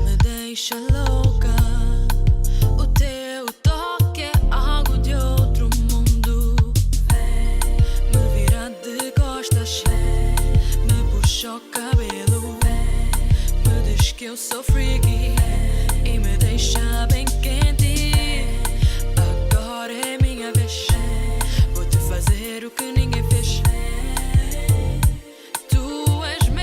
me deixa louca. O teu toque é algo de outro mundo. Me vira de costas, me puxa o cabelo, me diz que eu sou freaky e me deixa bem quente. Agora é minha vez, vou-te fazer o que ninguém fez. Tu és meu.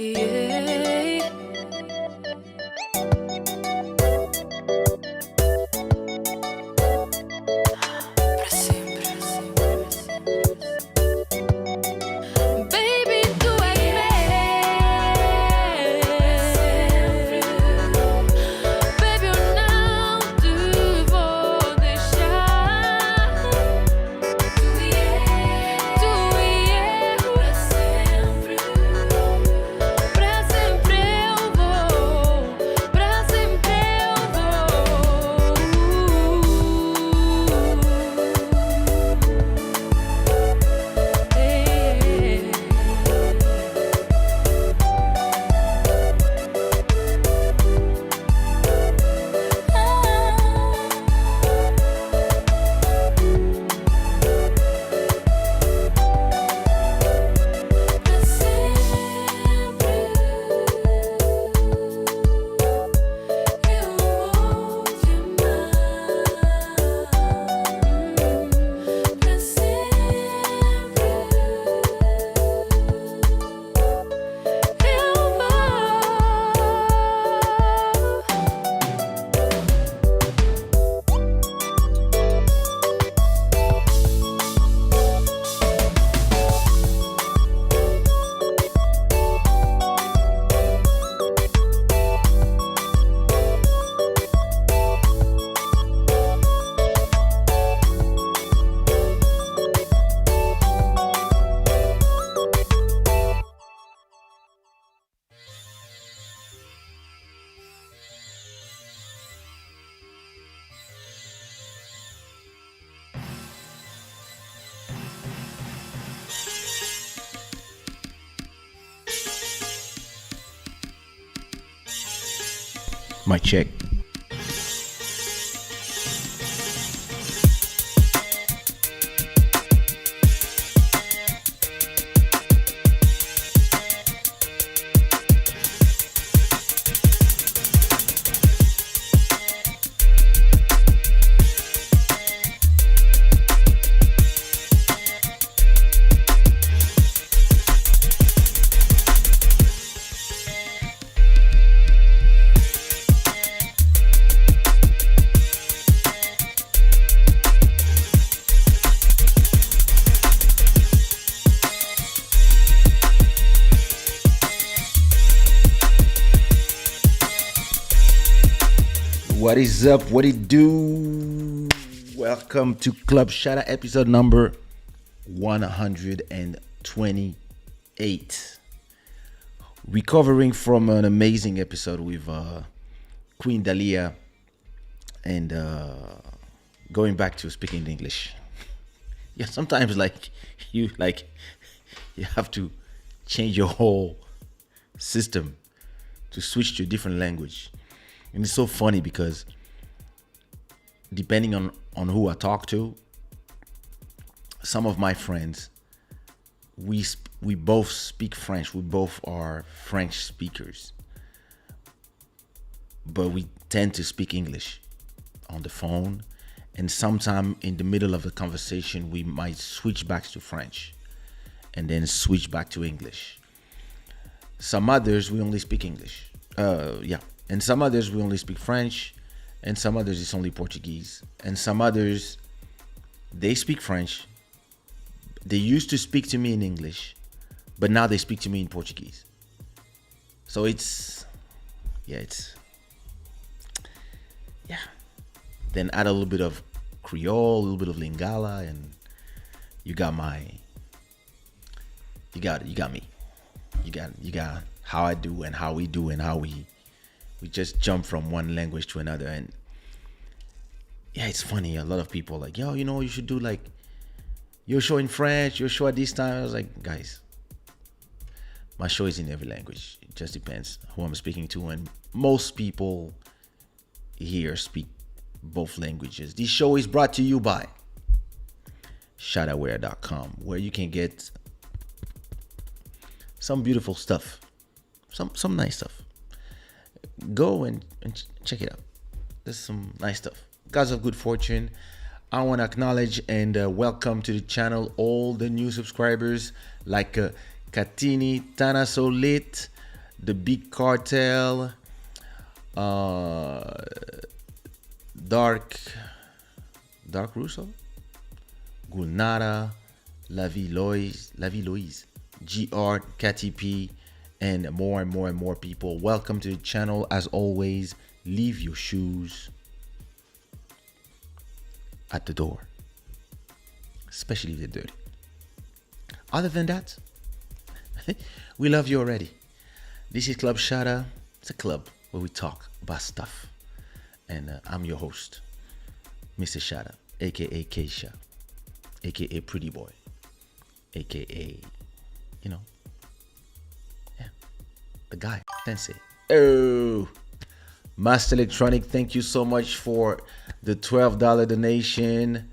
Yeah. Para sempre. Baby, tu és meu. Baby, eu não te vou deixar. Tu e eu, para sempre. Para sempre eu vou. Para sempre eu vou. Para sempre eu vou te amar. Para sempre eu vou. Mic check. What is up? What it do? Welcome to Club Shada episode number 128. Recovering from an amazing episode with Queen Dalia and going back to speaking English. Yeah, sometimes you have to change your whole system to switch to a different language. And it's so funny because depending on who I talk to, some of my friends, we both speak French. We both are French speakers. But we tend to speak English on the phone. And sometime in the middle of the conversation, we might switch back to French and then switch back to English. Some others, we only speak English. And some others, we only speak French. And some others, it's only Portuguese. And some others, they speak French. They used to speak to me in English, but now they speak to me in Portuguese. So it's. Then add a little bit of Creole, a little bit of Lingala, and you got me. You got me. You got how I do and how we do and how we just jump from one language to another. And yeah, it's funny. A lot of people are like, yo, you should do like your show in French, your show at this time. I was like, guys, my show is in every language. It just depends who I'm speaking to. And most people here speak both languages. This show is brought to you by shadaware.com, where you can get some beautiful stuff, some nice stuff. Go and check it out. There's some nice stuff. Guys of good fortune, I want to acknowledge and welcome to the channel all the new subscribers like Katini, Tana Solit, The Big Cartel, uh, Dark, Dark Russo, Gulnara, La Vie Loise, GR, Katy P, and more and more and more people. Welcome to the channel. As always, leave your shoes at the door, especially if they're dirty. Other than that, we love you already. This is Club Shada. It's a club where we talk about stuff. And I'm your host, Mr. Shada, aka Kaysha, aka Pretty Boy, aka, yeah, the guy, Sensei. Oh, Master Electronic, thank you so much for the $12 donation.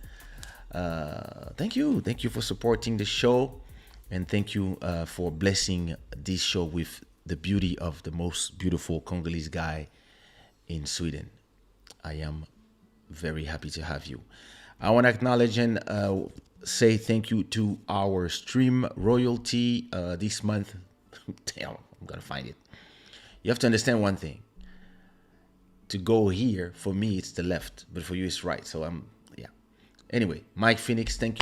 Thank you for supporting the show, and thank you for blessing this show with the beauty of the most beautiful Congolese guy in Sweden. I am very happy to have you. I want to acknowledge and say thank you to our stream royalty this month. Damn, I'm gonna find it. You have to understand one thing. To go here, for me it's the left, but for you it's right. So yeah. Anyway, Mike Phoenix, thank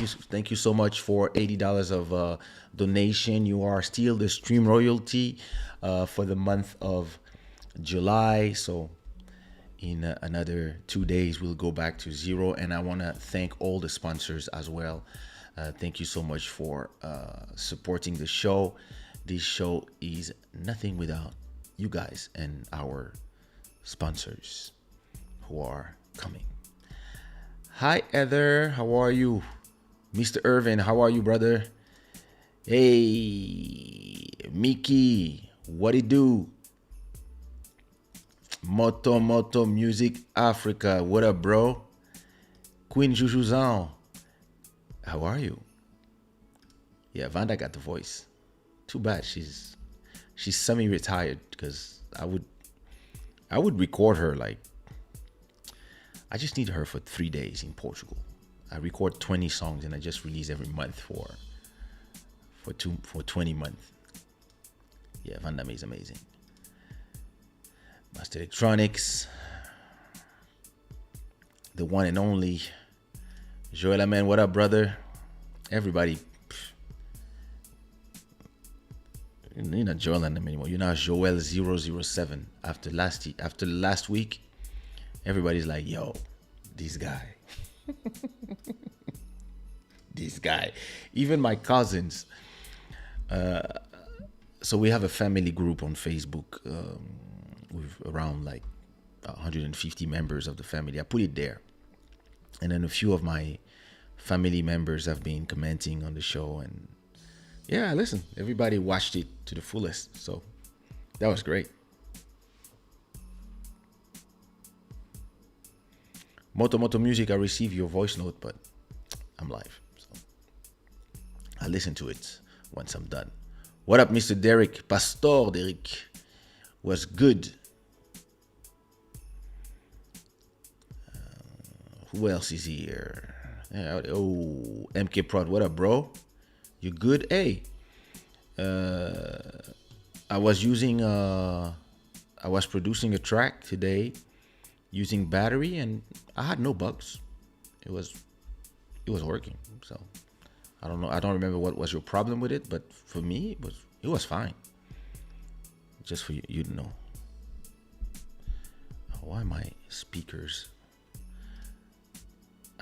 you so much for $80 of donation. You are still the stream royalty for the month of July. So in another 2 days we'll go back to zero. And I want to thank all the sponsors as well. Thank you so much for supporting the show. This show is nothing without you guys and our sponsors who are coming. Hi Heather, how are you? Mr. Irvin, how are you, brother? Hey Mickey, what it do? Moto Music Africa, what up, bro? Queen Jujuzan, how are you? Yeah, Vanda got the voice. Too bad she's semi-retired, because I would record her. Like, I just need her for 3 days in Portugal. I record 20 songs and I just release every month for 20 months. Yeah, Vanda is amazing. Master Electronics, the one and only Joel Man. What up, brother? Everybody, you're not Joel anymore. You're now Joel 007. After last week, everybody's like, yo, this guy. This guy. Even my cousins. So we have a family group on Facebook with around like 150 members of the family. I put it there. And then a few of my family members have been commenting on the show. And yeah, listen, everybody watched it to the fullest. So that was great. Moto Music, I received your voice note, but I'm live. So I listen to it once I'm done. What up, Mr. Derek? Pastor Derek was good. Who else is here? Yeah, oh, MK Prod, what up, bro? You good? Hey, I was producing a track today using battery, and I had no bugs. It was working. So I don't know. I don't remember what was your problem with it, but for me, it was fine. Just for you to know. Why my speakers?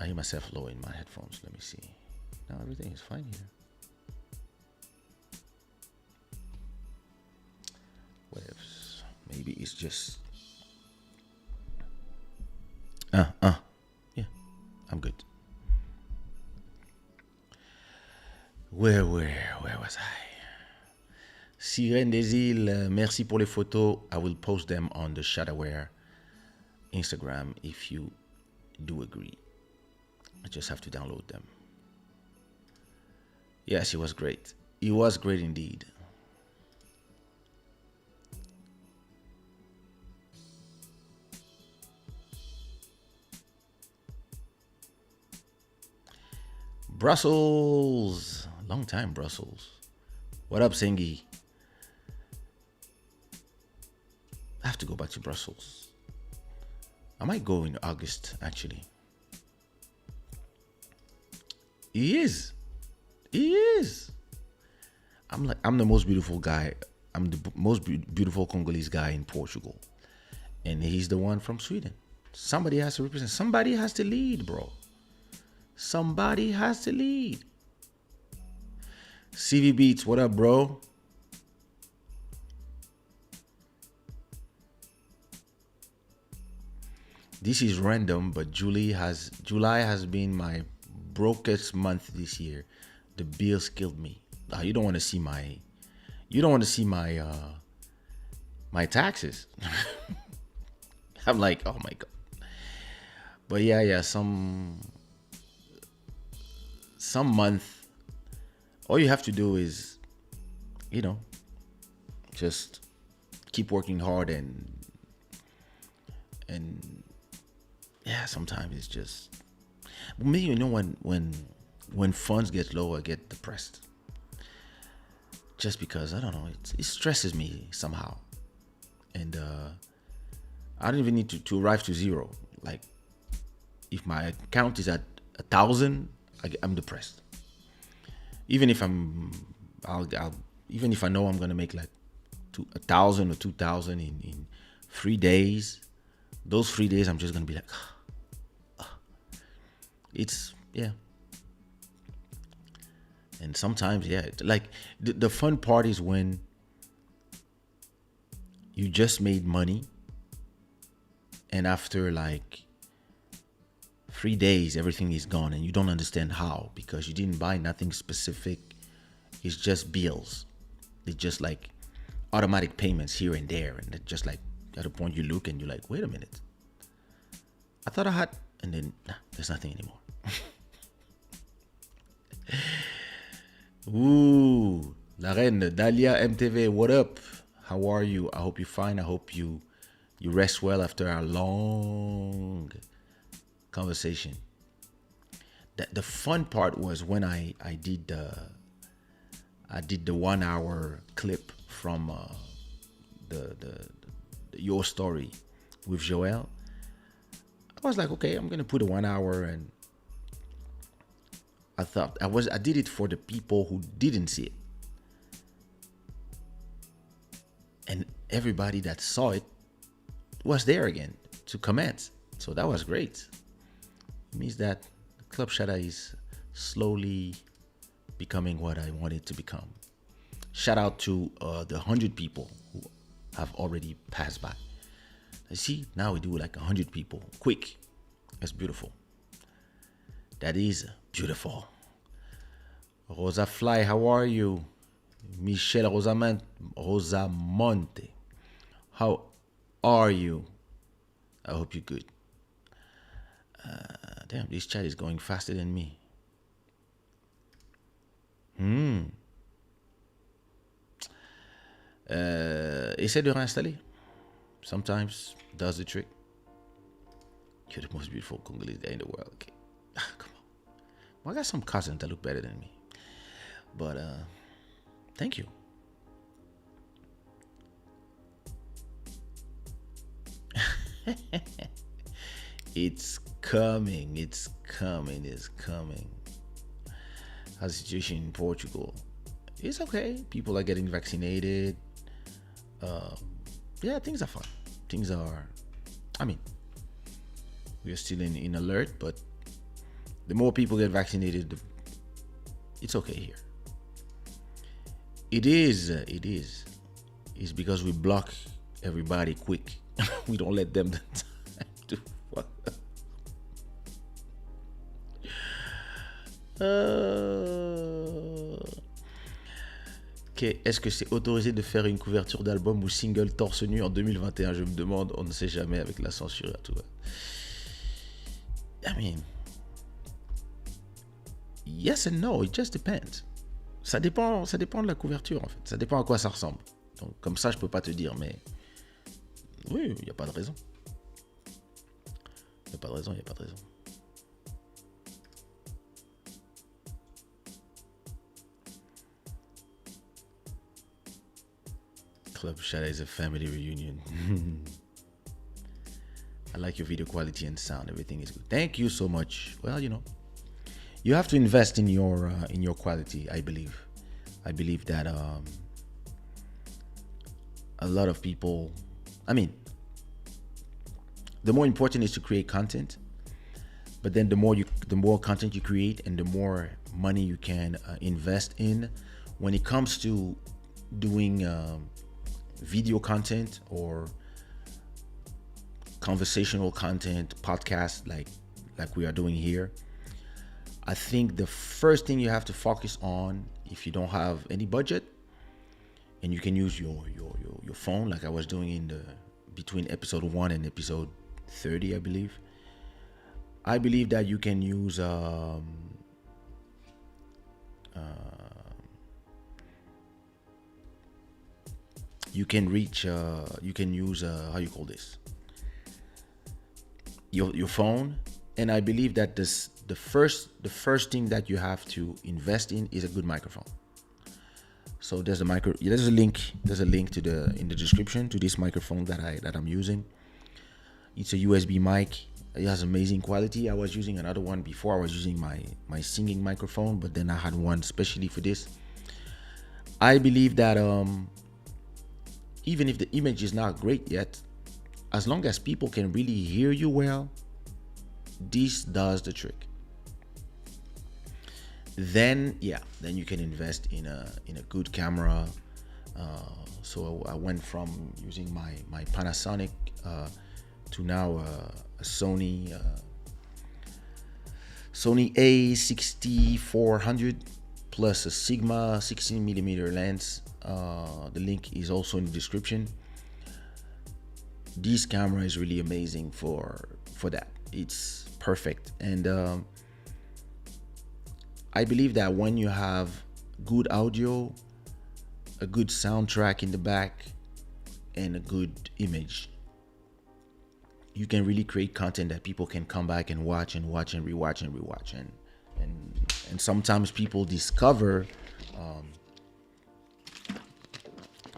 I hear myself low in my headphones. Let me see. Now everything is fine here. What if maybe it's just yeah, I'm good. Where was I? Sirène des Îles, merci pour les photos. I will post them on the Shadaware Instagram if you do agree. I just have to download them. Yes, it was great. It was great indeed. Brussels. Long time, Brussels. What up, Sengi? have to go back to Brussels. I might go in August, actually. He is. He is. I'm the most beautiful guy. I'm the most beautiful Congolese guy in Portugal. And he's the one from Sweden. Somebody has to represent. Somebody has to lead, bro. Somebody has to lead. CV Beats, what up, bro? This is random, but July has been my brokest month this year. The bills killed me. You don't want to see my my taxes. I'm like, oh my god. But yeah, some month, all you have to do is, just keep working hard and yeah, sometimes it's just me. When funds get low, I get depressed. Just because I don't know, it stresses me somehow, and I don't even need to arrive to zero. Like if my account is at 1,000, I'm depressed. Even if even if I know I'm gonna make like 1,000 or 2,000 in 3 days, those 3 days I'm just gonna be like, it's yeah. And sometimes, yeah, like the fun part is when you just made money and after like 3 days, everything is gone and you don't understand how, because you didn't buy nothing specific. It's just bills. It's just like automatic payments here and there. And it's just like at a point you look and you're like, wait a minute. I thought I had, and then there's nothing anymore. Ooh, La Reine, Dalia MTV, what up? How are you? I hope you're fine. I hope you rest well after our long conversation. The fun part was when I did the 1 hour clip from the your story with Joel. I was like, okay, I'm gonna put a 1 hour, and I thought I did it for the people who didn't see it. And everybody that saw it was there again to comment. So that was great. It means that Club Shada is slowly becoming what I want it to become. Shout out to the 100 people who have already passed by. You see, now we do like 100 people. Quick. That's beautiful. That is beautiful. Rosa Fly, how are you? Michelle Rosamonte, how are you? I hope you're good. Damn, this chat is going faster than me. Essaie de réinstaller. Sometimes does the trick. You're the most beautiful Congolese guy in the world. Okay. Come on. Well, I got some cousins that look better than me. But thank you. It's coming. It's coming. It's coming. How's the situation in Portugal? It's okay. People are getting vaccinated. Yeah, things are fine. Things are, I mean, we are still in alert, but the more people get vaccinated, it's okay here. It is. It's because we block everybody quick. We don't let them the time to fuck up. Okay. Est-ce que c'est autorisé de faire une couverture d'album ou single torse nu en 2021? Je me demande, on ne sait jamais avec la censure et tout. I mean, yes and no, it just depends. Ça dépend de la couverture en fait. Ça dépend à quoi ça ressemble. Donc comme ça, je peux pas te dire, mais oui, il n'y a pas de raison. Il n'y a pas de raison. Club Shada is a family reunion. I like your video quality and sound. Everything is good. Thank you so much. Well, you have to invest in your quality. I believe. I believe that a lot of people. I mean, the more important is to create content, but then the more content you create, and the more money you can invest in. When it comes to doing video content or conversational content, podcast like we are doing here, I think the first thing you have to focus on, if you don't have any budget, and you can use your phone, like I was doing in between episode 1 and episode 30, I believe. I believe that you can use you can use how you call this, your phone. And I believe that the first thing that you have to invest in is a good microphone. So there's a link in the description to this microphone that I'm using. It's a USB mic. It has amazing quality. I was using another one before. I was using my singing microphone, but then I had one specially for this. I believe that even if the image is not great yet, as long as people can really hear you well, this does the trick. Then you can invest in a good camera. So I went from using my Panasonic to now a Sony A6400 plus a Sigma 16mm lens. The link is also in the description. This camera is really amazing for that. It's perfect. And I believe that when you have good audio, a good soundtrack in the back, and a good image, you can really create content that people can come back and watch and rewatch. And sometimes people discover,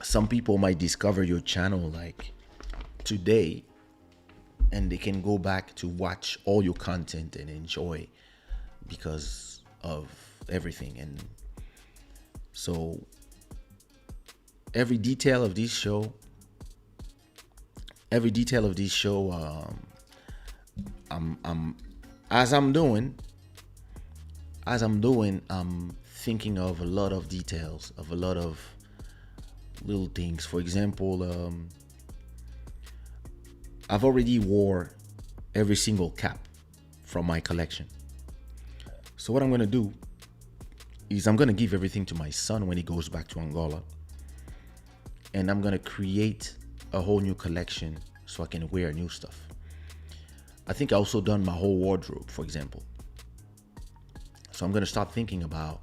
some people might discover your channel like today, and they can go back to watch all your content and enjoy because of everything. And so every detail of this show, I'm thinking of a lot of details, of a lot of little things. For example, I've already wore every single cap from my collection. So what I'm gonna do is I'm gonna give everything to my son when he goes back to Angola, and I'm gonna create a whole new collection so I can wear new stuff. I think I also done my whole wardrobe, for example. So I'm gonna start thinking about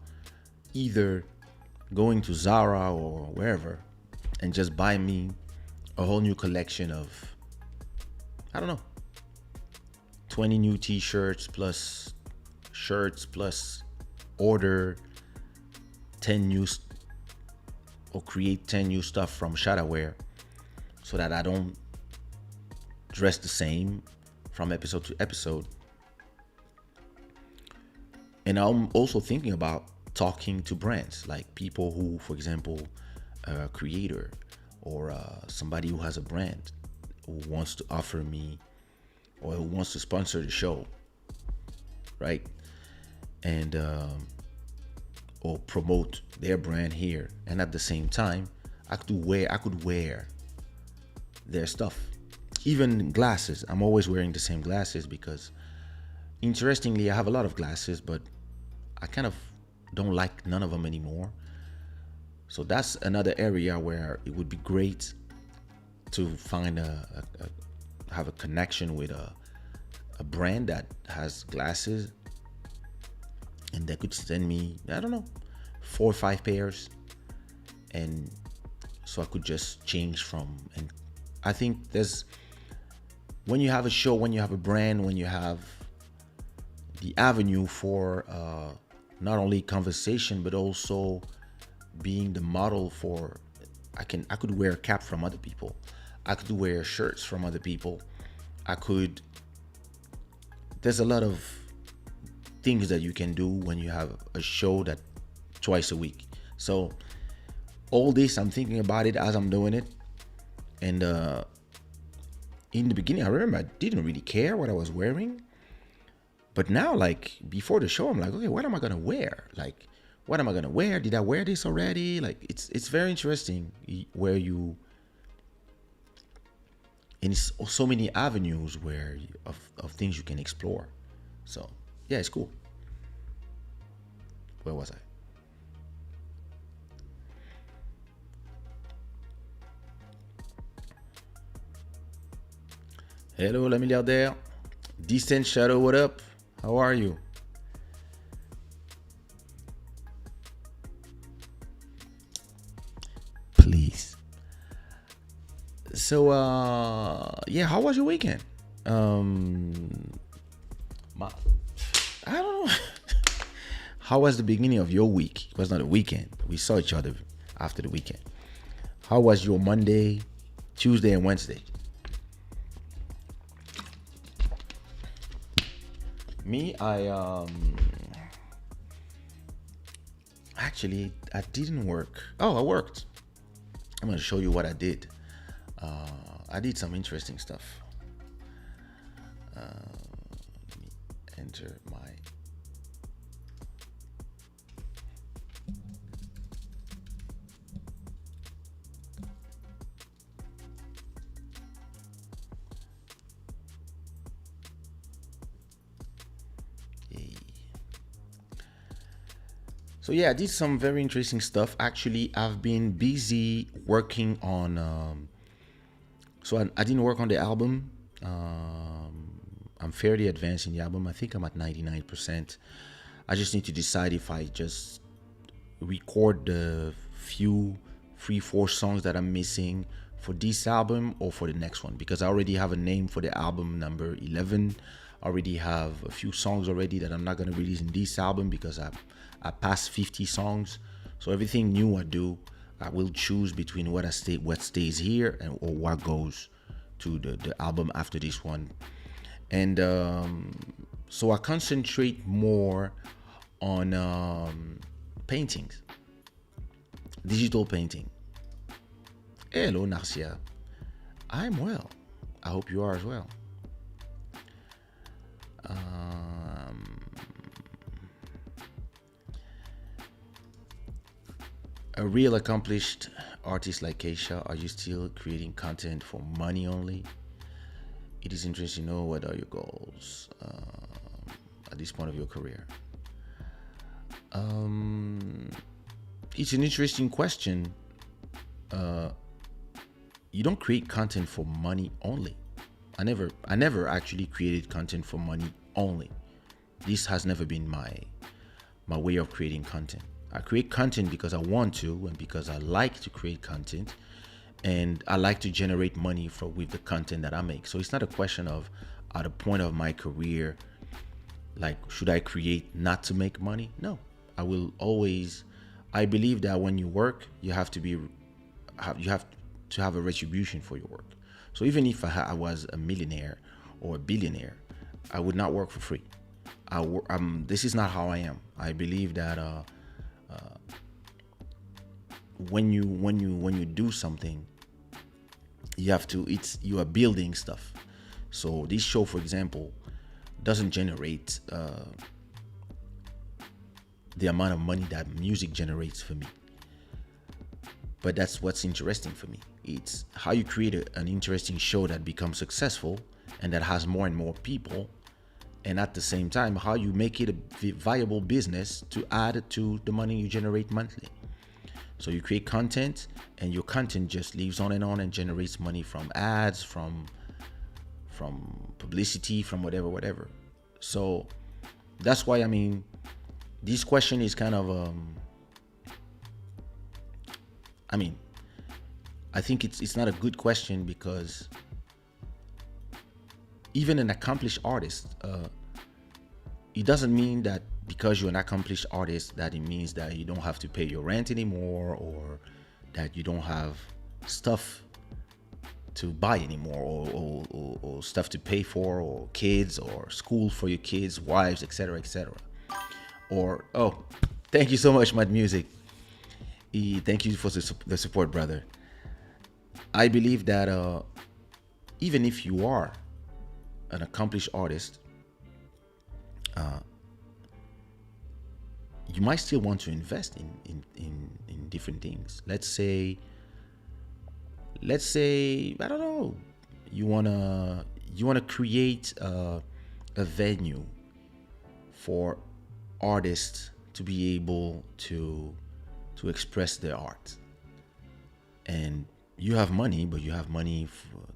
either going to Zara or wherever and just buy me a whole new collection of, I don't know, 20 new t-shirts plus shirts, plus order 10 new or create 10 new stuff from Shada wear, so that I don't dress the same from episode to episode. And I'm also thinking about talking to brands, like people who, for example, a creator or somebody who has a brand who wants to offer me or who wants to sponsor the show, right? And or promote their brand here, and at the same time I could wear their stuff. Even glasses, I'm always wearing the same glasses because, interestingly, I have a lot of glasses, but I kind of don't like none of them anymore. So that's another area where it would be great to find have a connection with a brand that has glasses, and they could send me, I don't know, 4 or 5 pairs, and so I could just change from. And I think when you have a show, when you have a brand, when you have the avenue for not only conversation but also being the model for I could wear a cap from other people. I could wear shirts from other people. I could. There's a lot of things that you can do when you have a show that twice a week. So all this, I'm thinking about it as I'm doing it. And in the beginning, I remember I didn't really care what I was wearing. But now, like before the show, I'm like, okay, what am I gonna wear? Like, what am I gonna wear? Did I wear this already? Like, it's very interesting where you, and it's so many avenues where of things you can explore. So yeah, it's cool. Where was I? Hello, la milliardaire. Decent Shadow, what up? How are you? Please. So yeah, how was your weekend? My, I don't know. How was the beginning of your week? It was not a weekend. We saw each other after the weekend. How was your Monday, Tuesday, and Wednesday? Me, actually I didn't work. Oh, I worked. I'm gonna show you what I did. I did some interesting stuff. Let me enter my. So yeah, I did some very interesting stuff. Actually, I've been busy working on. So I didn't work on the album. I'm fairly advanced in the album. I think I'm at 99%. I just need to decide if I just record the few 3-4 songs that I'm missing for this album or for the next one, because I already have a name for the album number 11. I already have a few songs already that I'm not going to release in this album because I passed 50 songs. So everything new I do, I will choose between what stays here and or what goes to the album after this one. And so I concentrate more on paintings, digital painting. Hello, Narcia. I'm well. I hope you are as well. A real accomplished artist like Kaysha, are you still creating content for money only? It is interesting to know what are your goals at this point of your career. It's an interesting question. You don't create content for money only. I never actually created content for money only. This has never been my way of creating content. I create content because I want to and because I like to create content, and I like to generate money with the content that I make. So it's not a question of at a point of my career, like, should I create not to make money? No, I will always. I believe that when you work, you have to have a retribution for your work. So even if I was a millionaire or a billionaire, I would not work for free. This is not how I am. I believe that when you do something, you are building stuff. So this show, for example, doesn't generate the amount of money that music generates for me. But that's what's interesting for me. It's how you create an interesting show that becomes successful and that has more and more people, and at the same time, how you make it a viable business to add to the money you generate monthly. So you create content, and your content just lives on and generates money from ads, from publicity, from whatever. So that's why, I mean, this question is kind of I think it's not a good question, because even an accomplished artist, it doesn't mean that because you're an accomplished artist that it means that you don't have to pay your rent anymore, or that you don't have stuff to buy anymore, or stuff to pay for, or kids, or school for your kids, wives, etc., etc. Or, oh, thank you so much, Mad Music. Thank you for the support, brother. I believe that even if you are an accomplished artist, you might still want to invest in different things. Let's say, I don't know, you wanna create a venue for artists to be able to express their art, and you have money, but you have money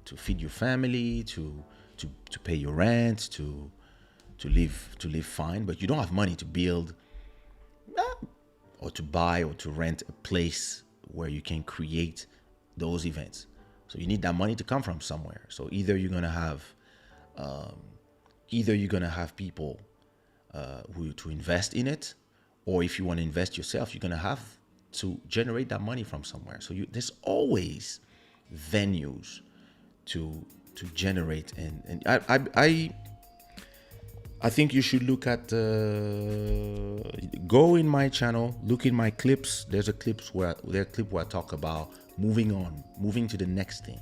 to feed your family, to pay your rent, to live fine, but you don't have money to build or to buy or to rent a place where you can create those events. So you need that money to come from somewhere. So either you're gonna have people who to invest in it, or if you want to invest yourself, you're gonna have to generate that money from somewhere. So there's always venues to generate, and I think you should look at go in my channel, look in my clips. There's a clip where I talk about moving to the next thing.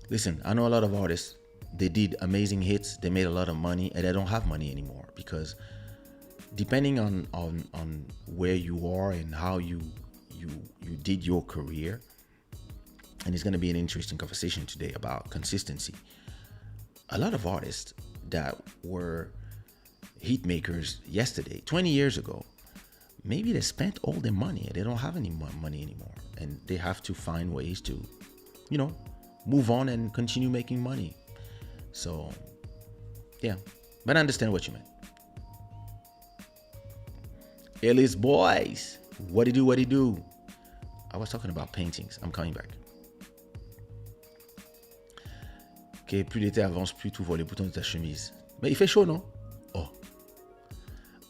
Listen, I know a lot of artists, they did amazing hits, they made a lot of money, and they don't have money anymore, because depending on where you are and how you did your career, and it's going to be an interesting conversation today about consistency. A lot of artists that were hit makers yesterday, 20 years ago, maybe they spent all their money and they don't have any money anymore, and they have to find ways to, move on and continue making money. So, yeah, but I understand what you meant. Ellis boys, what do you do? I was talking about paintings. I'm coming back. Ok, plus l'été avance, plus tu vois les boutons de ta chemise. Mais il fait chaud, non? Oh,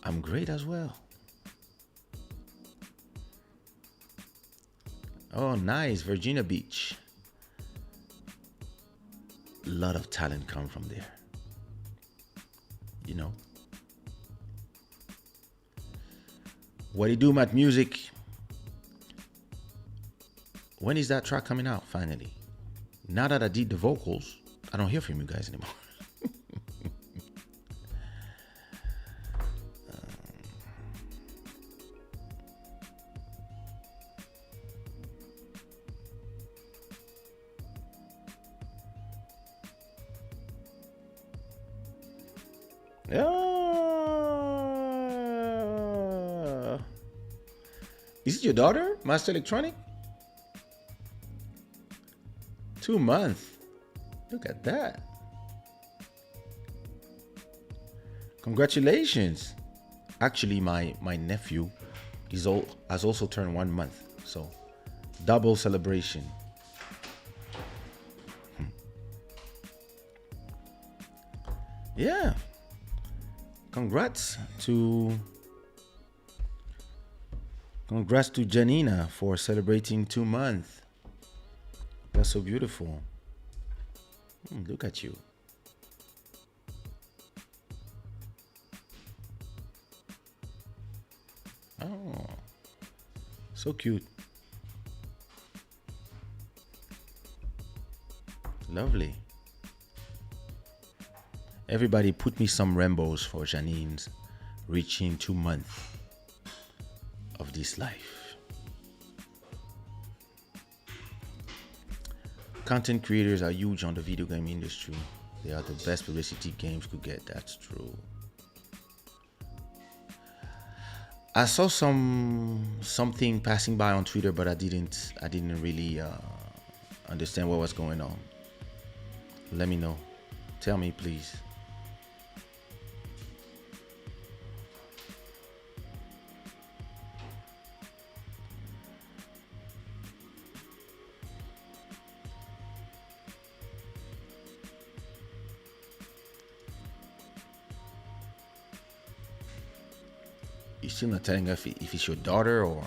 I'm great as well. Oh, nice, Virginia Beach. A lot of talent come from there. What do you do, Matt Music? When is that track coming out, finally? Now that I did the vocals, I don't hear from you guys anymore. Is it your daughter, Master Electronic? 2 months. Look at that. Congratulations. Actually, my nephew has also turned 1 month. So, double celebration. Yeah. Congrats to Janina for celebrating 2 months. That's so beautiful. Look at you. Oh, so cute. Lovely. Everybody put me some rainbows for Janine's reaching 2 months of this life. Content creators are huge on the video game industry. They are the best publicity games could get. That's true. I saw something passing by on Twitter, but I didn't really understand what was going on. Let me know. Tell me, please. You're still not telling us if it's your daughter or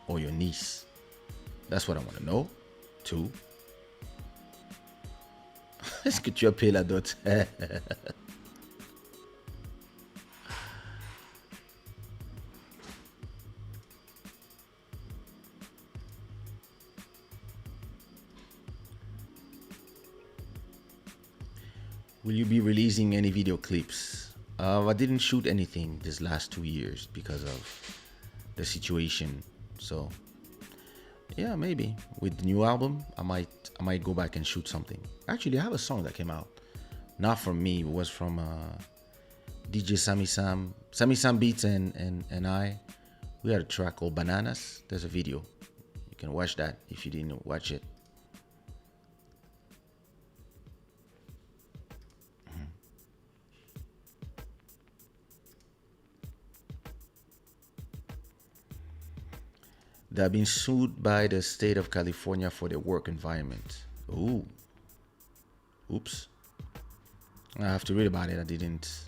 or your niece? That's what I want to know, too. Est-ce que tu as payé la dot? Will you be releasing any video clips? I didn't shoot anything this last 2 years because of the situation. So yeah, maybe with the new album, I might go back and shoot something. Actually, I have a song that came out, not from me. It was from DJ Sammy Sam Beats, and I. We had a track called Bananas. There's a video. You can watch that if you didn't watch it. They have been sued by the state of California for their work environment. Ooh. Oops. I have to read about it. I didn't.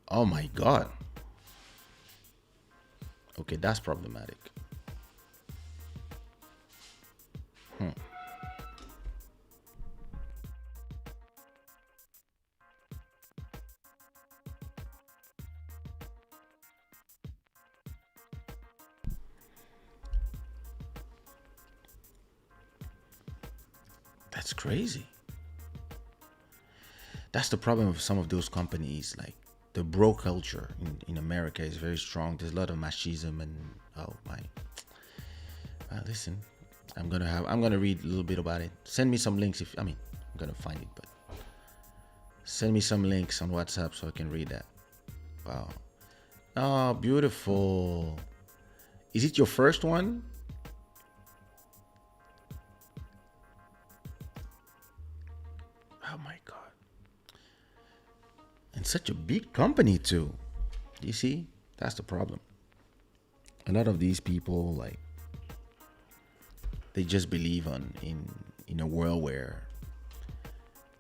Oh my God. Okay, that's problematic. That's crazy. That's the problem with some of those companies. Like the bro culture in America is very strong. There's a lot of machismo and oh my. Listen, I'm gonna read a little bit about it. Send me some links I'm gonna find it, but send me some links on WhatsApp so I can read that. Wow. Oh, beautiful. Is it your first one? Oh my God. And such a big company too. You see? That's the problem. A lot of these people, like, they just believe in a world where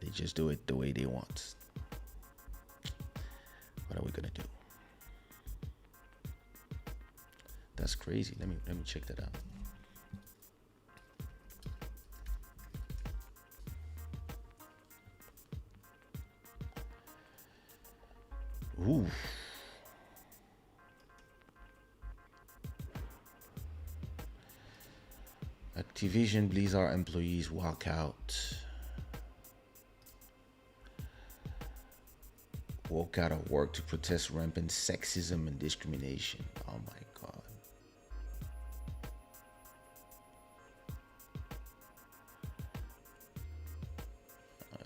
they just do it the way they want. What are we gonna do? That's crazy. Let me check that out. Ooh. Activision Blizzard employees walk out. Walk out of work to protest rampant sexism and discrimination. Oh my God.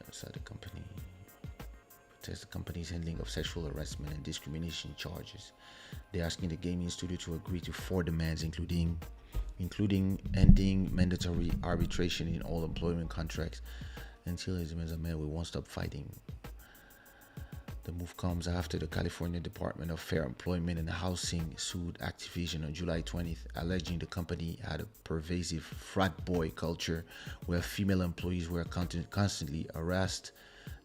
Outside the company. Protest the company's handling of sexual harassment and discrimination charges. They're asking the gaming studio to agree to 4 demands, including ending mandatory arbitration in all employment contracts until his demands are met. We won't stop fighting. The move comes after the California Department of Fair Employment and Housing sued Activision on July 20th, alleging the company had a pervasive frat boy culture where female employees were constantly harassed,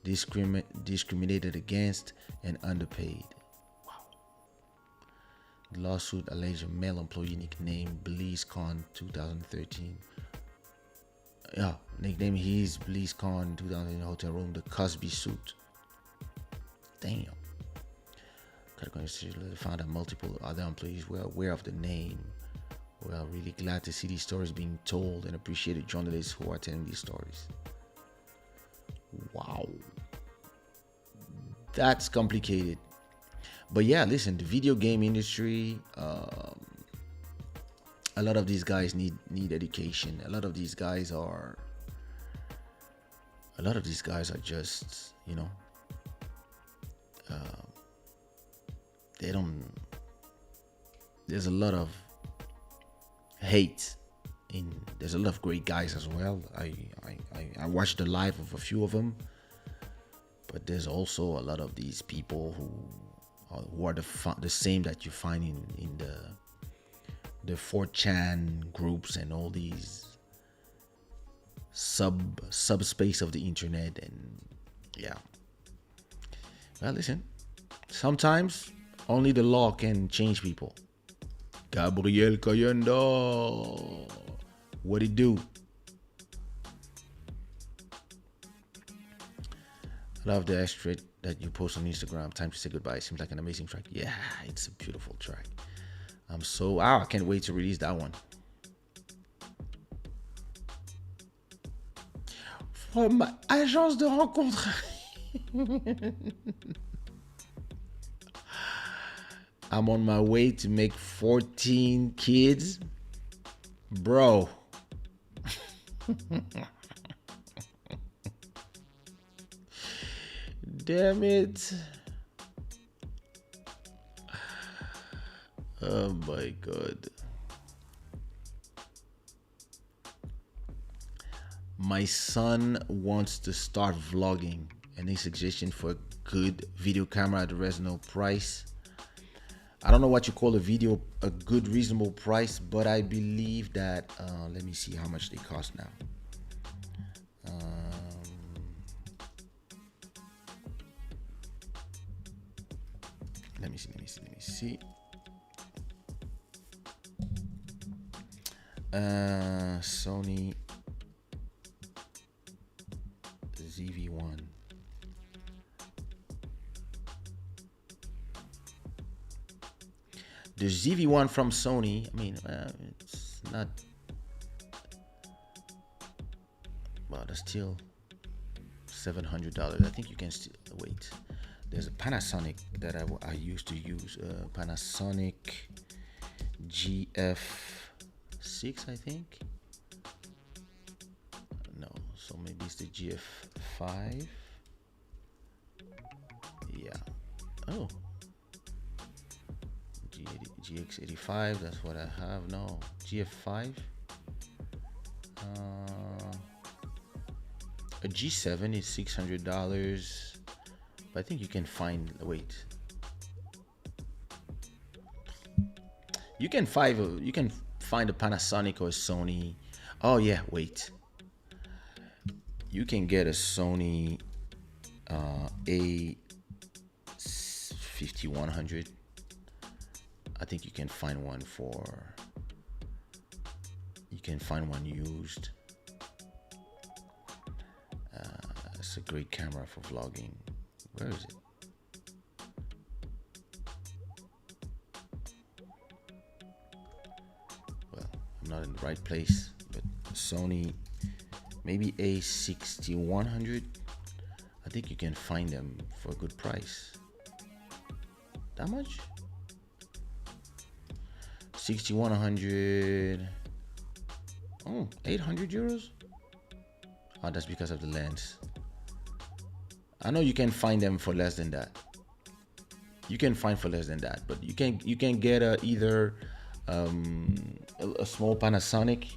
discriminated against, and underpaid. The lawsuit alleged a male employee nicknamed BlizzCon 2013. Nicknamed his BlizzCon 2013 hotel room the Cosby suit. Damn. Found that multiple other employees were aware of the name. We are really glad to see these stories being told and appreciate the journalists who are telling these stories. Wow. That's complicated. But yeah, listen, the video game industry, a lot of these guys need education. A lot of these guys are just, they don't. There's a lot of hate there's a lot of great guys as well. I watched the live of a few of them, but there's also a lot of these people who are the same that you find in the 4chan groups and all these subspace of the internet. And yeah, well, listen, sometimes Only the law can change people. Gabriel Cayendo. What it do? Love the extra that you post on Instagram. Time to say goodbye. Seems like an amazing track. Yeah, it's a beautiful track. I can't wait to release that one. From agence de rencontre. I'm on my way to make 14 kids. Bro. Damn it. Oh my God. My son wants to start vlogging. Any suggestion for a good video camera at a reasonable price? I don't know what you call a good reasonable price, but I believe that, let me see how much they cost now. Let me see. Sony ZV-1. The ZV-1 from Sony, I mean, it's not, well, that's still $700. I think you can still, wait. There's a Panasonic that I used to use, Panasonic GF6, I think. No, so maybe it's the GF5. Yeah. Oh. GX85, that's what I have. No, GF5. A G7 is $600. I think you can find, wait. You can find a Panasonic or a Sony. Oh yeah, wait. You can get a Sony A5100. I think you can find one used. It's a great camera for vlogging. Where is it? Well, I'm not in the right place, but Sony, maybe A6100. I think you can find them for a good price. That much? 6100. Oh, 800 euros. Oh, that's because of the lens. I know you can find them for less than that. You can find for less than that, but you can get either a small Panasonic,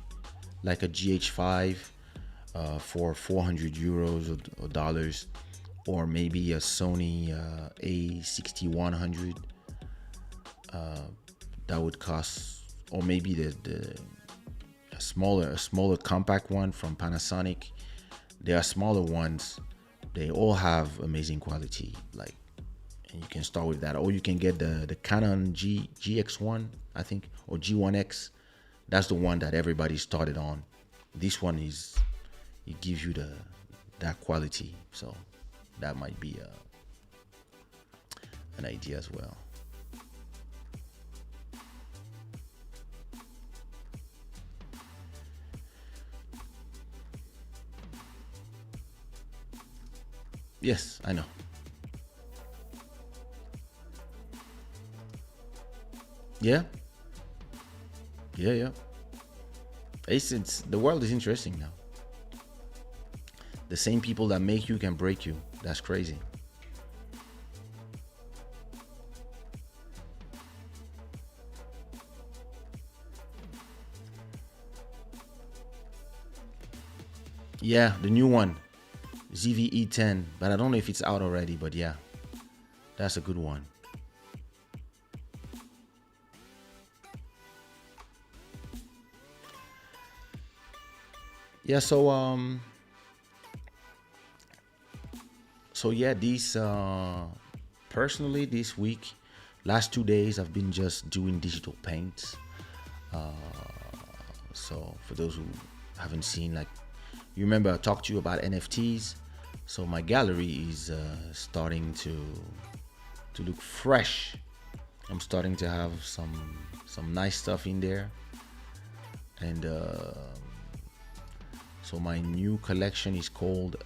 like a GH5, for 400 euros or dollars, or maybe a Sony A6100. That would cost, or maybe a smaller compact one from Panasonic. There are smaller ones. They all have amazing quality, like, and you can start with that, or you can get the Canon GX1, I think, or G1X. That's the one that everybody started on. This one it gives you that quality, so that might be an idea as well. Yes, I know. Yeah. It's the world is interesting now. The same people that make you can break you. That's crazy. Yeah, the new one. ZVE10, but I don't know if it's out already, but yeah, that's a good one. Yeah, so yeah, these personally this week last 2 days I've been just doing digital paints. So for those who haven't seen, like, you remember I talked to you about NFTs. So my gallery is starting to look fresh. I'm starting to have some nice stuff in there, and so my new collection is called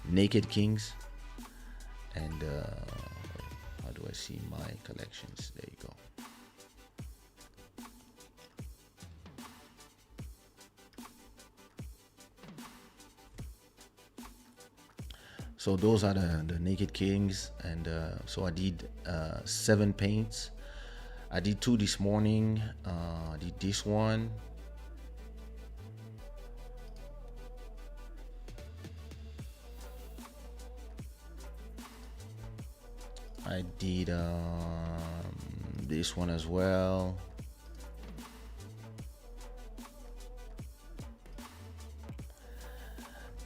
Naked Kings. And how do I see my collections? There you go. So those are the Naked Kings, and so I did 7 paints. I did 2 this morning. I did this one. I did this one as well.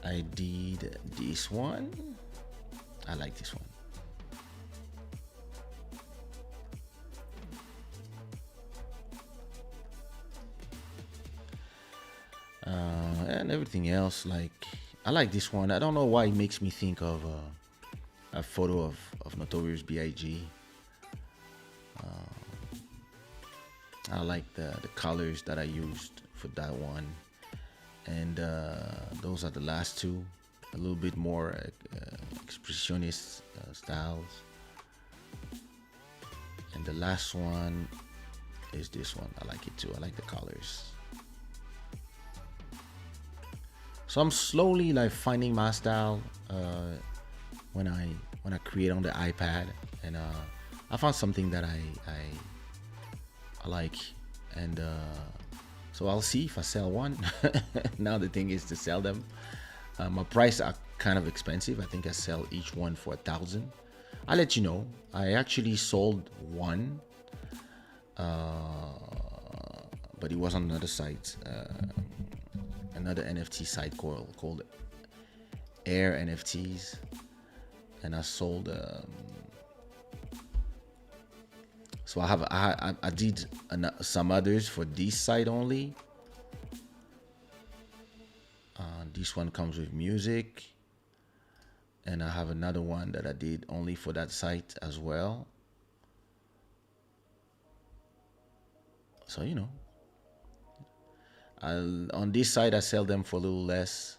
I did this one. I like this one. And everything else, like, I like this one. I don't know why it makes me think of a photo of Notorious B.I.G. I like the colors that I used for that one. And those are the last 2, a little bit more expressionist styles. And the last one is this one. I like it too. I like the colors. So I'm slowly like finding my style when I create on the iPad, and I found something that I like, and so I'll see if I sell one. Now the thing is to sell them. My price are kind of expensive. I think I sell each one for $1,000. I'll let you know. I actually sold one, but it was on another site, another NFT site called Air NFTs, and I sold. So I did some others for this site only. This one comes with music, and I have another one that I did only for that site as well. So on this site I sell them for a little less,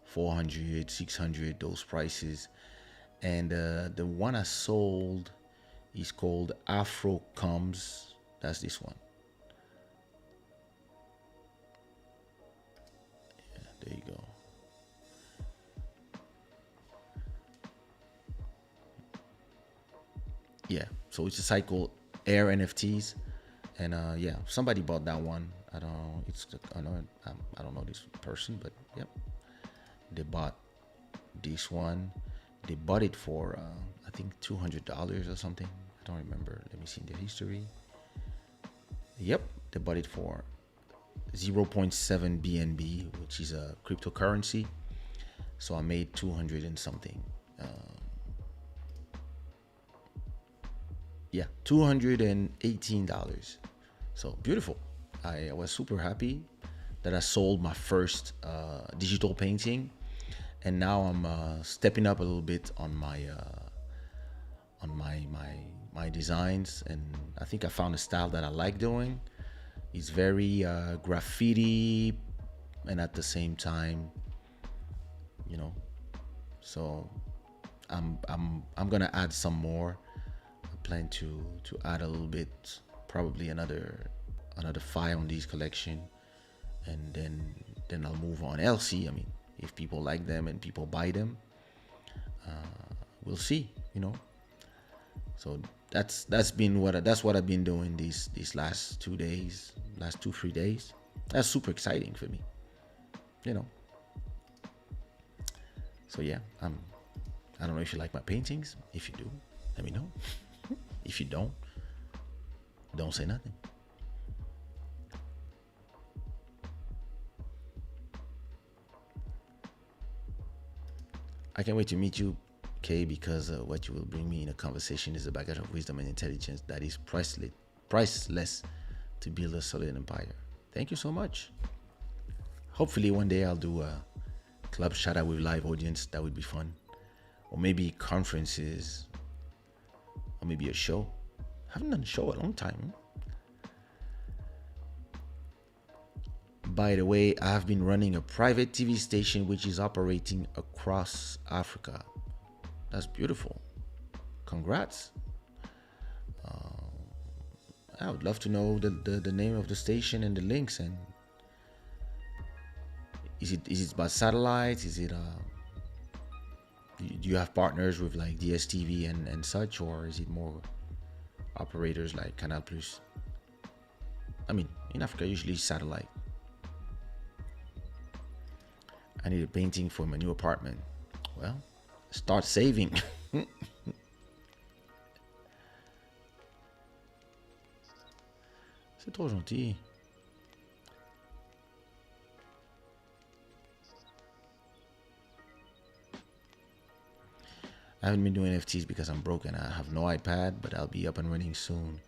400, 600, those prices. And the one I sold is called Afro Comes. That's this one. Yeah, there you go. Yeah, so it's a site called Air NFTs, and yeah, somebody bought that one. I don't know. I don't know this person, but yep, they bought this one. They bought it for I think $200 or something. I don't remember. Let me see in the history. Yep, they bought it for 0.7 BNB, which is a cryptocurrency. So I made 200 and something. Yeah, $218. So beautiful. I was super happy that I sold my first digital painting, and now I'm stepping up a little bit on my designs, and I think I found a style that I like doing. It's very graffiti, and at the same time, so I'm gonna add some more. I plan to add a little bit, probably another 5 on these collection, and then I'll move on. I'll see. I mean, if people like them and people buy them, we'll see. So that's what I've been doing these last 2 days, last 2-3 days. That's super exciting for me. So yeah, I don't know if you like my paintings. If you do, let me know. If you don't say nothing. I can't wait to meet you okay, because what you will bring me in a conversation is a baggage of wisdom and intelligence that is priceless to build a solid empire. Thank you so much. Hopefully one day I'll do a club Shada with live audience. That would be fun. Or maybe conferences, or maybe a show. I haven't done a show a long time. By the way, I have been running a private TV station which is operating across Africa. That's beautiful. Congrats. I would love to know the name of the station and the links. And is it by satellite? Is it do you have partners with like DSTV and such, or is it more operators like Canal Plus? I mean, in Africa usually satellite. I need a painting for my new apartment. Well, start saving. C'est trop gentil. I haven't been doing NFTs because I'm broken. I have no iPad, but I'll be up and running soon.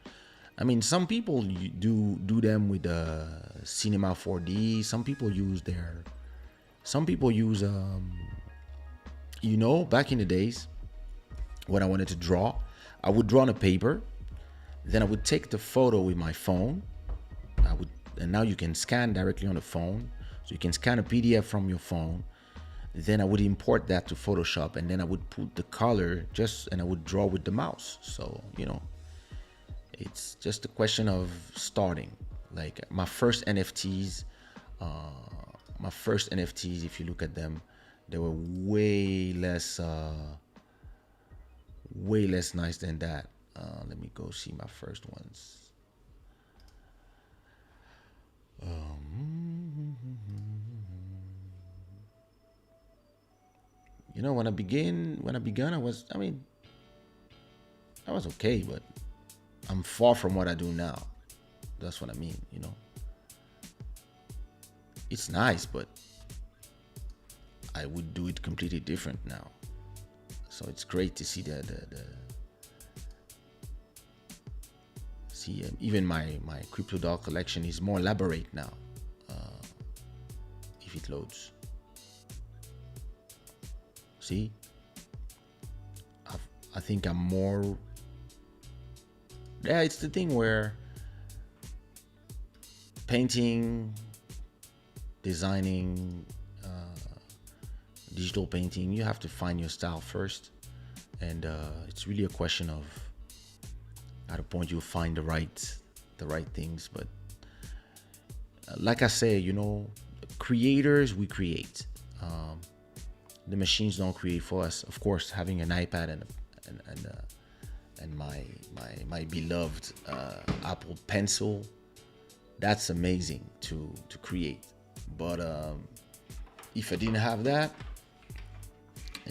I mean, some people do them with the Cinema 4D. Some people use back in the days when I wanted to draw, I would draw on a paper, then I would take the photo with my phone. And now you can scan directly on the phone. So you can scan a PDF from your phone. Then I would import that to Photoshop, and then I would put the color and I would draw with the mouse. So, it's just a question of starting. Like my first NFTs, if you look at them, they were way less nice than that. Let me go see my first ones. When I began, I was okay, but I'm far from what I do now. That's what I mean, It's nice, but I would do it completely different now. So it's great to see even my crypto doll collection is more elaborate now. If it loads. See, I think I'm more. Yeah, it's the thing where painting, designing, digital painting, you have to find your style first, and it's really a question of at a point you'll find the right things. But like I say, creators, we create. The machines don't create for us. Of course, having an iPad and my beloved Apple Pencil, that's amazing to create. But if I didn't have that,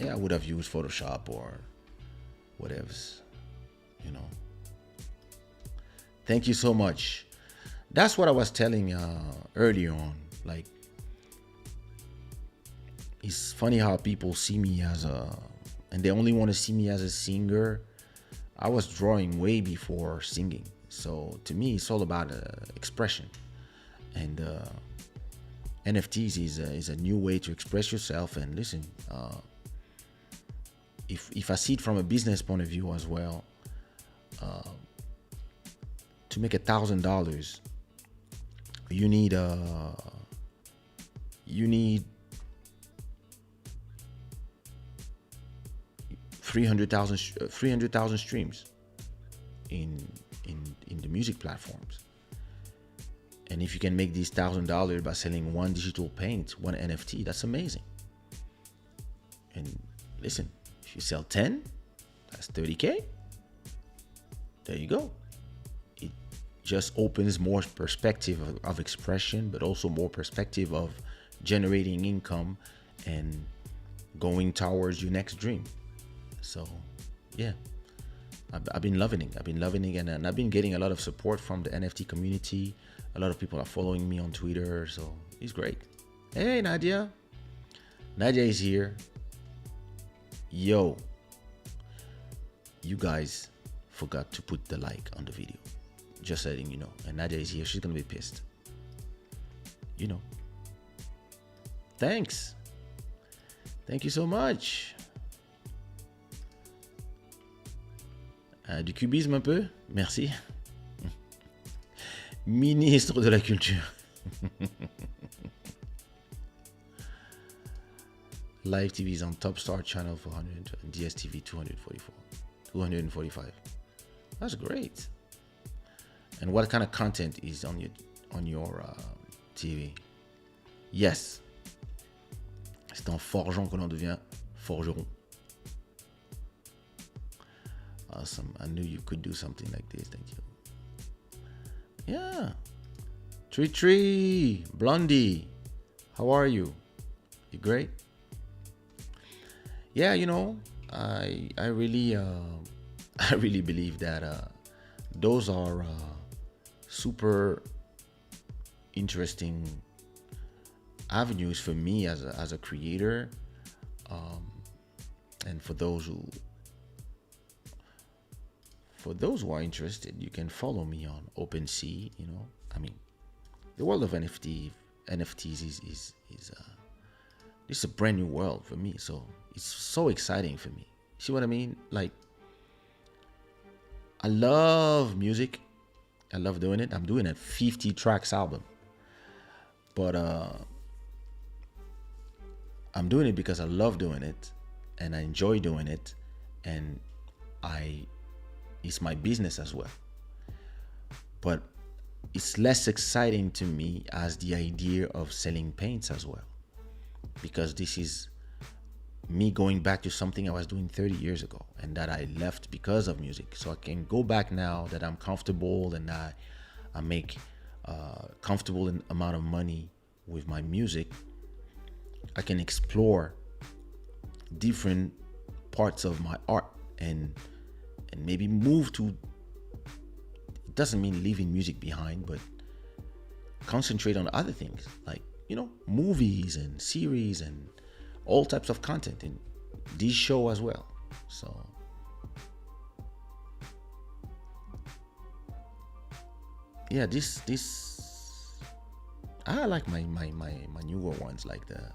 I would have used Photoshop or whatever's, Thank you so much. That's what I was telling earlier on. Like, it's funny how people see me and they only want to see me as a singer. I was drawing way before singing. So to me, it's all about expression. And NFTs is a new way to express yourself. And listen, if I see it from a business point of view as well, to make $1,000, you need 300,000 streams in the music platforms. And if you can make these $1,000 by selling one digital paint, one NFT, that's amazing. And listen, if you sell 10, that's 30K. There you go. It just opens more perspective of expression, but also more perspective of generating income and going towards your next dream. So, yeah, I've been loving it. And I've been getting a lot of support from the NFT community. A lot of people are following me on Twitter, so it's great. Hey, Nadia. Nadia is here. Yo, you guys forgot to put the like on the video. Just letting you know. And Nadia is here. She's gonna be pissed. You know. Thanks. Thank you so much. Du cubisme un peu. Merci. Ministre de la culture. Live TV is on Top Star channel 400 and DSTV 245. That's great. And what kind of content is on your TV? Yes. C'est en forgeant qu'on en devient forgeron. Awesome. I knew you could do something like this. Thank you. Yeah. Tree Blondie. How are you? You great? Yeah, you know, I really I really believe that those are super interesting avenues for me as a creator, and for those who are interested, you can follow me on OpenSea. You know, I mean, the world of NFTs is it's a brand new world for me, so it's so exciting for me. See what I mean? Like, I love music. I love doing it. I'm doing a 50 tracks album, but I'm doing it because I love doing it and I enjoy doing it, and it's my business as well. But it's less exciting to me as the idea of selling paints as well, because this is me going back to something I was doing 30 years ago and that I left because of music. So I can go back now that I'm comfortable and I make comfortable amount of money with my music. I can explore different parts of my art and maybe move to, it doesn't mean leaving music behind, but concentrate on other things like, you know, movies and series and all types of content in this show as well. So yeah, this I like my newer ones, like the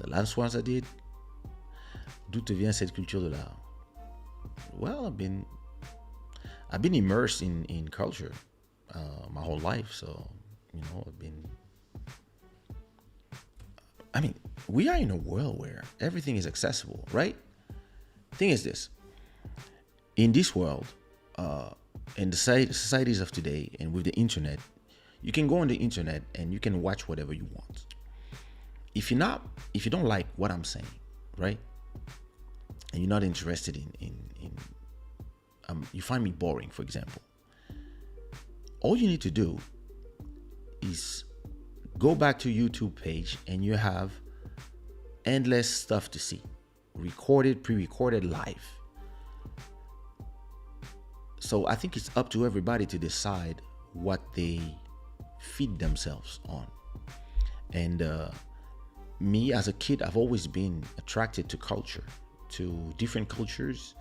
last ones I did. D'où te vient cette culture de l'art? Well, I've been immersed in culture my whole life, so you know, I mean, we are in a world where everything is accessible, right? Thing is this: in this world, in the societies of today, and with the internet, you can go on the internet and you can watch whatever you want. If you don't like what I'm saying, right, and you're not interested in you find me boring, for example, all you need to do is go back to YouTube page and you have endless stuff to see, recorded, pre-recorded, live. So I think it's up to everybody to decide what they feed themselves on. And me as a kid, I've always been attracted to culture, to different cultures.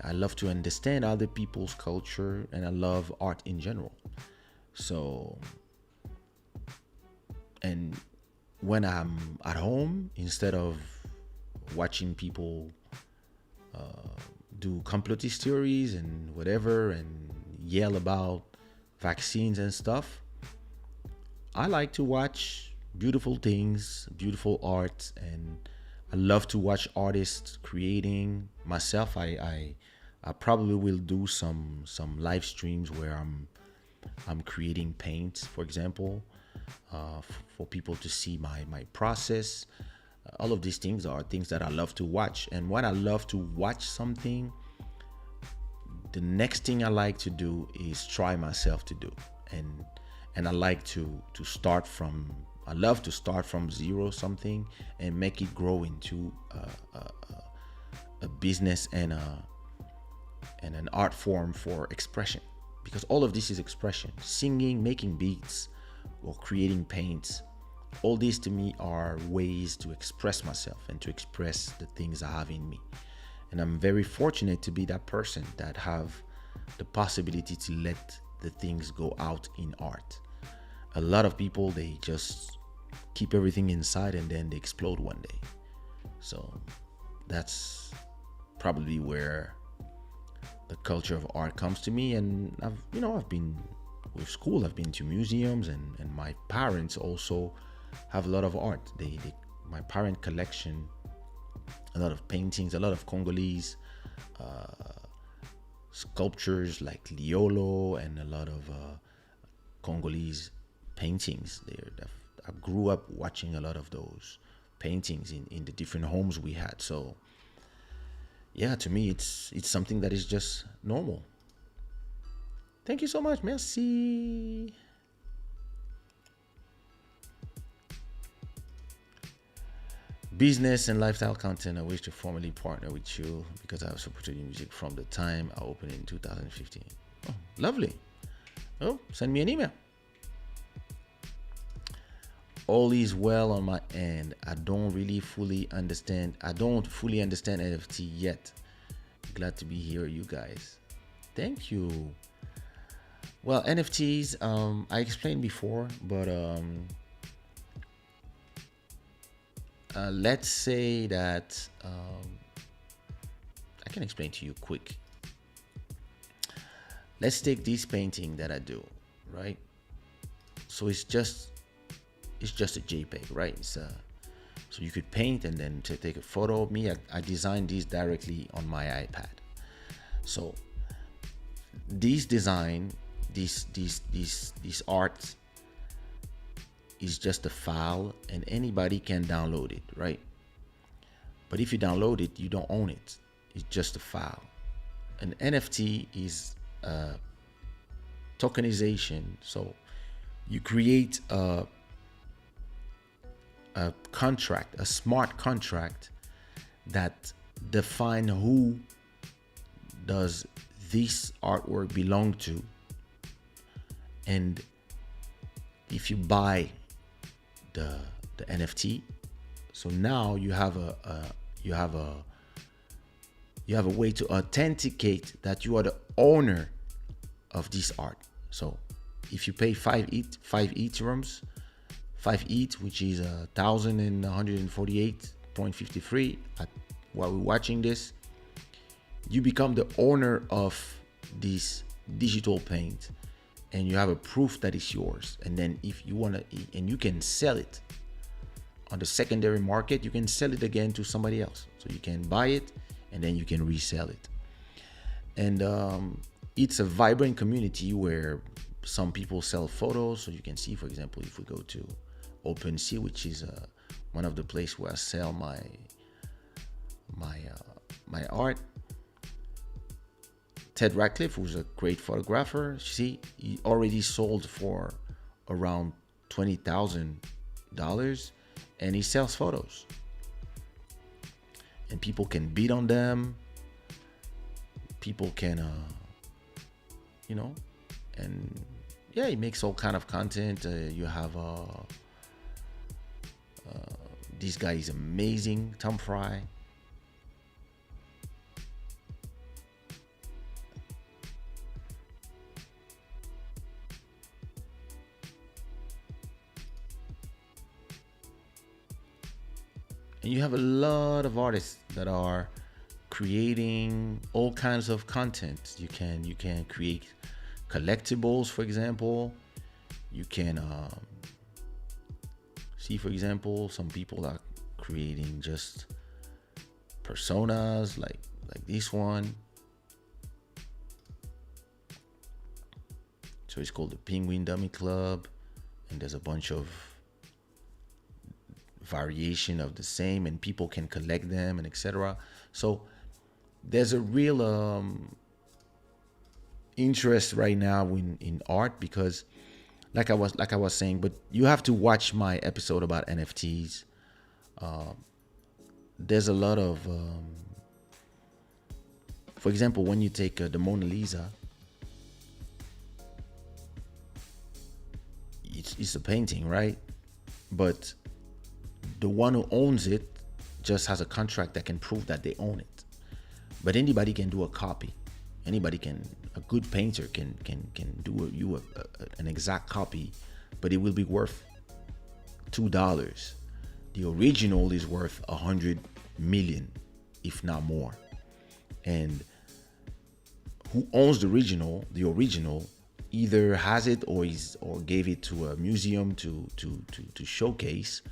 I love to understand other people's culture, and I love art in general. So, and when I'm at home, instead of watching people do complotist theories and whatever and yell about vaccines and stuff, I like to watch beautiful things, beautiful art, and I love to watch artists creating. Myself, I probably will do some live streams where I'm creating paints, for example, for people to see my process. All of these things are things that I love to watch. And when I love to watch something, the next thing I like to do is try myself to do. And I like to start from, I love to start from zero something and make it grow into a business and an art form for expression. Because all of this is expression. Singing, making beats, or creating paints. All these to me are ways to express myself and to express the things I have in me. And I'm very fortunate to be that person that have the possibility to let the things go out in art. A lot of people, they just keep everything inside and then they explode one day. So that's probably where the culture of art comes to me. And I've been with school, I've been to museums, and my parents also have a lot of art. My parent collection a lot of paintings, a lot of Congolese sculptures like Liolo, and a lot of Congolese paintings. I grew up watching a lot of those paintings in the different homes we had. So yeah, to me, it's something that is just normal. Thank you so much. Merci. Business and lifestyle content. I wish to formally partner with you because I have supported your music from the time I opened in 2015. Oh, lovely. Oh, send me an email. All is well on my end. I don't fully understand NFT yet. Glad to be here, you guys. Thank you. Well, NFTs, I explained before, but let's say that I can explain to you quick. Let's take this painting that I do, right? So it's just a JPEG, right? So you could paint and then to take a photo of me. I designed these directly on my iPad. So this design, this art is just a file and anybody can download it, right? But if you download it, you don't own it. It's just a file. An NFT is a tokenization. So you create a contract, a smart contract that define who does this artwork belong to. And if you buy the NFT, so now you have a way to authenticate that you are the owner of this art. So if you pay 5 Ethereums, 5 ETH, which is 1,148.53 while we're watching this, you become the owner of this digital paint, and you have a proof that it's yours. And then if you want to, and you can sell it on the secondary market, you can sell it again to somebody else. So you can buy it and then you can resell it. And it's a vibrant community where some people sell photos. So you can see, for example, if we go to OpenSea, which is one of the places where I sell my art. Ted Ratcliffe, who's a great photographer, see, he already sold for around $20,000, and he sells photos. And people can bid on them. People can, and yeah, he makes all kind of content. You have this guy is amazing, Tom Fry. And you have a lot of artists that are creating all kinds of content. You can create collectibles, for example. You can see, for example, some people are creating just personas like this one. So it's called the Penguin Dummy Club, and there's a bunch of variation of the same, and people can collect them and etc. So there's a real interest right now in art, because like I was saying, but you have to watch my episode about NFTs. There's a lot of for example, when you take the Mona Lisa, it's a painting, right? But the one who owns it just has a contract that can prove that they own it. but anybody can do a copy. Anybody can, a good painter can do an exact copy, but it will be worth $2. The original is worth 100 million, if not more. And who owns the original? The original either has it or gave it to a museum to showcase,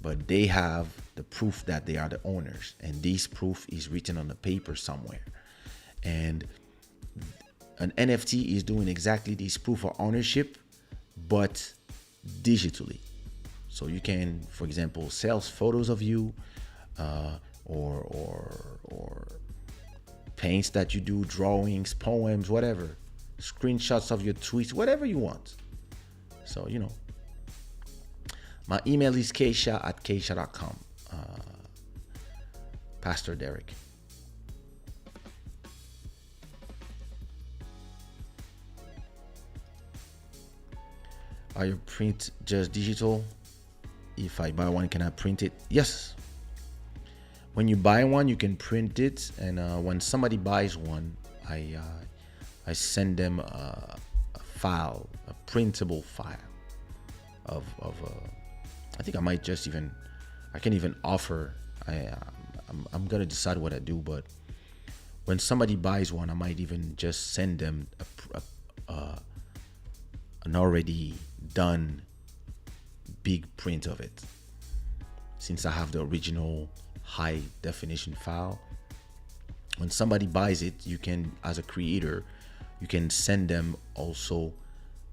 but they have the proof that they are the owners, and this proof is written on the paper somewhere. And an NFT is doing exactly this proof of ownership, but digitally. So you can, for example, sell photos of you, or paints that you do, drawings, poems, whatever, screenshots of your tweets, whatever you want. So, my email is kaysha@kaysha.com. Pastor Derek. Are your print just digital? If I buy one, can I print it? Yes. When you buy one, you can print it, and when somebody buys one, I send them a file, a printable file of I think I might just even, I can even offer. I'm gonna decide what I do, but when somebody buys one, I might even just send them an already done big print of it, since I have the original high definition file. When somebody buys it, you can, as a creator, you can send them also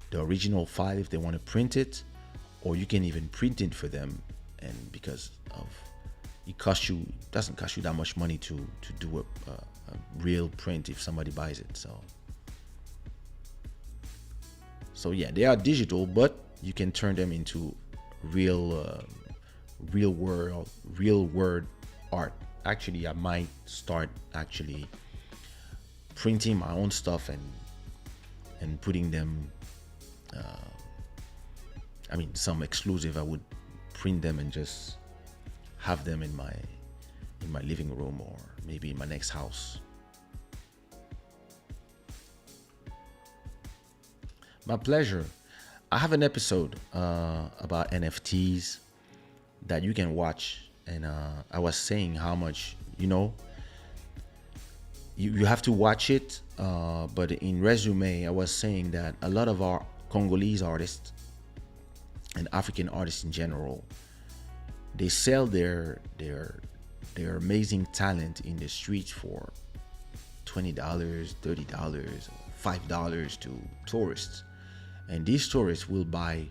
the original file if they want to print it, or you can even print it for them. And because of it doesn't cost you that much money to do a real print if somebody buys it. So yeah, they are digital, but you can turn them into real world art. Actually, I might start actually printing my own stuff and putting them, some exclusive, I would print them and just have them in my living room, or maybe in my next house. My pleasure. I have an episode about NFTs that you can watch, and I was saying how much, you have to watch it, but in resume, I was saying that a lot of our Congolese artists and African artists in general, they sell their amazing talent in the streets for $20, $30, $5 to tourists. And these tourists will buy,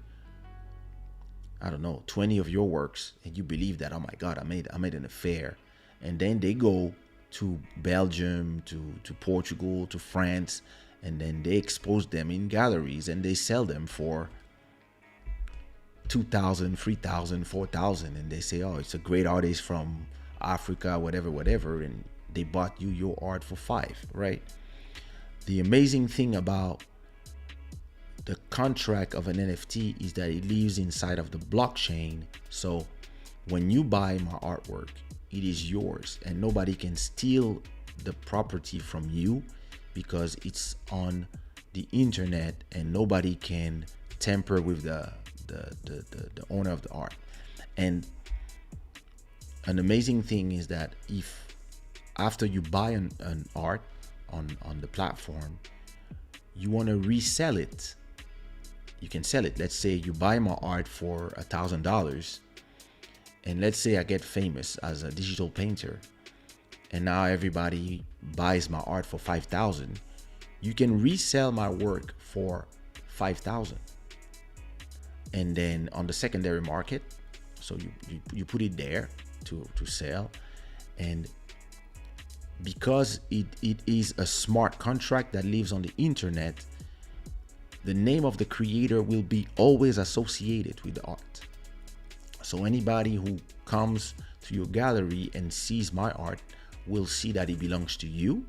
20 of your works, and you believe that, oh my God, I made an affair. And then they go to Belgium, to Portugal, to France, and then they expose them in galleries, and they sell them for $2,000, $3,000, $4,000, and they say, oh, it's a great artist from Africa, whatever, and they bought you your art for $5, right? The amazing thing about the contract of an NFT is that it lives inside of the blockchain. So when you buy my artwork, it is yours, and nobody can steal the property from you because it's on the internet, and nobody can tamper with the owner of the art. And an amazing thing is that if after you buy an art on the platform, you want to resell it, you can sell it. Let's say you buy my art for $1,000, and let's say I get famous as a digital painter, and now everybody buys my art for $5,000. You can resell my work for $5,000, and then on the secondary market, so you put it there to sell. And because it is a smart contract that lives on the internet, the name of the creator will be always associated with the art. So anybody who comes to your gallery and sees my art will see that it belongs to you,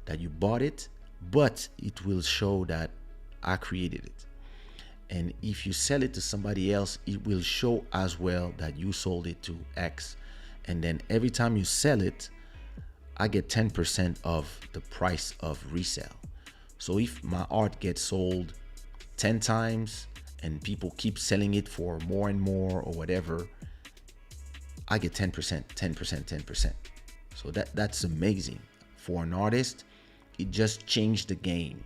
that you bought it, but it will show that I created it. And if you sell it to somebody else, it will show as well that you sold it to X. And then every time you sell it, I get 10% of the price of resale. So if my art gets sold 10 times and people keep selling it for more and more or whatever, I get 10%, 10%, 10%. So that's amazing. For an artist, it just changed the game.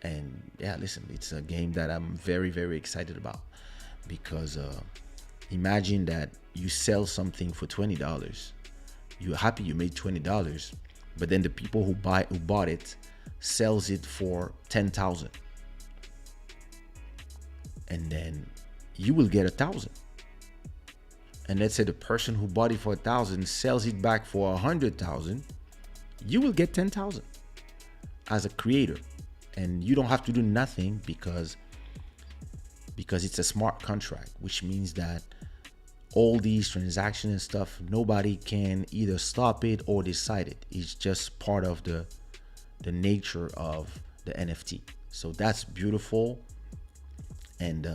And yeah, listen, it's a game that I'm very, very excited about, because imagine that you sell something for $20. You're happy you made $20, but then the people who bought it sells it for 10,000, and then you will get 1,000. And let's say the person who bought it for 1,000 sells it back for 100,000, you will get 10,000 as a creator, and you don't have to do nothing because it's a smart contract, which means that all these transactions and stuff, nobody can either stop it or decide it. It's just part of the nature of the NFT. So that's beautiful. And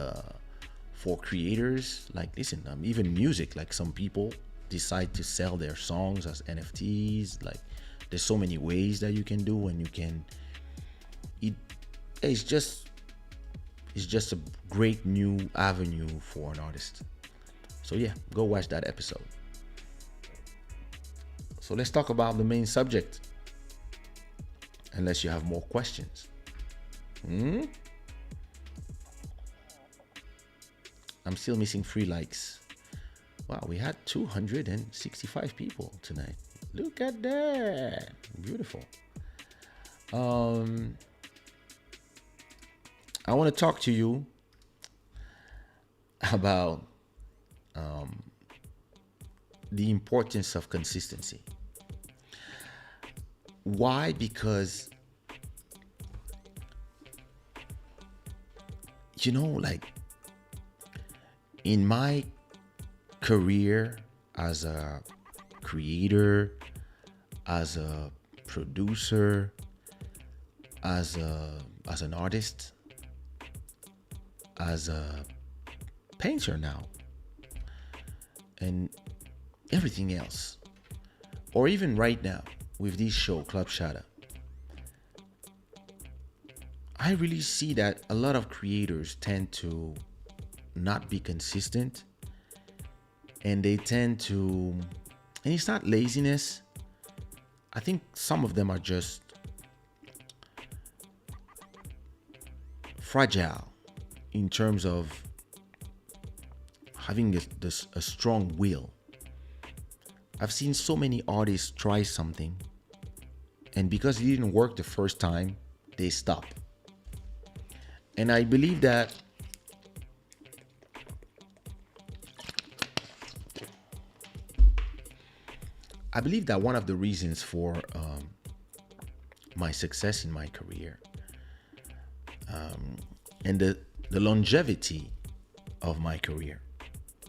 for creators, like, listen, even music, like some people decide to sell their songs as NFTs. Like, there's so many ways that you can do, and it's just a great new avenue for an artist. So yeah, go watch that episode. So let's talk about the main subject, unless you have more questions. I'm still missing 3 likes. Wow, we had 265 people tonight. Look at that. Beautiful. I want to talk to you about the importance of consistency. Why? Because, like, in my career as a creator, as a producer, as an artist, as a painter now, and everything else, or even right now with this show, Club Shada, I really see that a lot of creators tend to not be consistent, and they tend to, and it's not laziness. I think some of them are just fragile in terms of having a strong will. I've seen so many artists try something, and because it didn't work the first time, they stop. And I believe that one of the reasons for my success in my career, and the longevity of my career,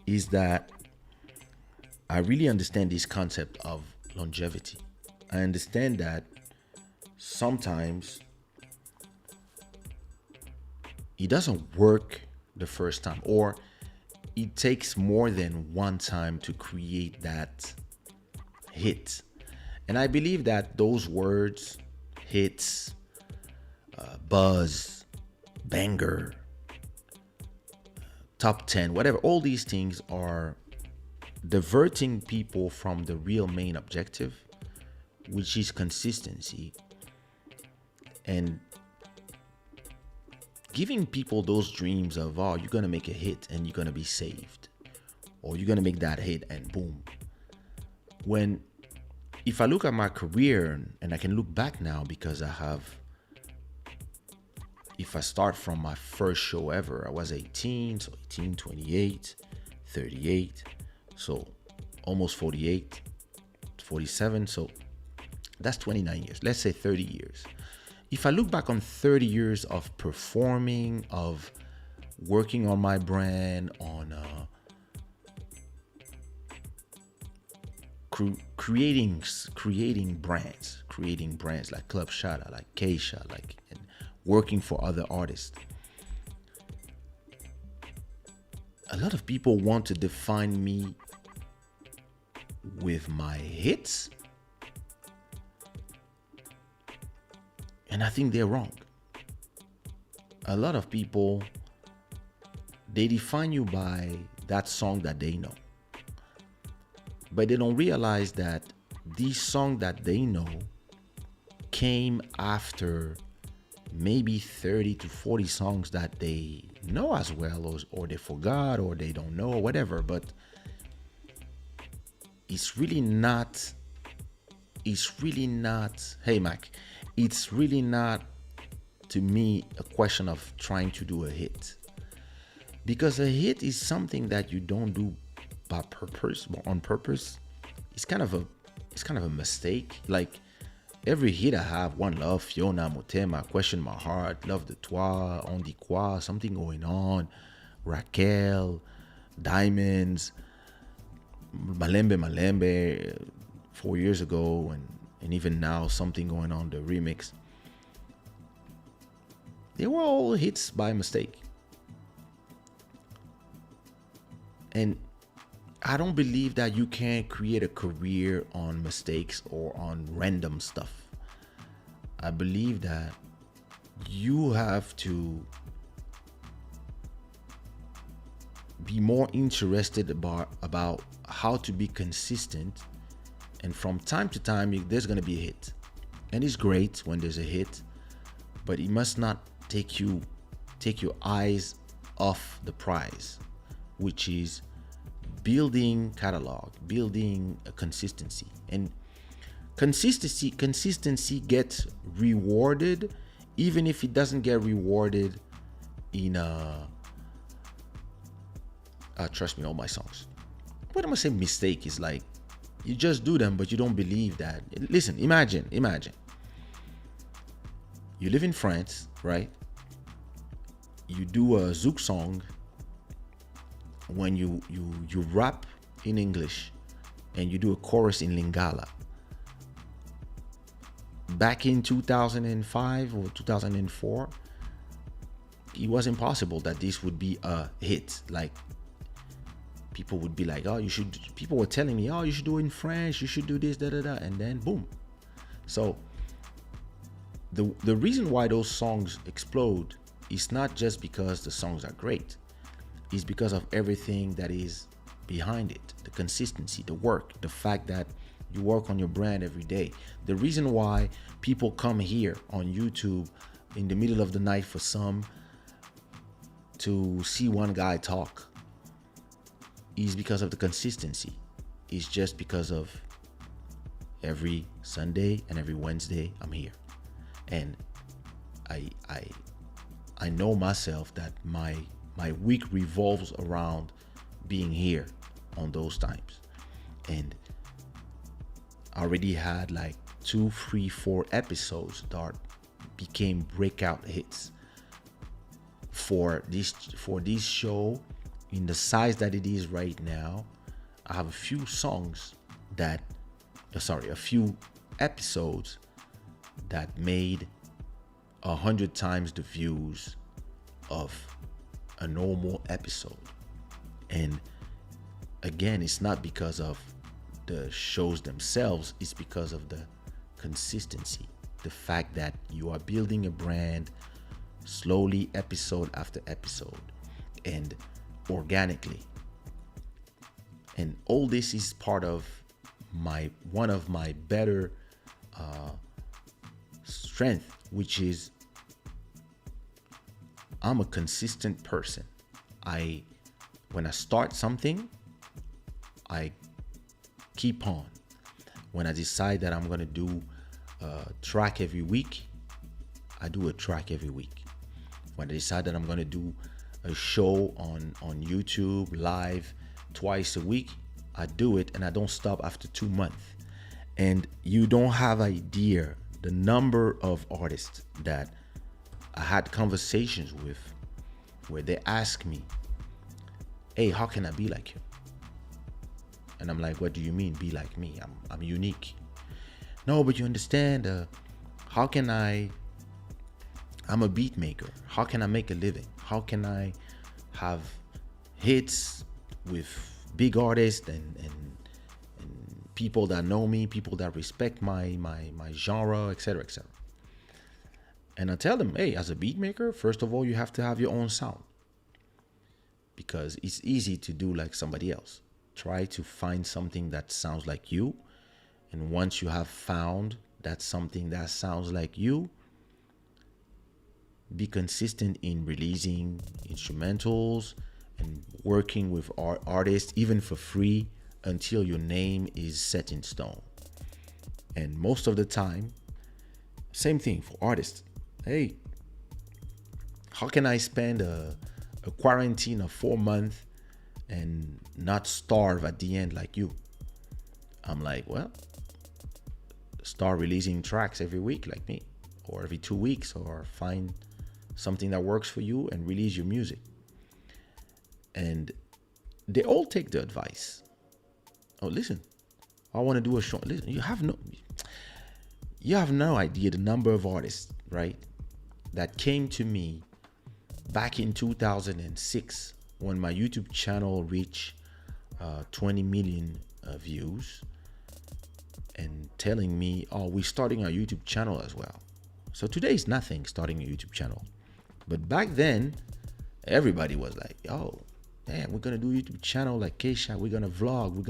is that I really understand this concept of longevity. I understand that sometimes it doesn't work the first time, or it takes more than one time to create that hit. And I believe that those words, hits, buzz, banger, top 10, whatever, all these things are diverting people from the real main objective, which is consistency, and giving people those dreams of, oh, you're gonna make a hit and you're gonna be saved, or you're gonna make that hit and boom. When, if I look at my career, and I can look back now, because if I start from my first show ever, I was 18, so 18, 28, 38, so almost 48, 47, so that's 29 years. Let's say 30 years. If I look back on 30 years of performing, of working on my brand, on creating brands like Club Shada, like Kaysha, like, and working for other artists, a lot of people want to define me with my hits And I think they're wrong. A lot of people, they define you by that song that they know. But they don't realize that these songs that they know came after maybe 30 to 40 songs that they know as well, or they forgot, or they don't know, or whatever. But it's really not, hey Mac, it's really not, to me, a question of trying to do a hit. Because a hit is something that you don't do by purpose, on purpose. It's kind of a mistake. Like every hit I have, One Love, Fiona, Motema, Question My Heart, Love de Toi, On dit quoi, Something Going On, Raquel, Diamonds, Malembe Malembe, 4 years ago, and even now, Something Going On, the remix. They were all hits by mistake. And I don't believe that you can create a career on mistakes or on random stuff. I believe that you have to be more interested about how to be consistent. And from time to time, there's going to be a hit. And it's great when there's a hit, but it must not take your eyes off the prize, which is building catalog, building a consistency. And consistency gets rewarded, even if it doesn't get rewarded in trust me, all my songs. What am I saying? Mistake is like you just do them, but you don't believe that. Listen, imagine you live in France, right? You do a zouk song. When you rap in English and you do a chorus in Lingala. Back in 2005 or 2004, it was impossible that this would be a hit. Like people would be like, people were telling me, you should do it in French, you should do this, and then boom. So the reason why those songs explode is not just because the songs are great. Is because of everything that is behind it, the consistency, the work, the fact that you work on your brand every day. The reason why people come here on YouTube in the middle of the night for some to see one guy talk is because of the consistency. It's just because of every Sunday and every Wednesday I'm here. And I know myself that my week revolves around being here on those times. And I already had like 2, 3, 4 episodes that became breakout hits for this show. In the size that it is right now, I have a few songs that a few episodes that made 100 times the views of a normal episode. And again, it's not because of the shows themselves, it's because of the consistency, the fact that you are building a brand slowly, episode after episode, and organically. And all this is part of one of my better strength, which is I'm a consistent person. When I start something, I keep on. When I decide that I'm gonna do a track every week, I do a track every week. When I decide that I'm gonna do a show on YouTube live twice a week, I do it, and I don't stop after 2 months. And you don't have idea the number of artists that I had conversations with where they ask me, hey, how can I be like you? And I'm like, what do you mean be like me? I'm unique. No, but you understand, how can I'm a beat maker. How can I make a living? How can I have hits with big artists and people that know me, people that respect my genre, etc., etc. And I tell them, hey, as a beat maker, first of all, you have to have your own sound, because it's easy to do like somebody else. Try to find something that sounds like you. And once you have found that something that sounds like you, be consistent in releasing instrumentals and working with artists, even for free, until your name is set in stone. And most of the time, same thing for artists. Hey, how can I spend a quarantine of 4 months and not starve at the end like you? I'm like, well, start releasing tracks every week like me, or every 2 weeks, or find something that works for you and release your music. And they all take the advice. Oh, listen, I want to do a show. Listen, you have no idea the number of artists, right, that came to me back in 2006 when my YouTube channel reached 20 million views, and telling me, oh, we're starting our YouTube channel as well. So today is nothing starting a YouTube channel. But back then, everybody was like, yo, man, we're gonna do a YouTube channel like Kaysha, we're gonna vlog, we're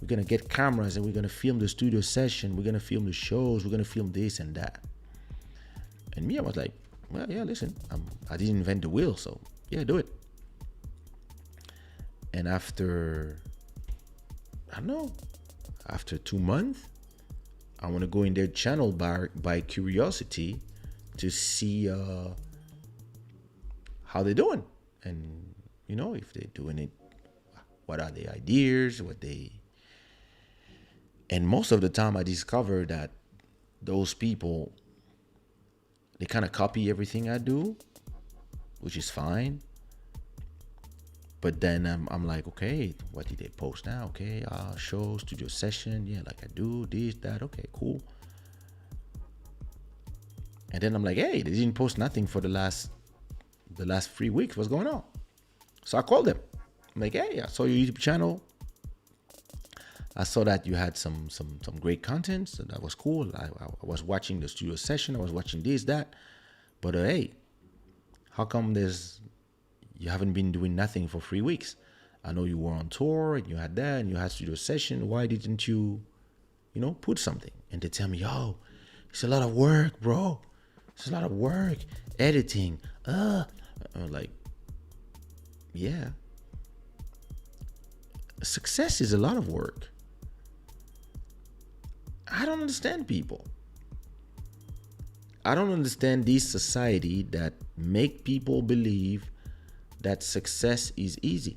gonna get cameras and we're gonna film the studio session, we're gonna film the shows, we're gonna film this and that. And me, I was like, well, yeah, listen, I didn't invent the wheel, so yeah, do it. And after, I don't know, after 2 months, I want to go in their channel by curiosity to see how they're doing, and if they're doing it, what are their ideas, and most of the time I discover that those people, they kind of copy everything I do, which is fine. But then I'm like, okay, what did they post now? Okay, show, studio session, yeah, like I do this, that, okay, cool. And then I'm like, hey, they didn't post nothing for the last 3 weeks. What's going on? So I called them. I'm like, hey, I saw your YouTube channel. I saw that you had some great content, so that was cool. I was watching the studio session. I was watching this, that. But hey, how come you haven't been doing nothing for 3 weeks? I know you were on tour and you had that and you had studio session. Why didn't you, put something? And they tell me, yo, it's a lot of work, bro. It's a lot of work, editing. I'm like, yeah. Success is a lot of work. I don't understand people. I don't understand this society that make people believe that success is easy.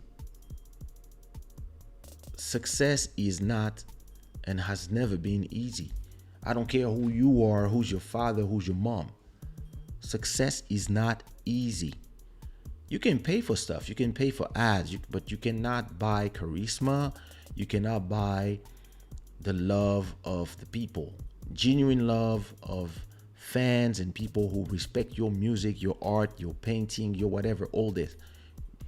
Success is not and has never been easy. I don't care who you are, who's your father, who's your mom. Success is not easy. You can pay for stuff. You can pay for ads, but you cannot buy charisma. You cannot buy the love of the people, genuine love of fans and people who respect your music, your art, your painting, your whatever, all this.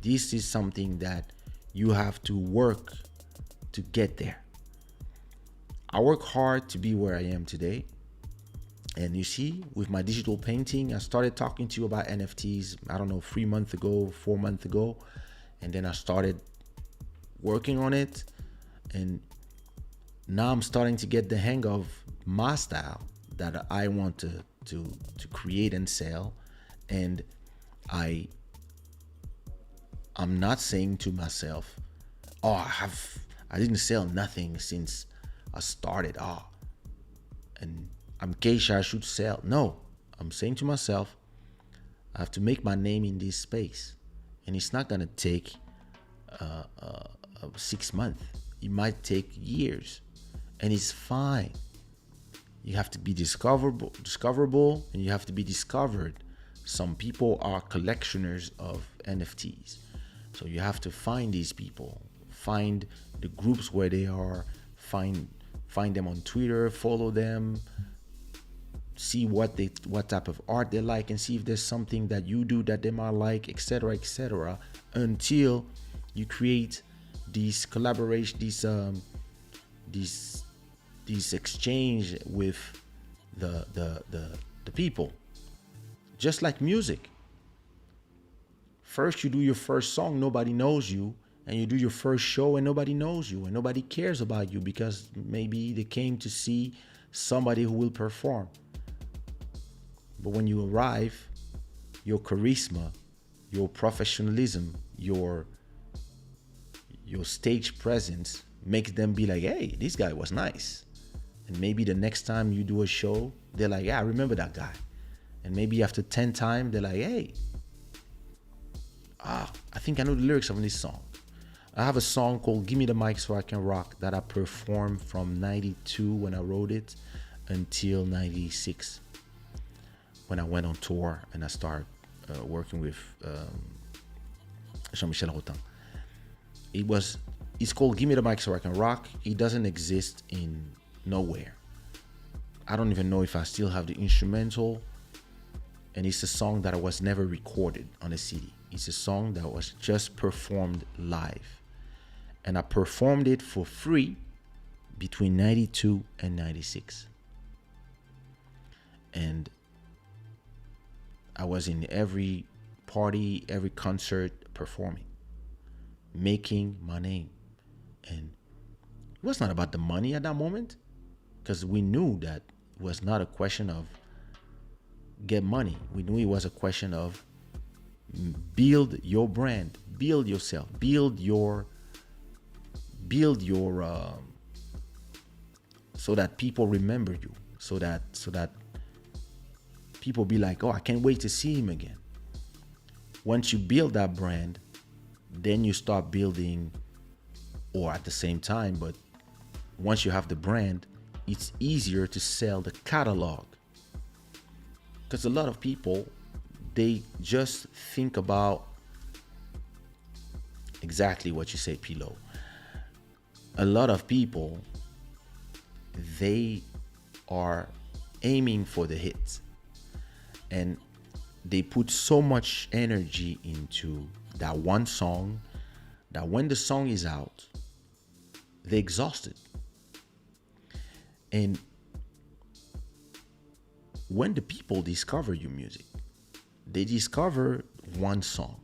This is something that you have to work to get there. I work hard to be where I am today. And you see, with my digital painting, I started talking to you about NFTs, I don't know, 3 months ago, 4 months ago. And then I started working on it. And now I'm starting to get the hang of my style that I want to create and sell. And I'm not saying to myself, oh, I didn't sell nothing since I started. And I'm Kaysha, I should sell. No, I'm saying to myself, I have to make my name in this space. And it's not gonna take 6 months. It might take years. And it's fine. You have to be discoverable, and you have to be discovered. Some people are collectioners of NFTs. So you have to find these people, find the groups where they are, find them on Twitter, follow them, see what type of art they like, and see if there's something that you do that they might like, etc., until you create these collaboration, these exchange with the people. Just like music. First, you do your first song, nobody knows you. And you do your first show and nobody knows you and nobody cares about you because maybe they came to see somebody who will perform. But when you arrive, your charisma, your professionalism, your stage presence makes them be like, hey, this guy was nice. And maybe the next time you do a show, they're like, yeah, I remember that guy. And maybe after 10 times, they're like, hey, I think I know the lyrics of this song. I have a song called Give Me the Mic So I Can Rock that I performed from 92 when I wrote it until 96 when I went on tour and I started working with Jean-Michel Rotin. It's called Give Me the Mic So I Can Rock. It doesn't exist in nowhere. I don't even know if I still have the instrumental, and it's a song that was never recorded on a CD. It's a song that was just performed live. And I performed it for free between 92 and 96. And I was in every party, every concert performing, making my name. And it was not about the money at that moment, because we knew that it was not a question of get money. We knew it was a question of build your brand, build yourself, build your so that people remember you, so that people be like, oh, I can't wait to see him again. Once you build that brand, then you start building, or at the same time, but once you have the brand, it's easier to sell the catalog. Because a lot of people, they just think about exactly what you say, Pilo. A lot of people, they are aiming for the hits. And they put so much energy into that one song that when the song is out, they're exhausted. And when the people discover your music, they discover one song.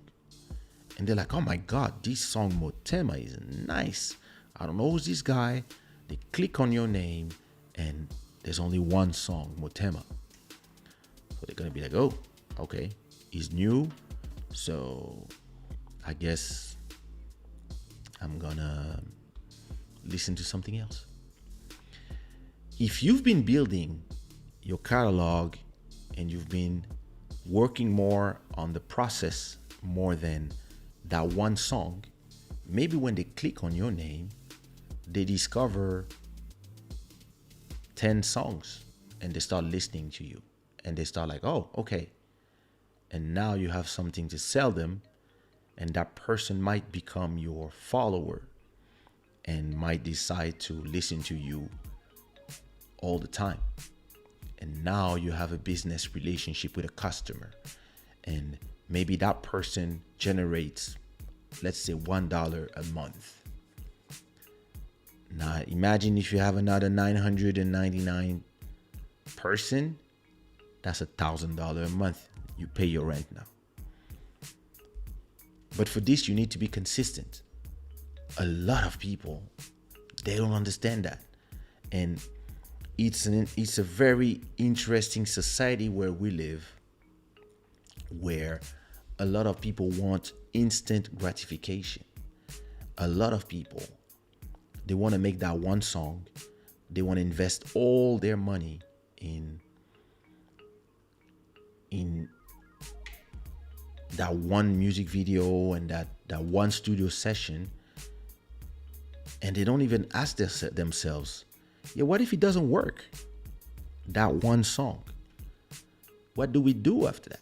And they're like, oh my God, this song Motema is nice. I don't know who's this guy. They click on your name and there's only one song, Motema. So they're going to be like, oh, okay, he's new. So I guess I'm going to listen to something else. If you've been building your catalog and you've been working more on the process more than that one song, maybe when they click on your name, they discover 10 songs and they start listening to you and they start like, oh, okay. And now you have something to sell them, and that person might become your follower and might decide to listen to you all the time. And now you have a business relationship with a customer, and maybe that person generates, let's say, $1 a month. Now imagine if you have another 999 person, that's $1,000 a month. You pay your rent now. But for this, you need to be consistent. A lot of people, they don't understand that. And it's a very interesting society where we live, where a lot of people want instant gratification. A lot of people, they want to make that one song. They want to invest all their money in that one music video and that one studio session. And they don't even ask themselves, yeah, what if it doesn't work? That one song. What do we do after that?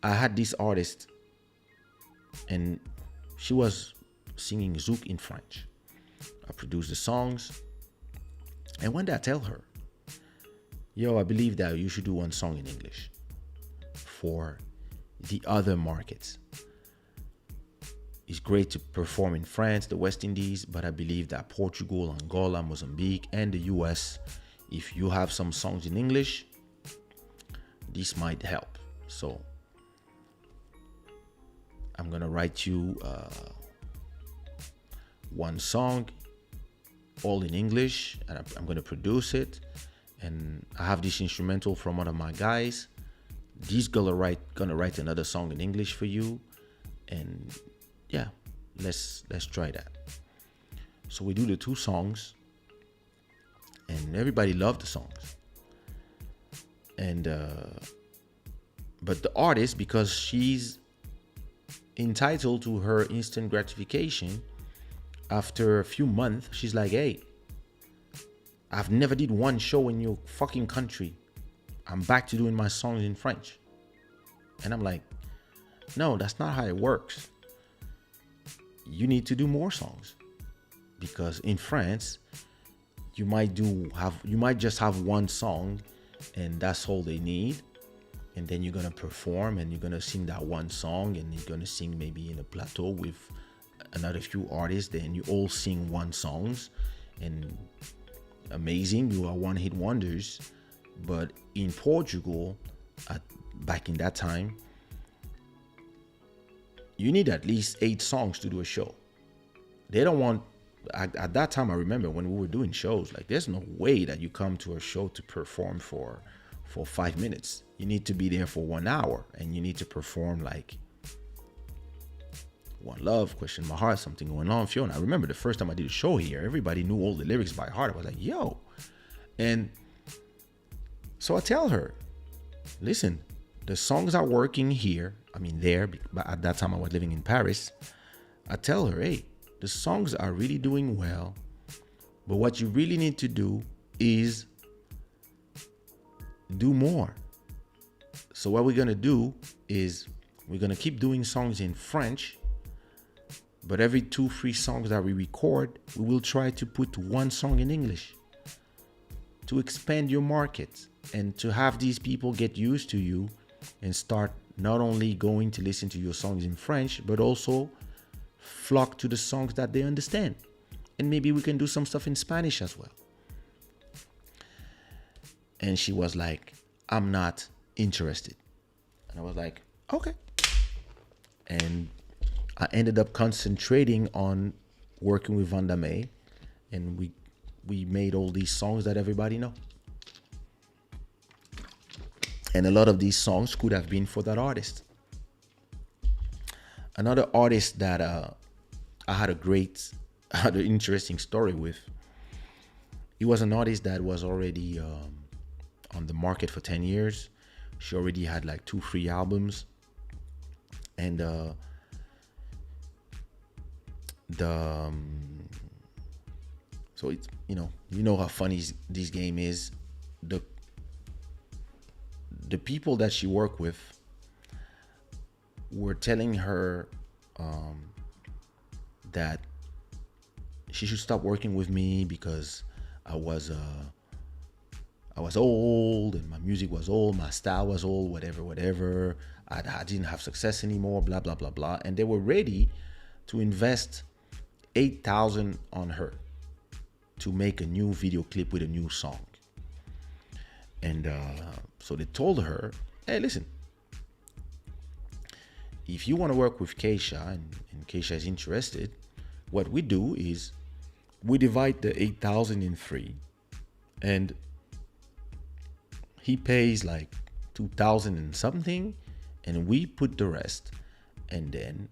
I had this artist and she was singing Zouk in French. I produced the songs. And one day I tell her, yo, I believe that you should do one song in English for the other markets. It's great to perform in France, the West Indies, but I believe that Portugal, Angola, Mozambique, and the US if you have some songs in English, this might help. So I'm gonna write you one song, all in English, and I'm gonna produce it. And I have this instrumental from one of my guys. He's gonna write another song in English for you, and yeah, let's try that. So we do the two songs, and everybody loved the songs. And but the artist, because she's entitled to her instant gratification, after a few months, she's like, hey, I've never did one show in your fucking country. I'm back to doing my songs in French. And I'm like, no, that's not how it works. You need to do more songs. Because in France, you might just have one song, and that's all they need. And then you're gonna perform, and you're gonna sing that one song, and you're gonna sing maybe in a plateau with another few artists. Then you all sing one songs, and amazing, you are one-hit wonders. But in Portugal, back in that time, you need at least 8 songs to do a show. They don't want, at that time, I remember when we were doing shows, like there's no way that you come to a show to perform for 5 minutes. You need to be there for 1 hour, and you need to perform like One Love, Question My Heart, Something Going On, Fiona. I remember the first time I did a show here, everybody knew all the lyrics by heart. I was like, yo. And so I tell her, listen, the songs are working here. I mean, there, but at that time I was living in Paris. I tell her, hey, the songs are really doing well, but what you really need to do is do more. So what we're going to do is we're going to keep doing songs in French, but every 2-3 songs that we record, we will try to put one song in English to expand your market and to have these people get used to you and start not only going to listen to your songs in French, but also flock to the songs that they understand. And maybe we can do some stuff in Spanish as well. And she was like, I'm not interested. And I was like, okay. And I ended up concentrating on working with Vanda May, and we made all these songs that everybody know. And a lot of these songs could have been for that artist. Another artist that I had an interesting story with. He was an artist that was already on the market for 10 years. She already had like 2-3 albums. And so it's, you know how funny this game is. The people that she worked with were telling her that she should stop working with me because I was old and my music was old, my style was old, whatever. I didn't have success anymore, blah, blah, blah, blah. And they were ready to invest $8,000 on her to make a new video clip with a new song. And so they told her, hey, listen, if you want to work with Kaysha and Kaysha is interested, what we do is we divide the 8,000 in 3, and he pays like 2,000 and something, and we put the rest, and then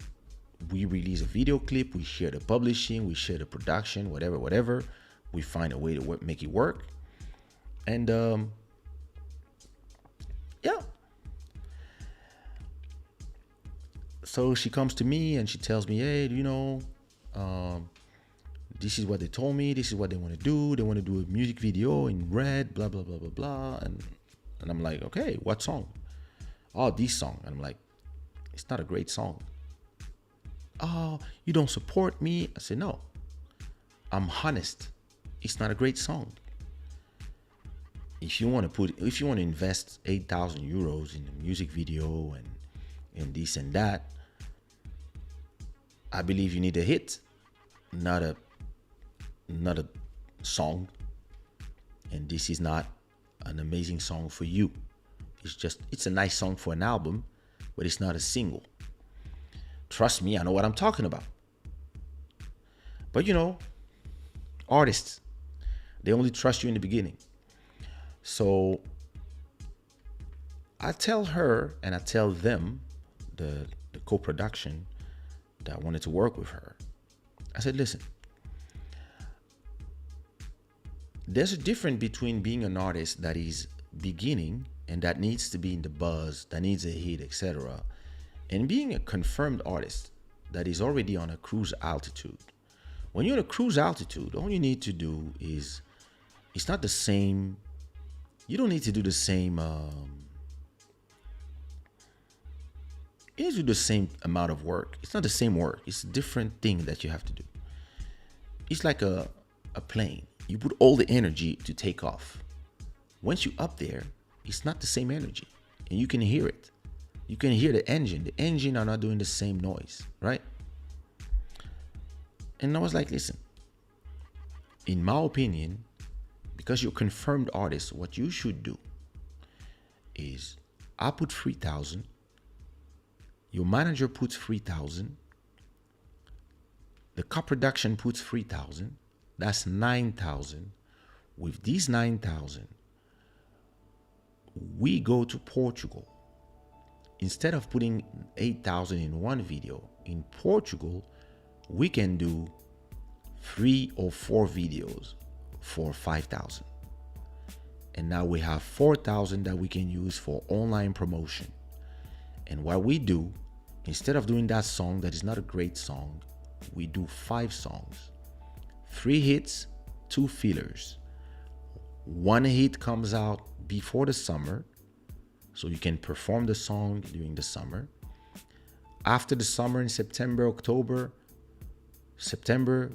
we release a video clip, we share the publishing, we share the production, whatever. We find a way to make it work. And yeah. So she comes to me and she tells me, hey, this is what they told me, this is what they want to do. They want to do a music video in red, blah, blah, blah, blah, blah. And I'm like, okay, what song? Oh, this song. And I'm like, it's not a great song. Oh, you don't support me? I said, no, I'm honest. It's not a great song. If you want to invest 8,000 euros in a music video and this and that, I believe you need a hit, not a song. and this is not an amazing song for you. It's a nice song for an album, but it's not a single. Trust me, I know what I'm talking about. But artists, they only trust you in the beginning. So I tell her and I tell them, the co-production, that I wanted to work with her. I said, listen, there's a difference between being an artist that is beginning and that needs to be in the buzz, that needs a hit, etc., and being a confirmed artist that is already on a cruise altitude. When you're on a cruise altitude, all you need to do is, it's not the same, you don't need to do the same, you need to do the same amount of work. It's not the same work. It's a different thing that you have to do. It's like a plane. You put all the energy to take off. Once you're up there, it's not the same energy. And you can hear it. You can hear the engine. The engine are not doing the same noise, right? And I was like, listen, in my opinion, because you're a confirmed artist, what you should do is, I put 3,000. Your manager puts 3,000. The co-production puts 3,000. That's 9,000. With these 9,000, we go to Portugal. Instead of putting 8,000 in one video, in Portugal, we can do 3 or 4 videos for 5,000. And now we have 4,000 that we can use for online promotion. And what we do, instead of doing that song that is not a great song, we do 5 songs. 3 hits, 2 fillers. 1 hit comes out before the summer, so you can perform the song during the summer. After the summer, in September,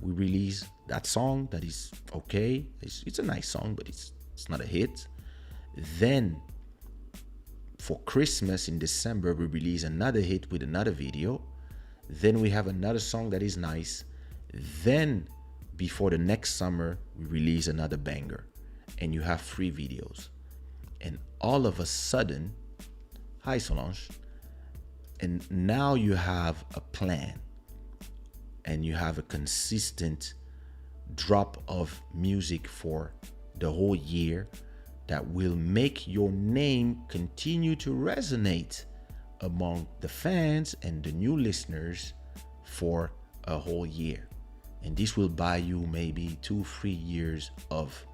we release that song that is okay. It's a nice song, but it's not a hit. Then for Christmas in December, we release another hit with another video. Then we have another song that is nice. Then before the next summer, we release another banger, and you have 3 videos. And all of a sudden, hi Solange, and now you have a plan, and you have a consistent drop of music for the whole year that will make your name continue to resonate among the fans and the new listeners for a whole year. And this will buy you maybe 2-3 years of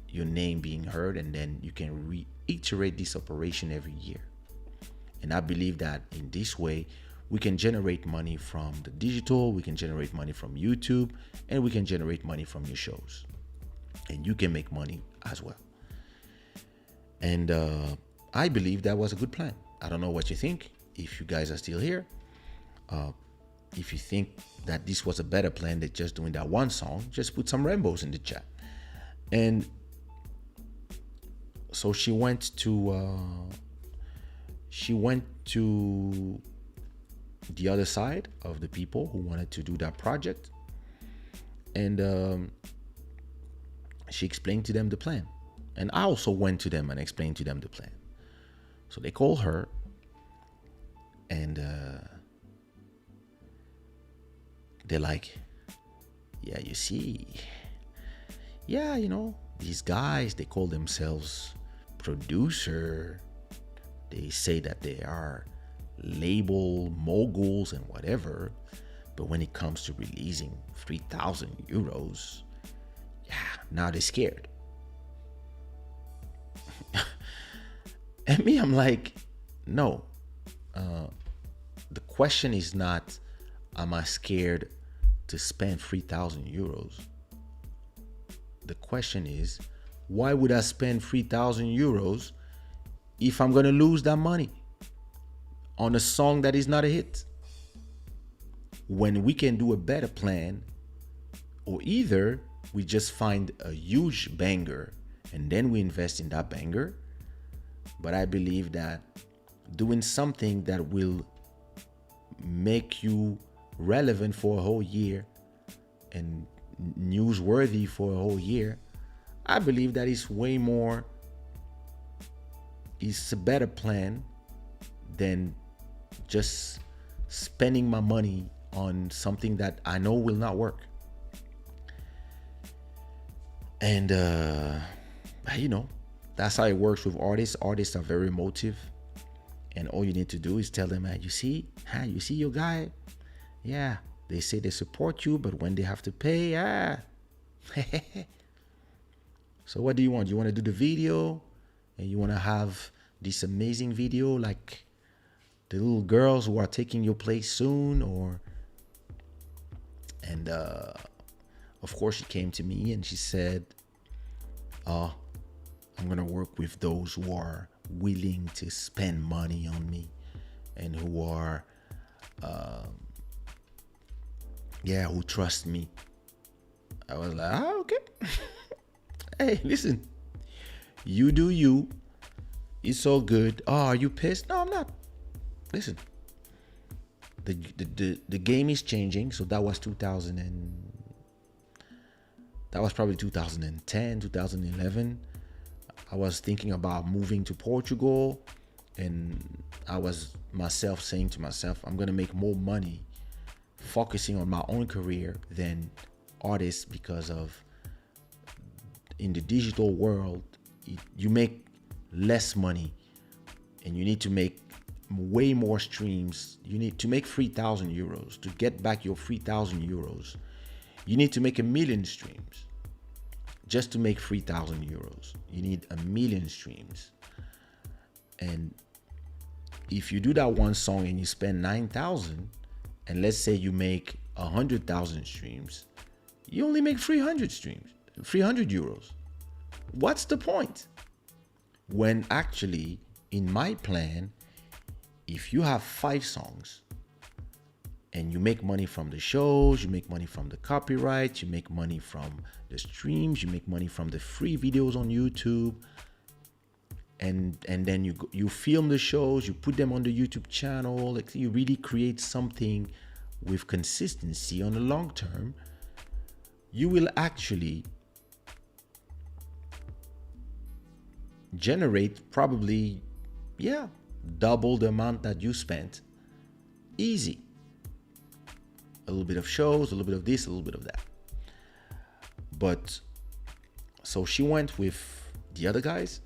your name being heard, and then you can reiterate this operation every year. And I believe that in this way, we can generate money from the digital, we can generate money from YouTube, and we can generate money from your shows. And you can make money as well. And I believe that was a good plan. I don't know what you think. If you guys are still here, if you think that this was a better plan than just doing that one song, just put some rainbows in the chat. And so she went to the other side of the people who wanted to do that project, and she explained to them the plan. And I also went to them and explained to them the plan. So they called her, and they're like, yeah, you see, yeah, these guys, they call themselves producer. They say that they are label moguls and whatever, but when it comes to releasing 3,000 euros, yeah, now they're scared. And me, I'm like, no. The question is not, am I scared to spend 3,000 euros? The question is, why would I spend 3,000 euros if I'm going to lose that money on a song that is not a hit? When we can do a better plan, or either we just find a huge banger and then we invest in that banger. But I believe that doing something that will make you relevant for a whole year and newsworthy for a whole year, I believe that is way more, it's a better plan than just spending my money on something that I know will not work. And that's how it works with artists. Artists are very emotive, and all you need to do is tell them, you see your guy, yeah, they say they support you, but when they have to pay, so what do you want? You want to do the video, and you want to have this amazing video like the little girls who are taking your place soon, and of course she came to me and she said, I'm gonna work with those who are willing to spend money on me and who are who trust me. I was like, okay. Hey, listen, you do you. It's all good. Oh, are you pissed? No, I'm not. Listen, the game is changing. So that was probably 2010, 2011. I was thinking about moving to Portugal, and I was myself saying to myself, I'm gonna make more money focusing on my own career than artists, because of in the digital world, you make less money and you need to make way more streams. You need to make 3,000 euros. To get back your 3,000 euros, you need to make 1 million streams. Just to make 3,000 euros, you need 1 million streams. And if you do that one song and you spend 9,000, and let's say you make 100,000 streams, you only make 300 euros. What's the point? When actually, in my plan, if you have 5 songs and you make money from the shows, you make money from the copyright, you make money from the streams, you make money from the free videos on YouTube, and then you film the shows, you put them on the YouTube channel, like you really create something with consistency on the long term, you will actually generate probably, double the amount that you spent. Easy. A little bit of shows, a little bit of this, a little bit of that. But so she went with the other guys,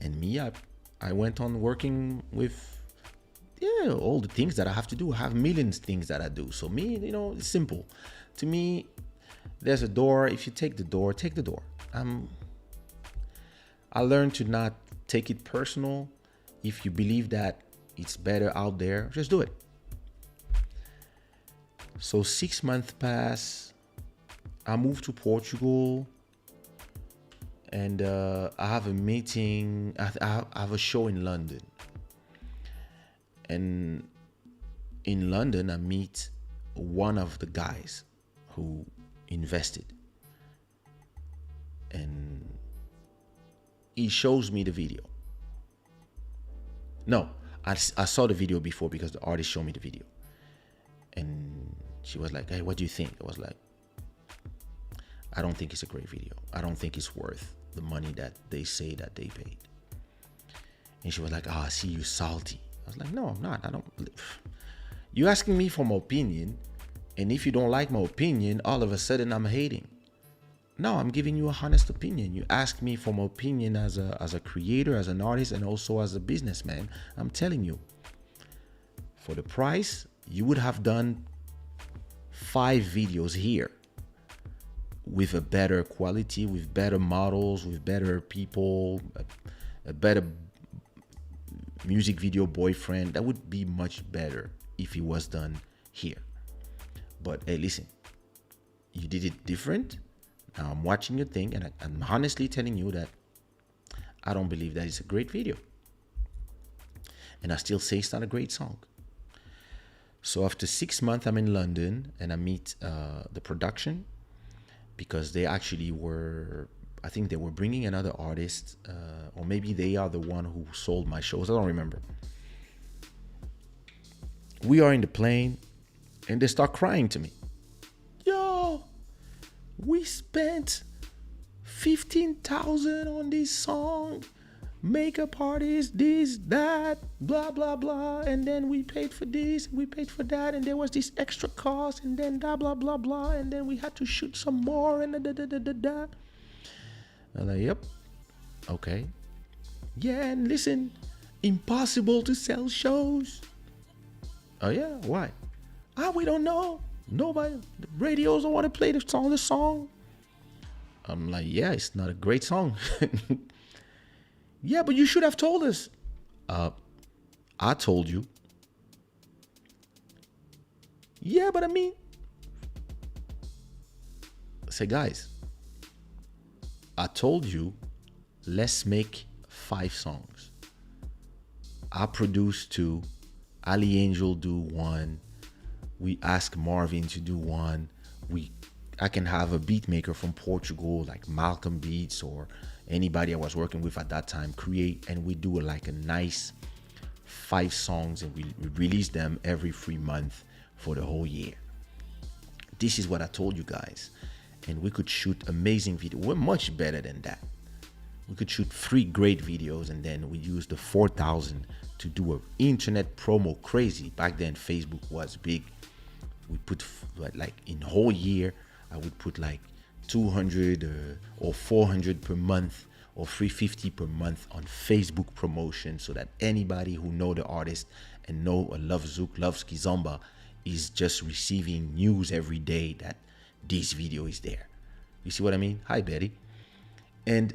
and me, I went on working with all the things that I have to do. I have millions of things that I do. So me, it's simple. To me, there's a door. If you take the door, take the door. I learned to not take it personal. If you believe that it's better out there, just do it. So 6 months pass. I moved to Portugal, and I have a meeting. I have a show in London, and in London I meet one of the guys who invested, and he shows me the video. No, I saw the video before because the artist showed me the video, and she was like, hey, what do you think? I was like, I don't think it's a great video. I don't think it's worth the money that they say that they paid. And she was like, I see you salty. I was like, no, I'm not. You asking me for my opinion, and if you don't like my opinion, all of a sudden I'm hating. No, I'm giving you a honest opinion. You ask me for my opinion as a creator, as an artist, and also as a businessman. I'm telling you, for the price, you would have done 5 videos here with a better quality, with better models, with better people, a better music video boyfriend. That would be much better if it was done here. But hey, listen, you did it different. Now I'm watching your thing, and I'm honestly telling you that I don't believe that it's a great video. And I still say it's not a great song. So after 6 months, I'm in London, and I meet the production, because they actually were, I think they were bringing another artist, or maybe they are the one who sold my shows. I don't remember. We are in the plane, and they start crying to me. Yo, we spent 15,000 on this song, makeup artist, this, that, blah, blah, blah. And then we paid for this, we paid for that. And there was this extra cost, and then blah, blah, blah, blah. And then we had to shoot some more, and da, da, da, da, da. I'm like, yep, okay. Yeah, and listen, impossible to sell shows. Oh yeah, why? We don't know. Nobody, the radios don't want to play the song. I'm like, yeah, it's not a great song. Yeah, but you should have told us. I told you. Yeah, but I mean, say, guys, I told you, let's make 5 songs. I produced 2. Ali Angel do 1. We ask Marvin to do 1. I can have a beat maker from Portugal, like Malcolm Beats or anybody I was working with at that time, create, and we do like a nice 5 songs, and we release them every 3 months for the whole year. This is what I told you guys. And we could shoot amazing videos. We're much better than that. We could shoot 3 great videos, and then we use the 4,000 to do an internet promo crazy. Back then, Facebook was big. We put like in whole year, I would put like 200 or 400 per month or 350 per month on Facebook promotion, so that anybody who know the artist and know or love Zouk, loves Kizomba, is just receiving news every day that this video is there. You see what I mean? Hi, Betty. And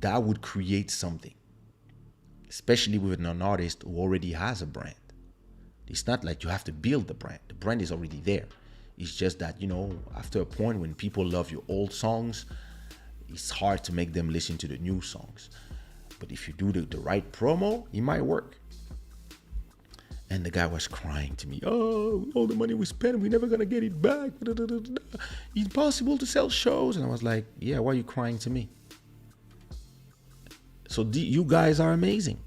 that would create something, especially with an artist who already has a brand. It's not like you have to build the brand. The brand is already there. It's just that, you know, after a point when people love your old songs, it's hard to make them listen to the new songs. But if you do the right promo, it might work. And the guy was crying to me, oh, all the money we spent, we're never going to get it back. It's impossible to sell shows. And I was like, yeah, why are you crying to me? So you guys are amazing.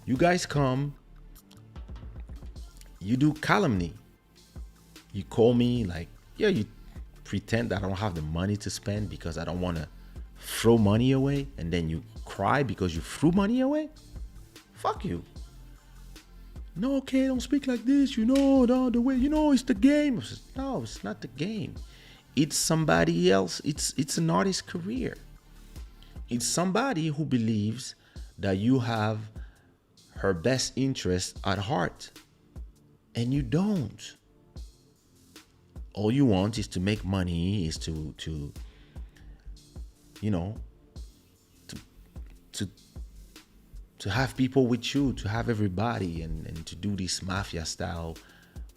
You guys come, you do calumny. You call me like, yeah, you pretend that I don't have the money to spend because I don't want to throw money away. And then you cry because you threw money away. Fuck you. No, okay, don't speak like this. You know, the way, you know, it's the game. I said, no, it's not the game. It's somebody else. It's an artist's career. It's somebody who believes that you have her best interest at heart. And you don't. All you want is to make money, is to you know, to have people with you, to have everybody, and to do this mafia style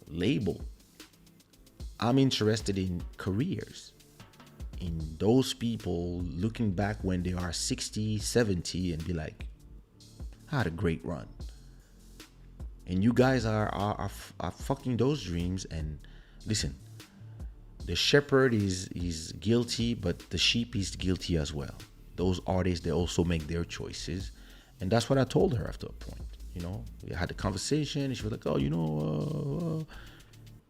label. I'm interested in careers, in those people looking back when they are 60, 70 and be like, I had a great run. And you guys are fucking those dreams. And listen, the shepherd is guilty, but the sheep is guilty as well. Those artists, they also make their choices. And that's what I told her after a point. You know, we had a conversation and she was like, oh, you know,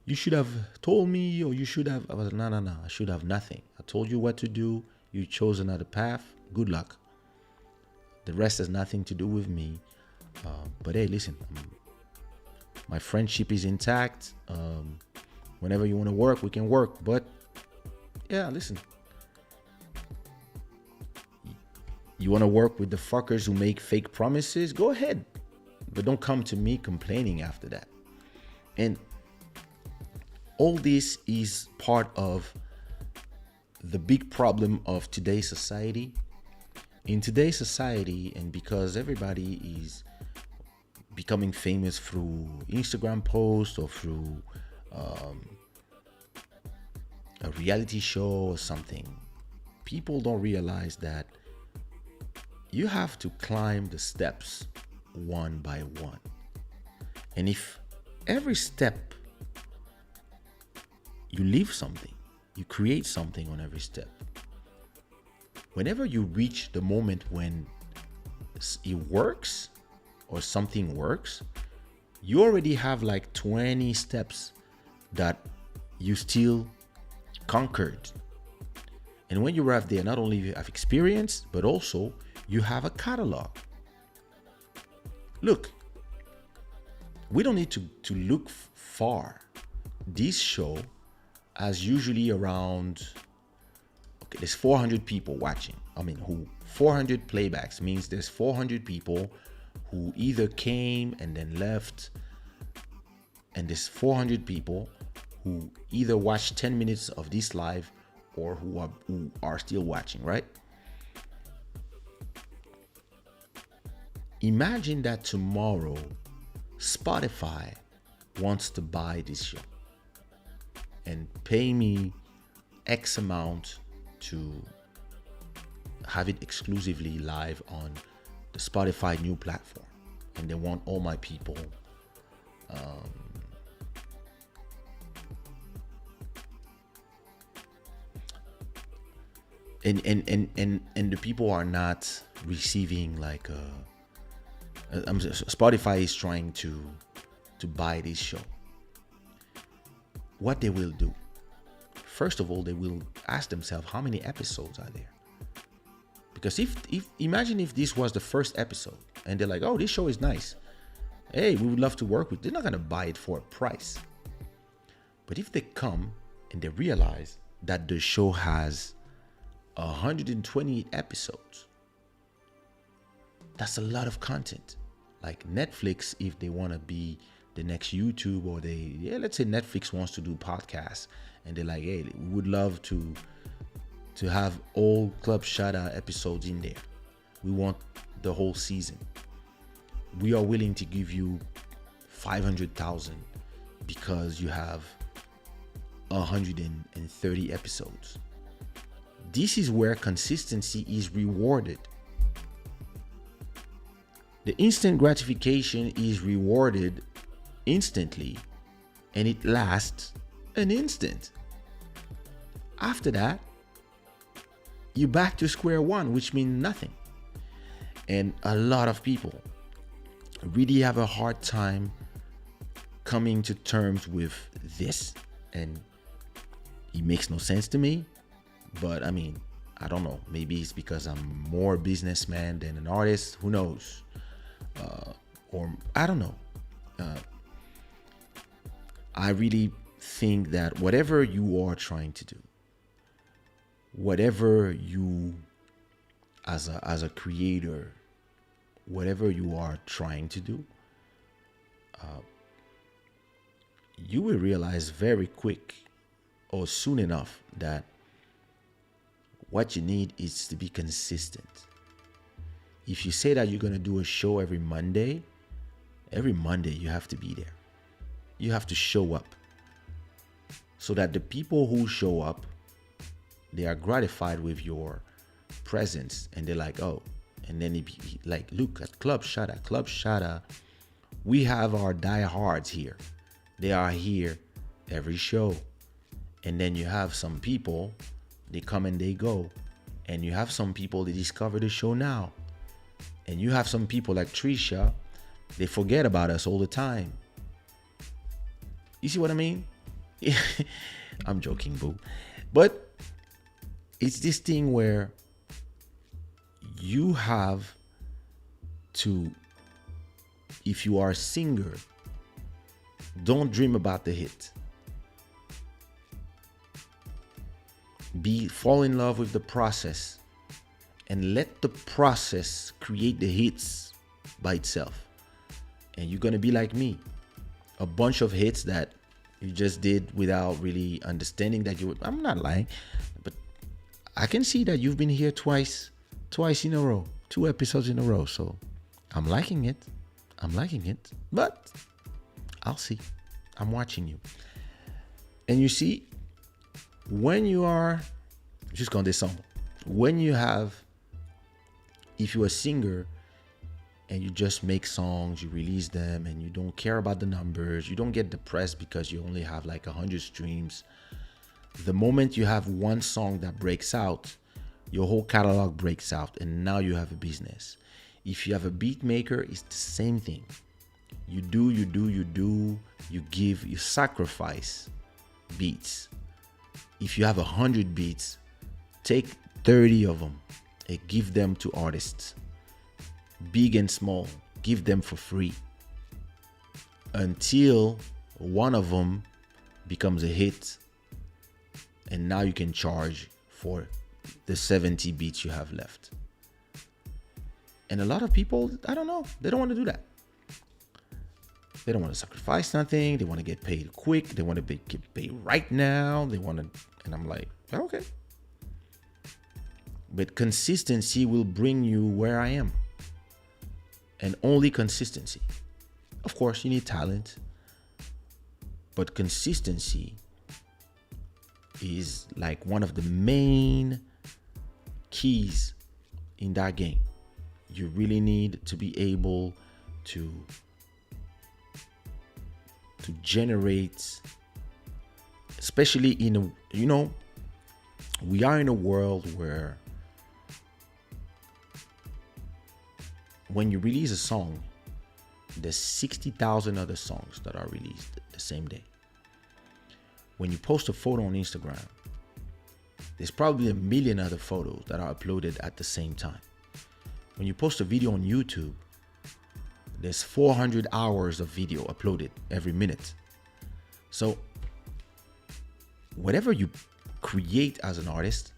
you should have told me, or you should have. I was like, no, I should have nothing. I told you what to do. You chose another path. Good luck. The rest has nothing to do with me. But hey, listen, my friendship is intact. Whenever you want to work, we can work. But yeah, listen. You want to work with the fuckers who make fake promises? Go ahead. But don't come to me complaining after that. And all this is part of the big problem of today's society. In today's society, and because everybody is becoming famous through Instagram posts or through a reality show or something, people don't realize that you have to climb the steps one by one. And if every step you leave something, you create something on every step. Whenever you reach the moment when it works or something works, you already have like 20 steps that you still conquered. And when you arrive there, not only you have experience, but also you have a catalog. Look, we don't need to look far. This show has usually around, okay, there's 400 people watching. 400 playbacks means there's 400 people who either came and then left. And there's 400 people who either watched 10 minutes of this live or who are still watching, right? Imagine that tomorrow Spotify wants to buy this show and pay me X amount to have it exclusively live on the Spotify new platform. And they want all my people and the people are not receiving like Spotify is trying to buy this show. What they will do, first of all, they will ask themselves how many episodes are there. Because if imagine if this was the first episode and they're like, oh, this show is nice, hey, we would love to work with, they're not gonna buy it for a price. But if they come and they realize that the show has 128 episodes, that's a lot of content. Like Netflix, if they want to be the next YouTube, or let's say Netflix wants to do podcasts and they're like, hey, we would love to have all Club Shada episodes in there. We want the whole season. We are willing to give you 500,000 because you have 130 episodes. This is where consistency is rewarded. The instant gratification is rewarded instantly, and it lasts an instant. After that, you're back to square one, which means nothing. And a lot of people really have a hard time coming to terms with this, and it makes no sense to me. But I mean, I don't know. Maybe it's because I'm more a businessman than an artist. Who knows? Or I don't know. I really think that whatever you are trying to do, whatever you as a creator, whatever you are trying to do, you will realize very quick or soon enough that what you need is to be consistent. If you say that you're going to do a show every Monday you have to be there. You have to show up so that the people who show up, they are gratified with your presence, and they're like, oh, and then like, look at Club Shada, we have our diehards here. They are here every show. And then you have some people, they come and they go. And you have some people, they discover the show now. And you have some people like Trisha, they forget about us all the time. You see what I mean? I'm joking, boo. But it's this thing where you have to, if you are a singer, don't dream about the hit. Fall in love with the process and let the process create the hits by itself. And you're going to be like me, a bunch of hits that you just did without really understanding that you would. I'm not lying, but I can see that you've been here twice in a row, 2 episodes in a row. So I'm liking it, but I'll see. I'm watching you. And you see, when you are just going this song, when you have, if you're a singer and you just make songs, you release them and you don't care about the numbers, you don't get depressed because you only have like 100 streams. The moment you have one song that breaks out, your whole catalog breaks out, and now you have a business. If you have a beat maker, it's the same thing. You give, you sacrifice beats. If you have 100 beats, Take 30 of them and give them to artists, big and small. Give them for free until one of them becomes a hit, and now you can charge for the 70 beats you have left. And a lot of people, I don't know, they don't want to do that. They don't want to sacrifice nothing. They want to get paid quick. They want to get paid right now. They want to, and I'm like, okay. But consistency will bring you where I am. And only consistency. Of course, you need talent. But consistency is like one of the main keys in that game. You really need to be able to generate, especially in a, we are in a world where when you release a song, there's 60,000 other songs that are released the same day. When you post a photo on Instagram, there's probably 1 million other photos that are uploaded at the same time. When you post a video on YouTube, there's 400 hours of video uploaded every minute. So whatever you create as an artist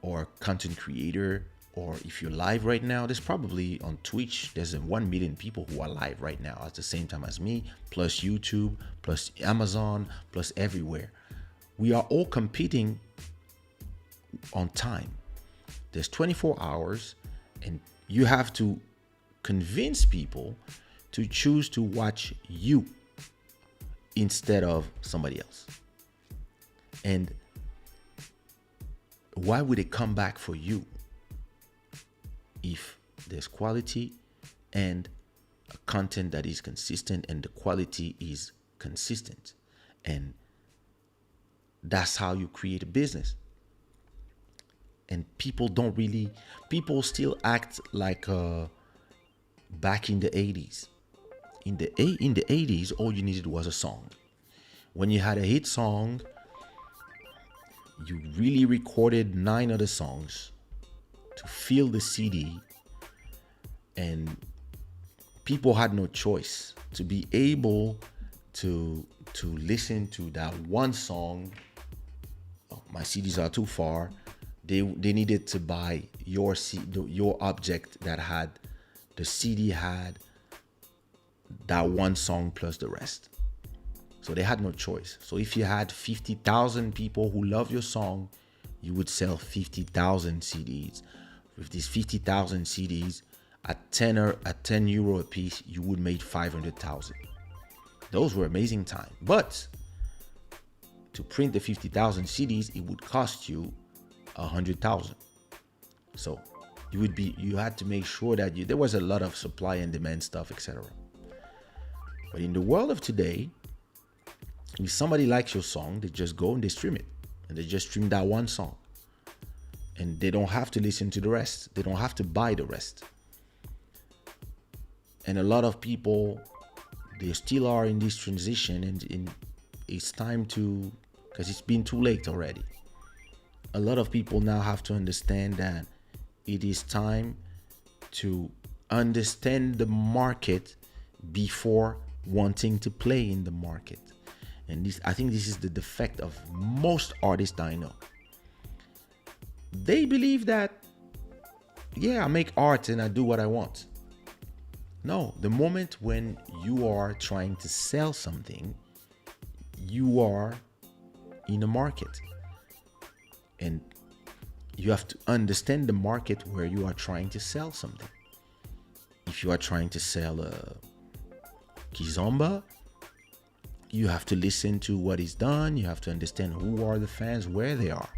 or content creator, or if you're live right now, there's probably on Twitch, there's 1 million people who are live right now at the same time as me, plus YouTube, plus Amazon, plus everywhere. We are all competing on time. There's 24 hours, and you have to convince people to choose to watch you instead of somebody else. And why would they come back for you if there's quality and a content that is consistent and the quality is consistent? And that's how you create a business. And people still act like back in the 80s. In the 80s, all you needed was a song. When you had a hit song, you really recorded 9 other songs to fill the CD, and people had no choice to be able to listen to that one song. Oh, my CDs are too far. They needed to buy your object that had the CD had that one song plus the rest. So they had no choice. So if you had 50,000 people who love your song, you would sell 50,000 CDs. With these 50,000 CDs at 10 euro a piece, you would make 500,000. Those were amazing times. But to print the 50,000 CDs, it would cost you 100,000. So you had to make sure that there was a lot of supply and demand stuff, etc. But in the world of today, if somebody likes your song, they just go and they stream it, and they just stream that one song, and they don't have to listen to the rest. They don't have to buy the rest. And a lot of people, they still are in this transition, and it's time to, because it's been too late already. A lot of people now have to understand that it is time to understand the market before wanting to play in the market. And I think this is the defect of most artists I know. They believe that, I make art and I do what I want. No, the moment when you are trying to sell something, you are in a market. And you have to understand the market where you are trying to sell something. If you are trying to sell a kizomba, you have to listen to what is done. You have to understand who are the fans, where they are.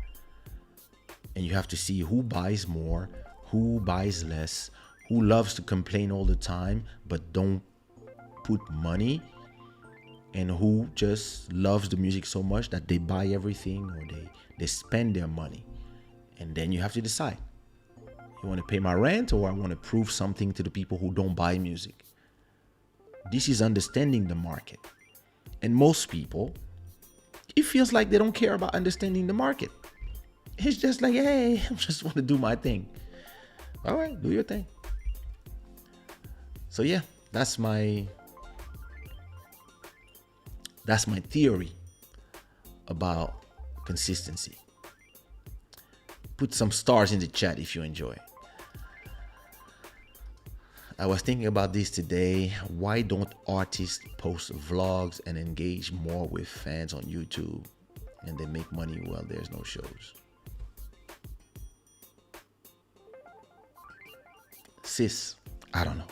And you have to see who buys more, who buys less, who loves to complain all the time but don't put money, and who just loves the music so much that they buy everything, or they spend their money. And then you have to decide. You want to pay my rent, or I want to prove something to the people who don't buy music? This is understanding the market. And most people, it feels like they don't care about understanding the market. It's just like, hey, I just want to do my thing. All right, do your thing. So yeah, that's my theory about consistency. Put some stars in the chat if you enjoy. I was thinking about this today. Why don't artists post vlogs and engage more with fans on YouTube and they make money while there's no shows? Sis, I don't know.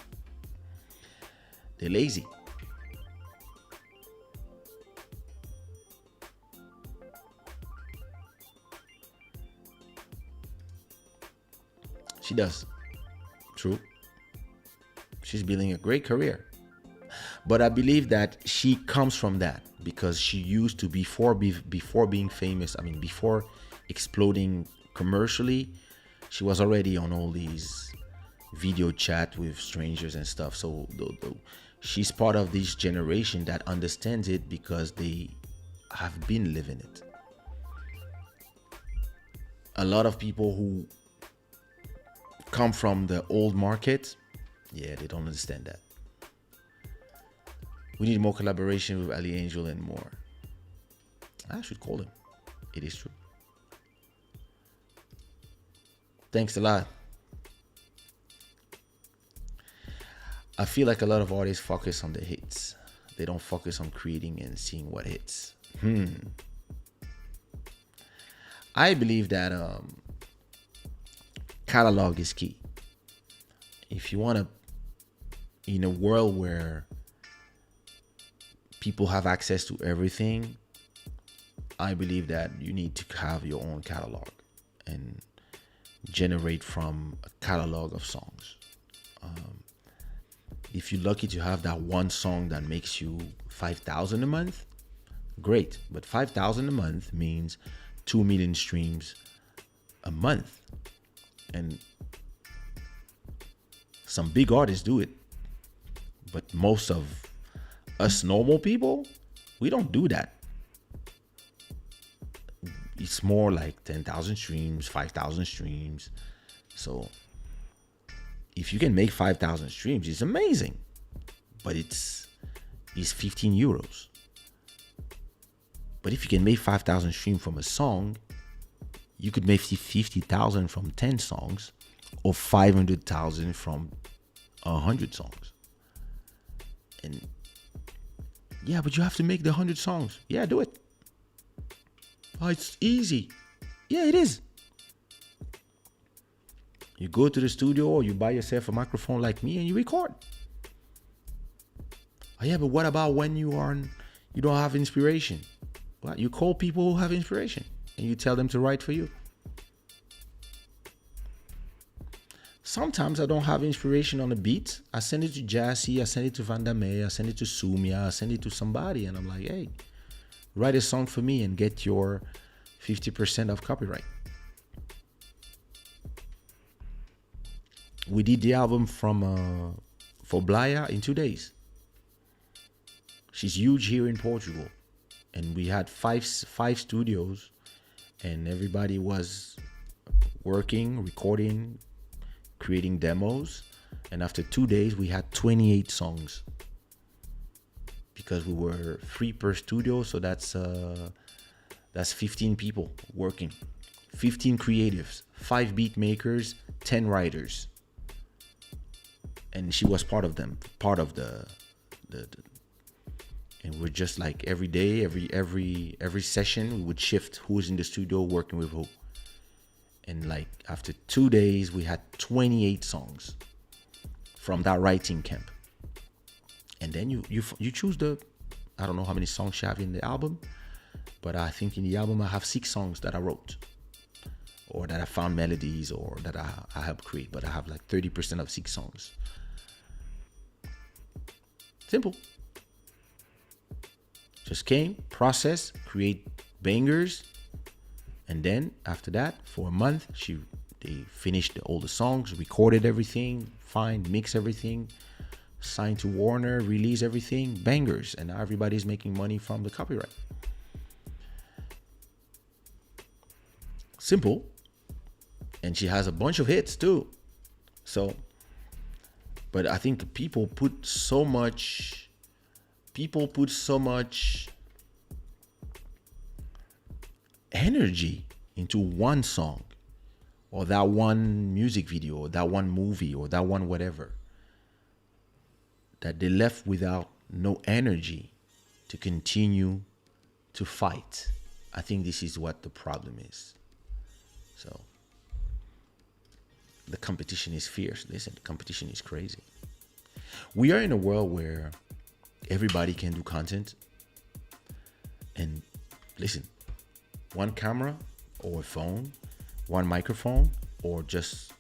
They're lazy. She does. True. She's building a great career. But I believe that she comes from that because she used to, before being famous, before exploding commercially, she was already on all these video chat with strangers and stuff. So she's part of this generation that understands it because they have been living it. A lot of people who come from the old market, yeah, they don't understand that. We need more collaboration with Ali Angel and more. I should call him. It is true. Thanks a lot. I feel like a lot of artists focus on the hits. They don't focus on creating and seeing what hits. I believe that catalog is key. If you want to, in a world where people have access to everything, I believe that you need to have your own catalog and generate from a catalog of songs. If you're lucky to have that one song that makes you 5,000 a month, great. But 5,000 a month means 2 million streams a month. And some big artists do it. But most of us normal people, we don't do that. It's more like 10,000 streams, 5,000 streams. So if you can make 5,000 streams, it's amazing. But it's 15 euros. But if you can make 5,000 streams from a song, you could make 50,000 from 10 songs or 500,000 from 100 songs. And yeah, but you have to make the 100 songs. Yeah, do it. Oh, it's easy. Yeah, it is. You go to the studio or you buy yourself a microphone like me and you record. Oh, yeah, but what about when you don't have inspiration? Well, you call people who have inspiration and you tell them to write for you. Sometimes I don't have inspiration on a beat. I send it to Jassy, I send it to Vandame, I send it to Sumia, I send it to somebody, and I'm like, hey, write a song for me and get your 50% of copyright. We did the album for Blaya in 2 days. She's huge here in Portugal. And we had five studios and everybody was working, recording, creating demos. And after 2 days, we had 28 songs because we were 3 per studio. So that's 15 people working, 15 creatives, 5 beat makers, 10 writers. And she was part of them, part of the and we're just like every day, every session, we would shift who's in the studio working with who. And like after 2 days, we had 28 songs from that writing camp. And then you choose I don't know how many songs you have in the album, but I think in the album I have 6 songs that I wrote or that I found melodies or that I helped create, but I have like 30% of 6 songs. Simple. Just came, process, create bangers, and then after that, for a month, they finished all the songs, recorded everything, mix everything, signed to Warner, release everything, bangers, and now everybody's making money from the copyright. simple, and she has a bunch of hits too. So, but I think people put so much energy into one song or that one music video or that one movie or that one whatever, that they left without no energy to continue to fight. I think this is what the problem is. So the competition is fierce. Listen, the competition is crazy. We are in a world where everybody can do content. And listen, one camera or a phone, one microphone, or just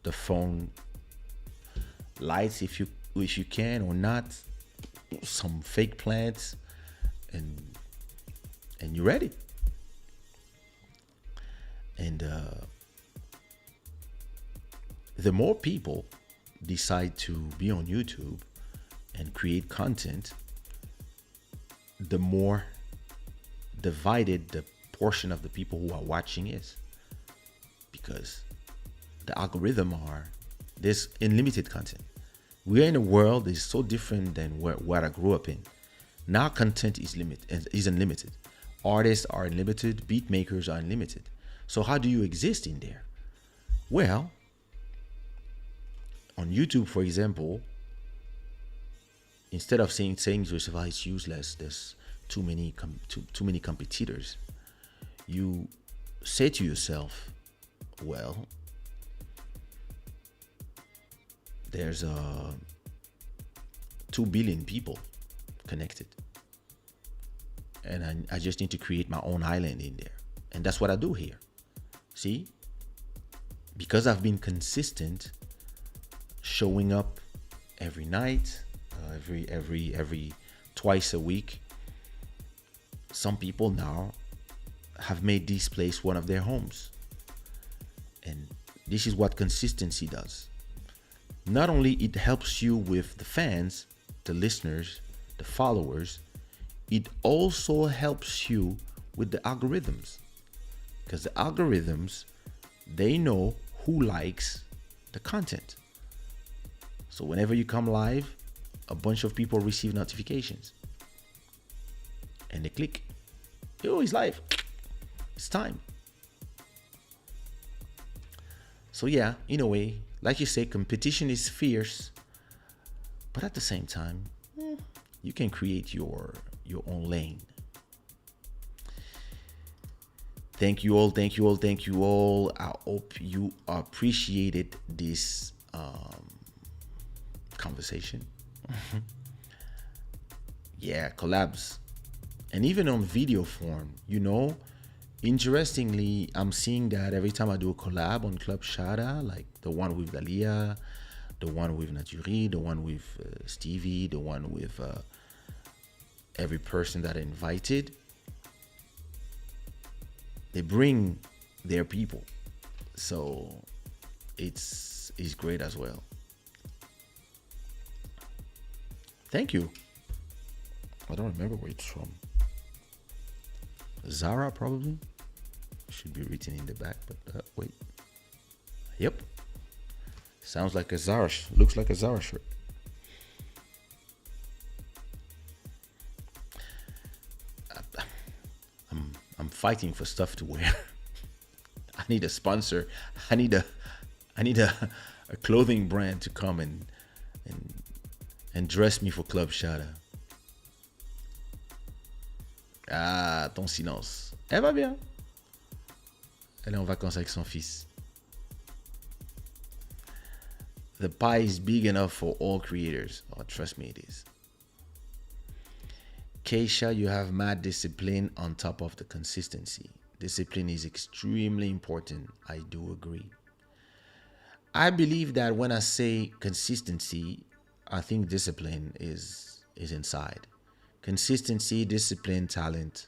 the phone lights if you can or not, some fake plants, and you're ready. And the more people decide to be on YouTube and create content, the more divided the portion of the people who are watching is, because the algorithm there's unlimited content. We are in a world that is so different than what I grew up in. Now content is unlimited. Artists are unlimited. Beat makers are unlimited. So how do you exist in there? Well, on YouTube, for example, instead of saying to yourself, oh, it's useless, there's too many competitors, you say to yourself, well, there's 2 billion people connected, and I just need to create my own island in there. And that's what I do here. See, because I've been consistent, showing up every night, every twice a week, some people now have made this place one of their homes. And this is what consistency does. Not only it helps you with the fans, the listeners, the followers, it also helps you with the algorithms. Because the algorithms, they know who likes the content. So whenever you come live, a bunch of people receive notifications. And they click. Oh, he's live. It's time. So yeah, in a way, like you say, competition is fierce. But at the same time, you can create your own lane. Thank you all. I hope you appreciated this conversation. Yeah, collabs. And even on video form, interestingly, I'm seeing that every time I do a collab on Club Shada, like the one with Dalia, the one with Naturi, the one with Stevie, the one with every person that I invited, they bring their people. So it's great as well. Thank you. I don't remember where it's from. Zara, probably. Should be written in the back, but wait. Yep. Sounds like a Zara. Looks like a Zara shirt. I'm fighting for stuff to wear. I need a sponsor. I need a clothing brand to come and dress me for Club Shada. Ah, ton silence. Elle va bien. Elle est en vacances avec son fils. The pie is big enough for all creators. Oh, trust me, it is. Kaysha, you have mad discipline on top of the consistency. Discipline is extremely important. I do agree. I believe that when I say consistency, I think discipline is inside. Consistency, discipline, talent,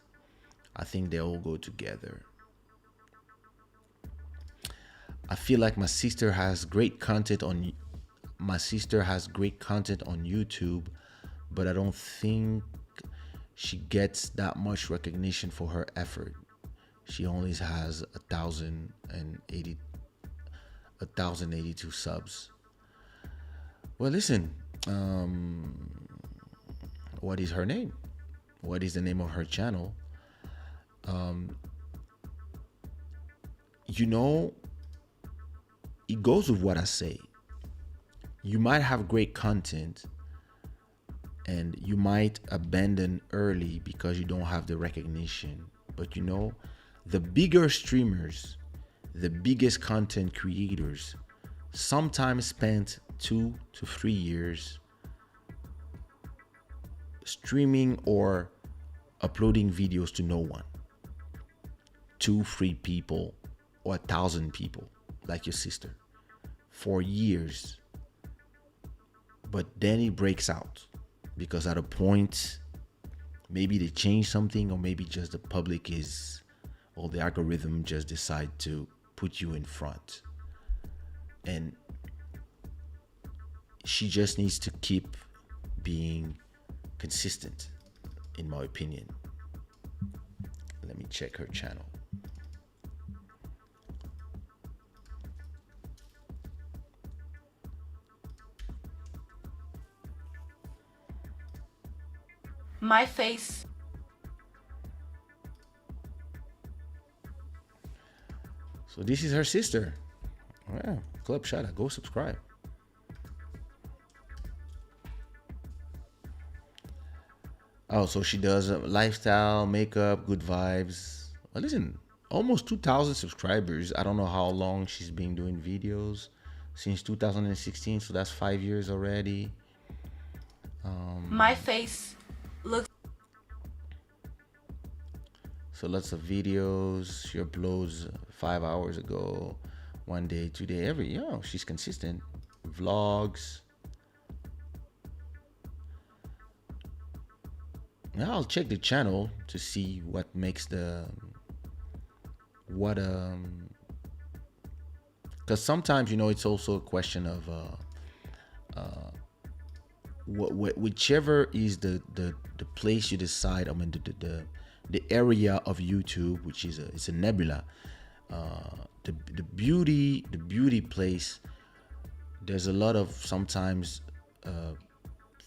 I think they all go together. I feel like my sister has great content on YouTube, but I don't think she gets that much recognition for her effort. She only has 1,082 subs. Well, listen, what is her name? What is the name of her channel? You know, it goes with what I say. You might have great content and you might abandon early because you don't have the recognition. But you know, the bigger streamers, the biggest content creators, sometimes spent 2 to 3 years streaming or uploading videos to no one. 2, 3 people or 1,000 people, like your sister, for years. But then it breaks out because at a point, maybe they change something, or maybe just the public is, or the algorithm just decide to put you in front. And she just needs to keep being consistent, in my opinion. Let me check her channel. My face. So this is her sister. Oh, yeah, Club Shada. Go subscribe. Oh, so she does lifestyle, makeup, good vibes. Well, listen, almost 2,000 subscribers. I don't know how long she's been doing videos, since 2016. So that's 5 years already. My face looks. So lots of videos. She uploads 5 hours ago, 1 day, 2 day, she's consistent. Vlogs. Now I'll check the channel to see what makes because sometimes, you know, it's also a question of whichever is the place you decide. I mean, the area of YouTube, which is it's a nebula. The beauty place. There's a lot of sometimes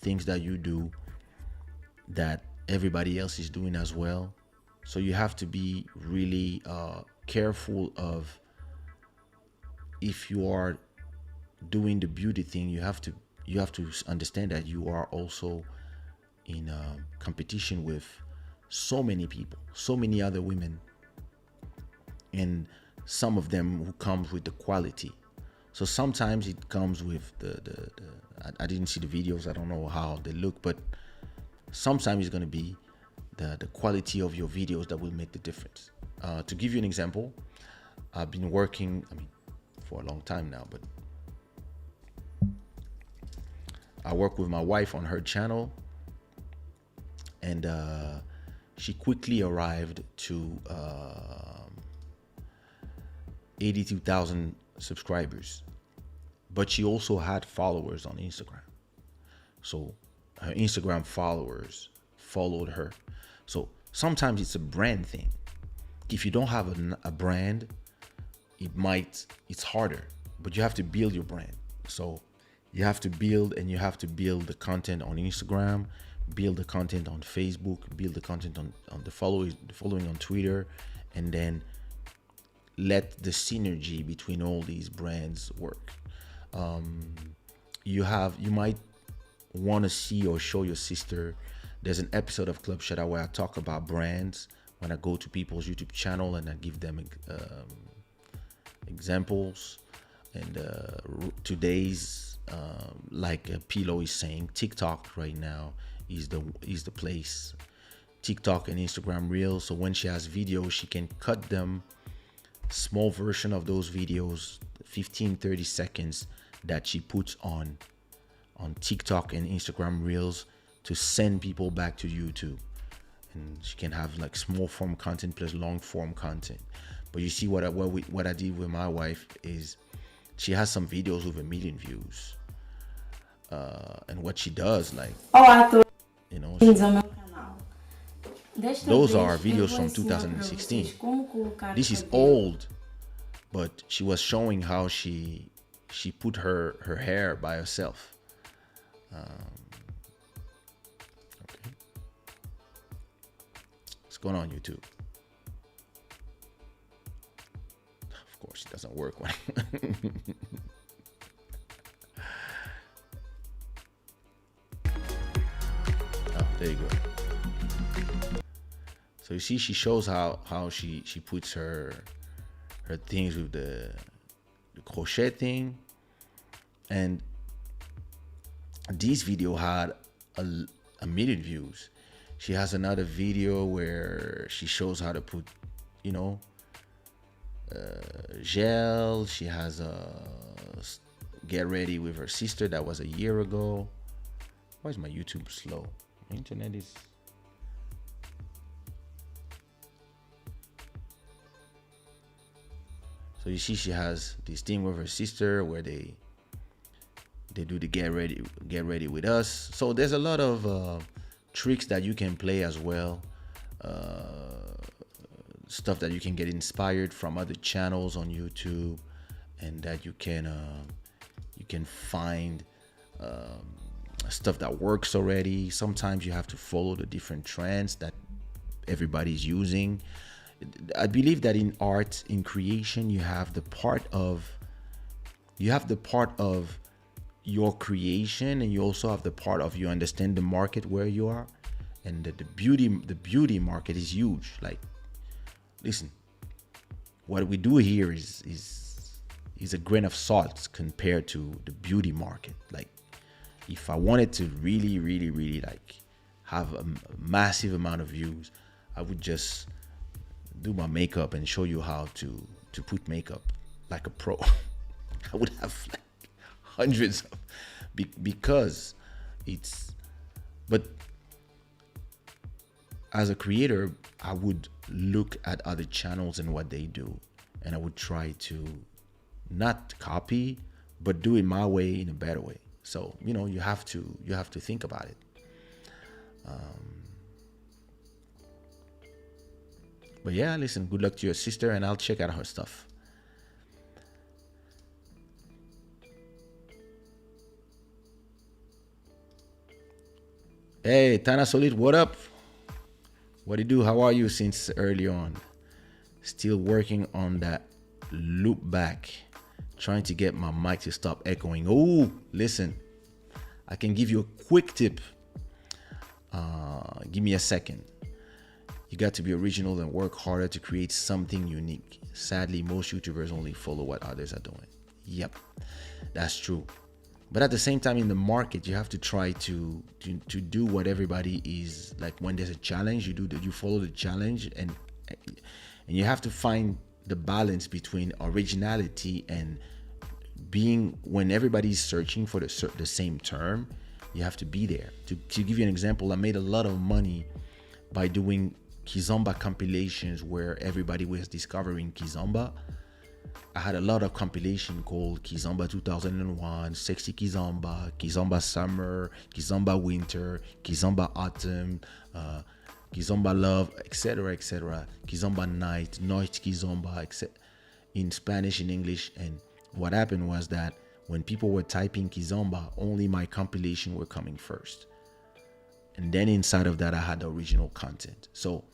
things that you do that everybody else is doing as well. So you have to be really careful of, if you are doing the beauty thing, you have to understand that you are also in competition with so many people, so many other women, and some of them who comes with the quality. So sometimes it comes with I didn't see the videos, I don't know how they look, but sometimes it's going to be the quality of your videos that will make the difference. To give you an example, I've been working, for a long time now, but I work with my wife on her channel, and she quickly arrived to 82,000 subscribers, but she also had followers on Instagram. So her Instagram followers followed her. So sometimes it's a brand thing. If you don't have a brand, it's harder, but you have to build your brand. So you have to build the content on Instagram, build the content on Facebook, build the content on the following on Twitter, and then let the synergy between all these brands work. You might want to see or show your sister. There's an episode of Club Shada where I talk about brands when I go to people's YouTube channel and I give them examples. And today's like Pilo is saying, TikTok right now is the place. TikTok and Instagram Reels. So when she has videos, she can cut them, small version of those videos, 15-30 seconds, that she puts on TikTok and Instagram Reels to send people back to YouTube. And she can have like small form content plus long form content. But you see what I did with my wife is she has some videos with 1 million views. And what she does, like, Olá a todos, you know, bem-vindos ao meu canal. Those are videos from 2016. This is old, but she was showing how she put her hair by herself. Okay. What's going on YouTube? Of course, it doesn't work when oh, there you go. So you see, she shows how she puts her things with the crochet thing, and this video had a million views. She has another video where she shows how to put, you know, gel. She has a get ready with her sister that was a year ago. Why is my YouTube slow? My internet is. So you see, she has this thing with her sister where they do the get ready with us. So there's a lot of tricks that you can play as well. Stuff that you can get inspired from other channels on YouTube, and that you can find stuff that works already. Sometimes you have to follow the different trends that everybody's using. I believe that in art, in creation, you have the part of your creation, and you also have the part of you understand the market where you are, and the beauty market is huge. Like, listen, what we do here is a grain of salt compared to the beauty market. Like, if I wanted to really like have a massive amount of views, I would just do my makeup and show you how to put makeup like a pro. I would have like hundreds of because it's, but as a creator, I would look at other channels and what they do, and I would try to not copy, but do it my way, in a better way. So, you know, you have to think about it. But yeah, listen, good luck to your sister, and I'll check out her stuff. Hey, Tana Solid, what up? What do you do? How are you since early on? Still working on that loop back, trying to get my mic to stop echoing. Oh, listen, I can give you a quick tip. Give me a second. You got to be original and work harder to create something unique. Sadly, most YouTubers only follow what others are doing. Yep, that's true. But at the same time, in the market, you have to try to do what everybody is like. When there's a challenge, you follow the challenge, and you have to find the balance between originality and being, when everybody's searching for the same term, you have to be there. To give you an example, I made a lot of money by doing Kizomba compilations where everybody was discovering Kizomba. I had a lot of compilation called Kizomba 2001, Sexy Kizomba, Kizomba Summer, Kizomba Winter, Kizomba Autumn, Kizomba Love, etc., etc. Kizomba Night, Noite Kizomba, etc. In Spanish, in English. And what happened was that when people were typing Kizomba, only my compilation were coming first. And then inside of that, I had the original content. So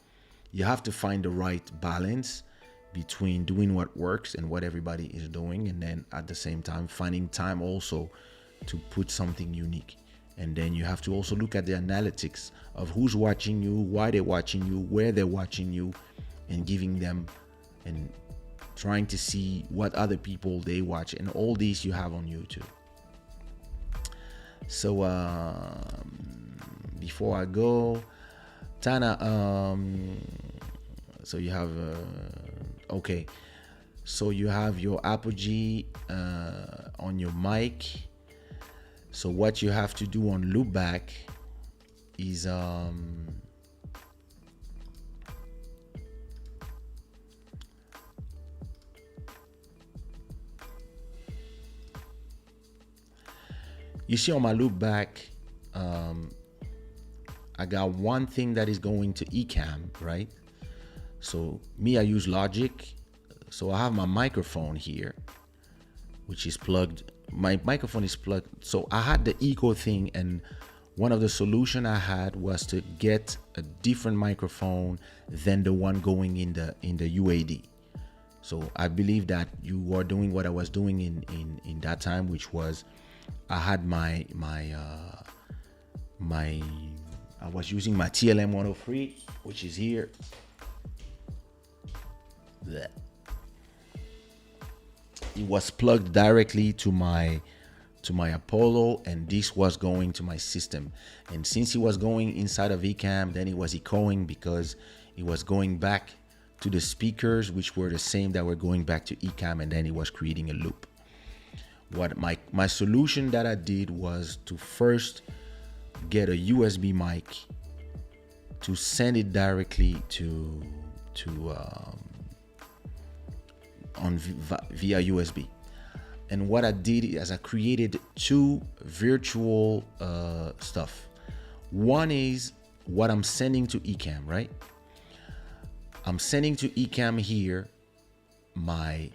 you have to find the right balance between doing what works and what everybody is doing, and then at the same time finding time also to put something unique. And then you have to also look at the analytics of who's watching you, why they're watching you, where they're watching you, and giving them and trying to see what other people they watch. And all these you have on YouTube. So before I go, Tana, so you have okay, so you have your apogee on your mic. So what you have to do on loopback is you see on my loopback, I got one thing that is going to Ecamm, right? So me, I use Logic. So I have my microphone here, which is plugged. My microphone is plugged. So I had the echo thing, and one of the solution I had was to get a different microphone than the one going in the UAD. So I believe that you were doing what I was doing in that time, which was I had I was using my TLM 103, which is here. Blech. It was plugged directly to my Apollo, and this was going to my system. And since it was going inside of Ecamm, then it was echoing because it was going back to the speakers, which were the same that were going back to Ecamm, and then it was creating a loop. What my solution that I did was to first get a USB mic to send it directly via USB. And what I did is I created two virtual stuff. One is what I'm sending to Ecamm, right? I'm sending to Ecamm here my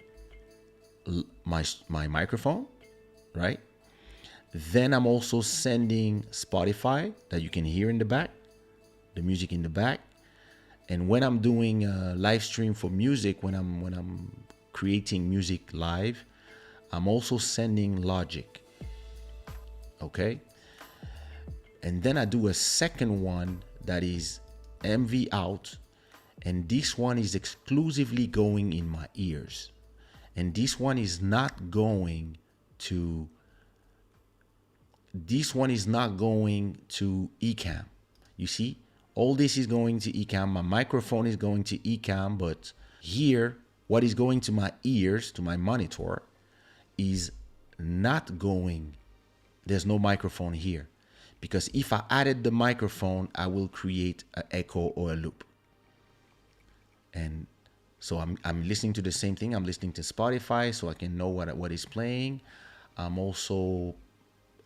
microphone, right? Then I'm also sending Spotify that you can hear in the back, the music in the back. And when I'm doing a live stream for music, when I'm creating music live, I'm also sending Logic. Okay? And then I do a second one that is MV out, and this one is exclusively going in my ears. And this one is not going to Ecamm. You see? All this is going to Ecamm. My microphone is going to Ecamm, but here, what is going to my ears, to my monitor, is not going. There's no microphone here. Because if I added the microphone, I will create an echo or a loop. And so I'm listening to the same thing. I'm listening to Spotify so I can know what is playing. I'm also,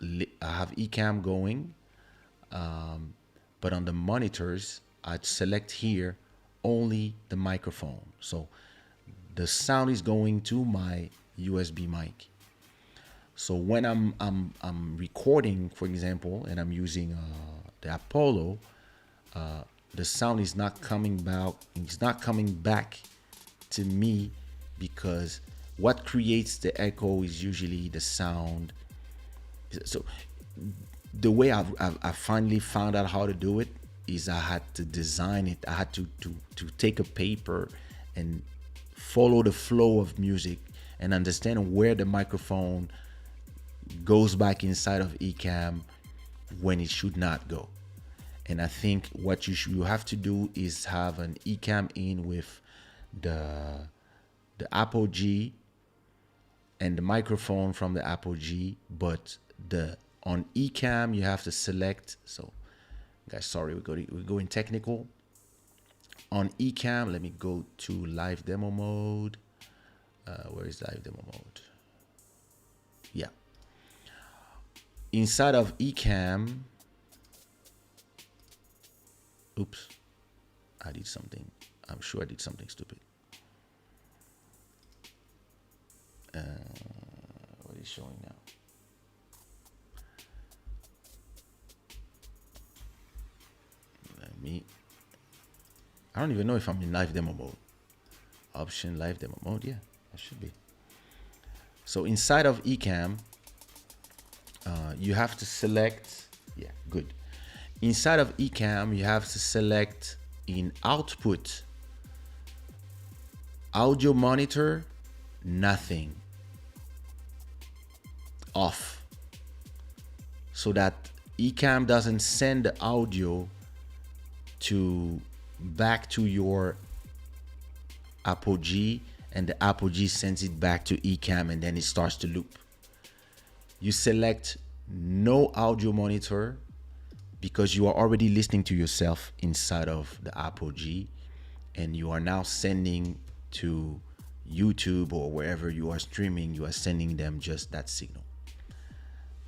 I have Ecamm going. But on the monitors, I'd select here only the microphone. So the sound is going to my USB mic. So when I'm recording, for example, and I'm using the Apollo, the sound is not coming back. It's not coming back to me because what creates the echo is usually the sound. So the way I finally found out how to do it is I had to design it. I had to take a paper and follow the flow of music and understand where the microphone goes back inside of Ecamm when it should not go. And I think what you have to do is have an Ecamm in with the Apogee and the microphone from the Apogee, but on Ecamm you have to select. So guys, sorry, we're going technical. On Ecamm, let me go to live demo mode. Where is live demo mode? Yeah. Inside of Ecamm, oops, I did something. I'm sure I did something stupid. What is showing now? I don't even know if I'm in live demo mode. Option live demo mode. Yeah, I should be. So inside of Ecamm, you have to select. Yeah, good. Inside of Ecamm, you have to select in output, audio monitor, nothing, off, so that Ecamm doesn't send the audio back to your Apogee, and the Apogee sends it back to Ecamm, and then it starts to loop. You select no audio monitor because you are already listening to yourself inside of the Apogee, and you are now sending to YouTube or wherever you are streaming, you are sending them just that signal.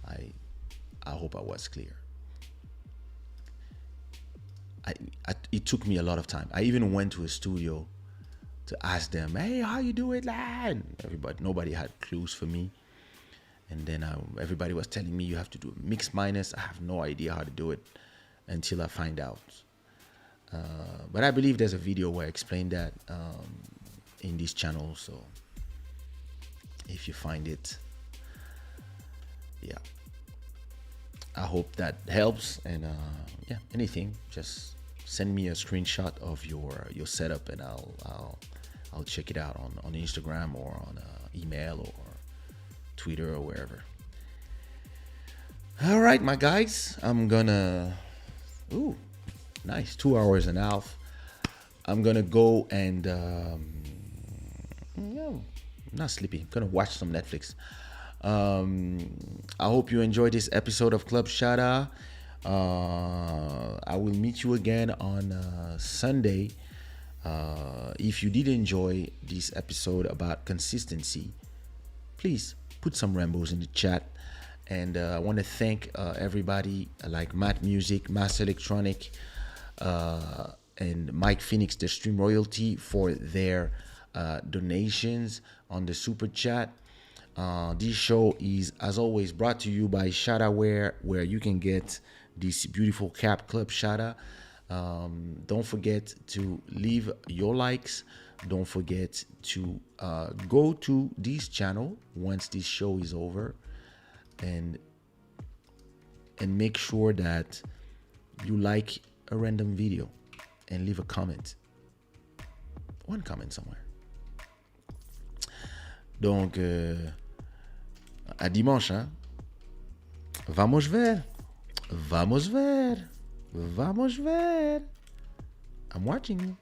I hope I was clear. it took me a lot of time. I even went to a studio to ask them, hey, how you do it, lad? Nobody had clues for me. And then everybody was telling me you have to do a mix minus. I have no idea how to do it until I find out. But I believe there's a video where I explain that in this channel. So if you find it, yeah, I hope that helps. And yeah, anything, just send me a screenshot of your setup, and I'll check it out on Instagram or on email or Twitter or wherever. All right, my guys, I'm gonna, ooh, nice, 2 hours and a half. I'm gonna go and no, I'm not sleepy. I'm gonna watch some Netflix. I hope you enjoyed this episode of Club Shada. I will meet you again on Sunday. If you did enjoy this episode about consistency, please put some Rambos in the chat. And I want to thank everybody like Matt Music, Mass Electronic, and Mike Phoenix, the Stream Royalty, for their donations on the Super Chat. This show is, as always, brought to you by Shada, where you can get this beautiful cap, Club Shada. Don't forget to leave your likes. Don't forget to go to this channel once this show is over, and make sure that you like a random video and leave a comment. One comment somewhere. Donc, à dimanche, hein? Vamos ver. Vamos ver. Vamos ver. I'm watching you.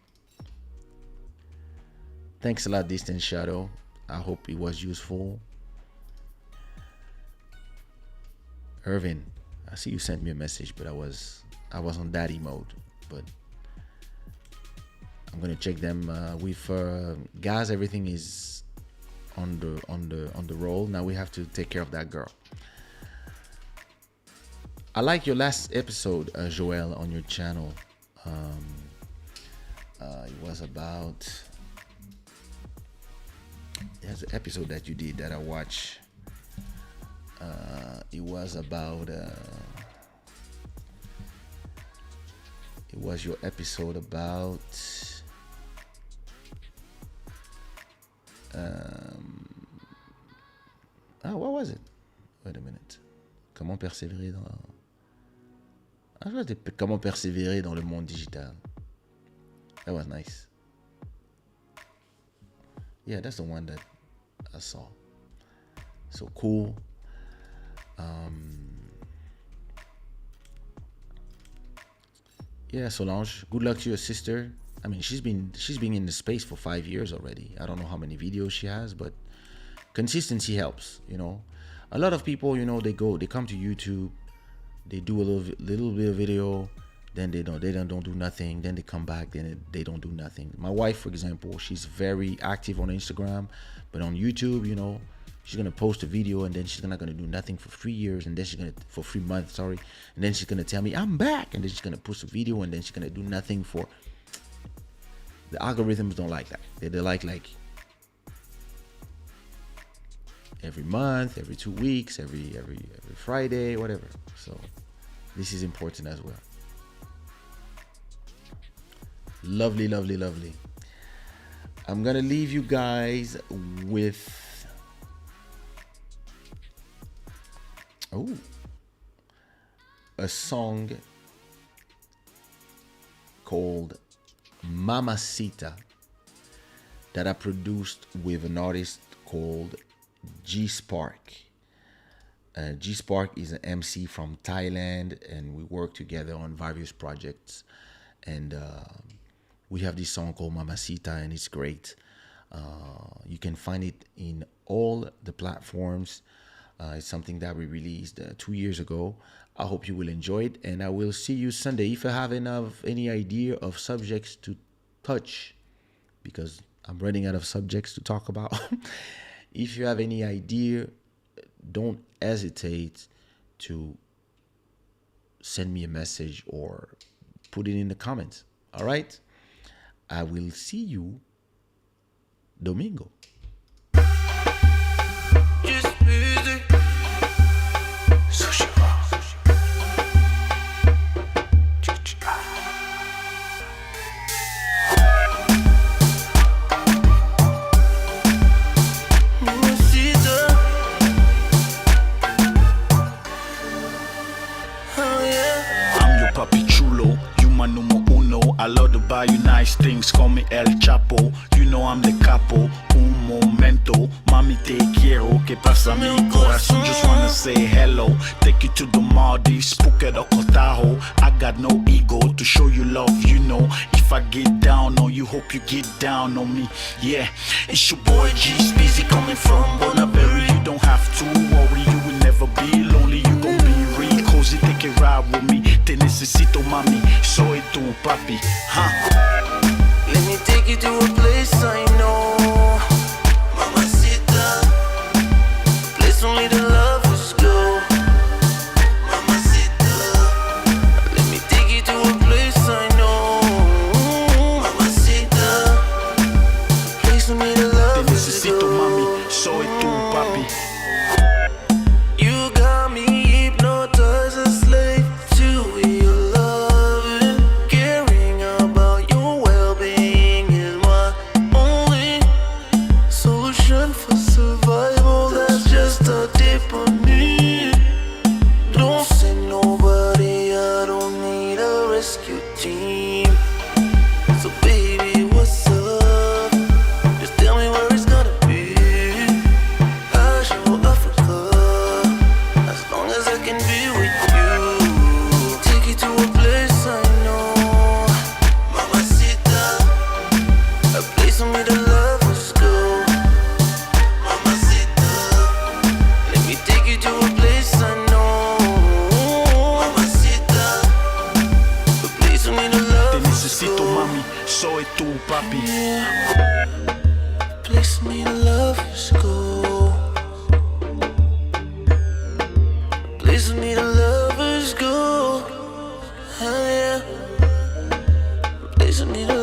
Thanks a lot, Distant Shadow. I hope it was useful. Irvin, I see you sent me a message, but I was on daddy mode. But I'm gonna check them with Gaz. Everything is on the roll. Now we have to take care of that girl. I like your last episode, Joel, on your channel. It was about, there's an episode that you did that I watched. It was about it was your episode about what was it? Wait a minute. Comment persévérer dans comment persévérer dans le monde digital. That was nice. Yeah, that's the one that I saw. So cool. Yeah, Solange, good luck to your sister. I mean, she's been in the space for 5 years already. I don't know how many videos she has, but consistency helps, you know. A lot of people, you know, they come to YouTube, they do a little bit of video, then they don't do nothing, then they come back, then they don't do nothing. My wife, for example, she's very active on Instagram, but on YouTube, you know, she's gonna post a video and then she's not gonna do nothing for 3 years, and then for 3 months, sorry, and then she's gonna tell me I'm back, and then she's gonna post a video and then she's gonna do nothing for. The algorithms don't like that. They like every month, every 2 weeks, every Friday, whatever. So this is important as well. Lovely, lovely, lovely. I'm gonna leave you guys with a song called Mamacita that I produced with an artist called G Spark. G Spark is an MC from Thailand, and we work together on various projects. And we have this song called Mamacita, and it's great. You can find it in all the platforms. It's something that we released 2 years ago. I hope you will enjoy it, and I will see you Sunday. If I have any idea of subjects to touch, because I'm running out of subjects to talk about. If you have any idea, don't hesitate to send me a message or put it in the comments. All right? I will see you Domingo. Just music. Sushiraw. I'm your papi chulo, you my numero uno. I love to buy you nice things, call me El Chapo. You know I'm the capo, un momento. Mami te quiero, que pasa mi corazón. Just wanna say hello, take you to the Maldives, Phuket or Kotaho. I got no ego to show you love, you know. If I get down on you, hope you get down on me. Yeah, it's your boy G's busy coming from Bonaberry. You don't have to worry, you will never be lonely. You gon' be real cozy, take a ride with me. Te necesito, mami, soy tu papi, huh? Let me take you to a place I know, Mamacita, a place only the lovers go, Mamacita. Let me take you to a place I know, Mamacita, a place only the Te lovers necesito, go. mami, soy tu papi. You got me hypnotized, a slave to your loving. Caring about your well-being is my only solution for survival. That's just a tip on me. Don't send nobody, I don't need a rescue team. So baby, what's up? Just tell me where it's gonna be. I'll show Africa, as long as I can be with you. Take you to a place I know, Mamacita, a place only the lovers go, Mamacita. Let me take you to a place I know, Mamacita, a place only the Te lovers necesito, go. mami, soy tu papi. Place me the lovers go. Place me the lovers go. Hell yeah. Place me the